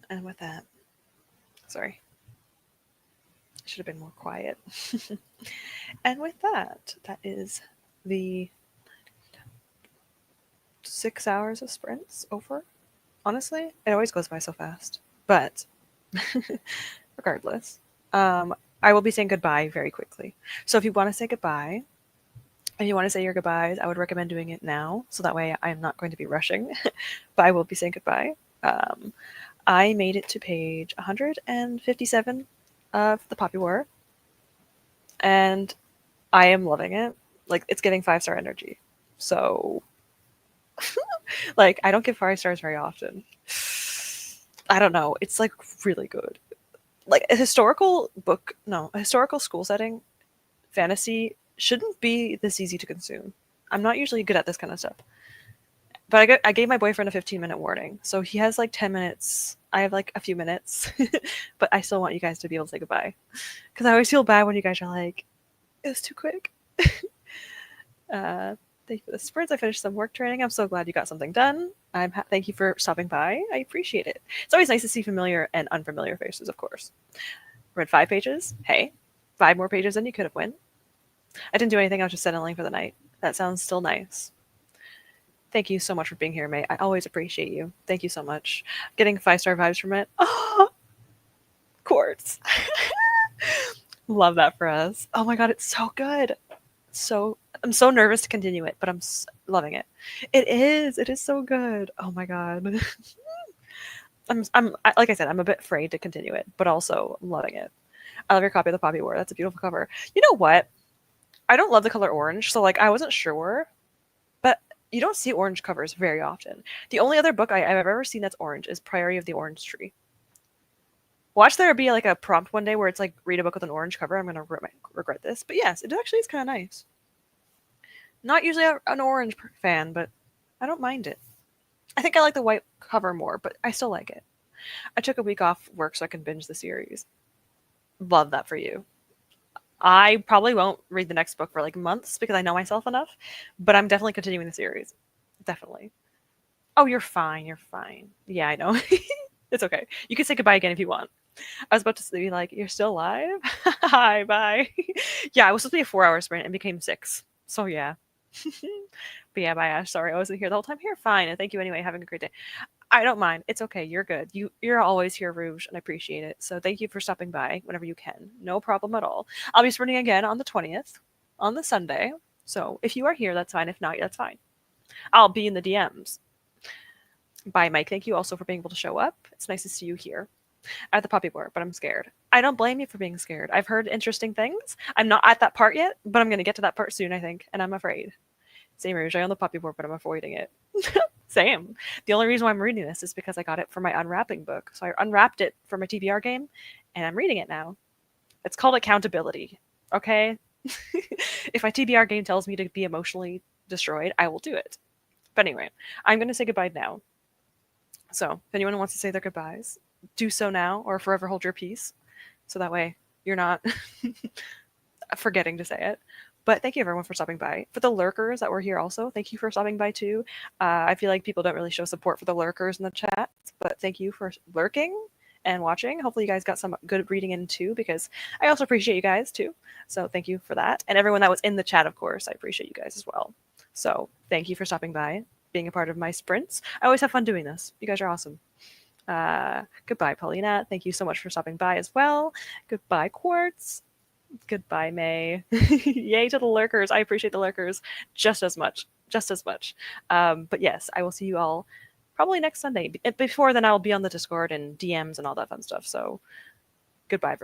And with that, sorry, I should have been more quiet. And with that, that is the 6 hours of sprints over. Honestly, it always goes by so fast. But regardless, I will be saying goodbye very quickly. So if you want to say goodbye, and you want to say your goodbyes, I would recommend doing it now, so that way I'm not going to be rushing. But I will be saying goodbye. Um, I made it to page 157 of the Poppy War, and I am loving it. Like, it's getting 5-star energy. So, like, I don't give 5 stars very often. I don't know. It's like really good. Like a historical book, no, a historical school setting fantasy shouldn't be this easy to consume. I'm not usually good at this kind of stuff. But I gave my boyfriend a 15-minute warning. So he has like 10 minutes. I have like a few minutes. But I still want you guys to be able to say goodbye. Because I always feel bad when you guys are like, it was too quick. Thank you for the sprints. I finished some work training. I'm so glad you got something done. Thank you for stopping by. I appreciate it. It's always nice to see familiar and unfamiliar faces, of course. Read 5 pages. Hey, 5 more pages than you could have won. I didn't do anything. I was just settling for the night. That sounds still nice. Thank you so much for being here, mate. I always appreciate you. Thank you so much. Getting 5-star vibes from it. Oh, quartz. Love that for us. Oh my god, it's so good. I'm so nervous to continue it, but I'm loving it. It is. It is so good. Oh my god. Like I said, I'm a bit afraid to continue it, but also I'm loving it. I love your copy of the Poppy War. That's a beautiful cover. You know what? I don't love the color orange, so like I wasn't sure, but you don't see orange covers very often. The only other book I've ever seen that's orange is Priory of the Orange Tree. Watch there be like a prompt one day where it's like read a book with an orange cover. I'm gonna regret this, but yes, it actually is kind of nice. Not usually an orange fan, but I don't mind it. I think I like the white cover more, but I still like it. I took a week off work so I can binge the series. Love that for you. I probably won't read the next book for like months because I know myself enough, but I'm definitely continuing the series. Definitely. Oh, you're fine. You're fine. Yeah, I know. It's okay. You can say goodbye again if you want. I was about to be like, you're still alive? Hi, bye. Yeah, it was supposed to be a 4-hour sprint and became 6. So yeah. But yeah, bye, Ash. Sorry, I wasn't here the whole time. Here, fine. And thank you anyway. Having a great day. I don't mind. It's okay. You're good. You're always here, Rouge, and I appreciate it. So thank you for stopping by whenever you can. No problem at all. I'll be sprinting again on the 20th, on the Sunday. So if you are here, that's fine. If not, that's fine. I'll be in the DMs. Bye, Mike. Thank you also for being able to show up. It's nice to see you here at the Poppy War, but I'm scared. I don't blame you for being scared. I've heard interesting things. I'm not at that part yet, but I'm going to get to that part soon, I think, and I'm afraid. Same, Rouge. I own the Poppy War, but I'm avoiding it. Same. The only reason why I'm reading this is because I got it for my unwrapping book. So I unwrapped it for my TBR game, and I'm reading it now. It's called accountability, okay? If my TBR game tells me to be emotionally destroyed, I will do it. But anyway, I'm going to say goodbye now. So if anyone wants to say their goodbyes, do so now or forever hold your peace. So that way you're not forgetting to say it. But thank you everyone for stopping by. For the lurkers that were here also, thank you for stopping by too. I feel like people don't really show support for the lurkers in the chat, but thank you for lurking and watching. Hopefully you guys got some good reading in too, because I also appreciate you guys too. So thank you for that. And everyone that was in the chat, of course, I appreciate you guys as well. So thank you for stopping by, being a part of my sprints. I always have fun doing this. You guys are awesome. Goodbye, Paulina. Thank you so much for stopping by as well. Goodbye, Quartz. Goodbye, May. Yay to the lurkers. I appreciate the lurkers just as much. Just as much. But yes, I will see you all probably next Sunday. Before then, I'll be on the Discord and DMs and all that fun stuff. So goodbye, everyone.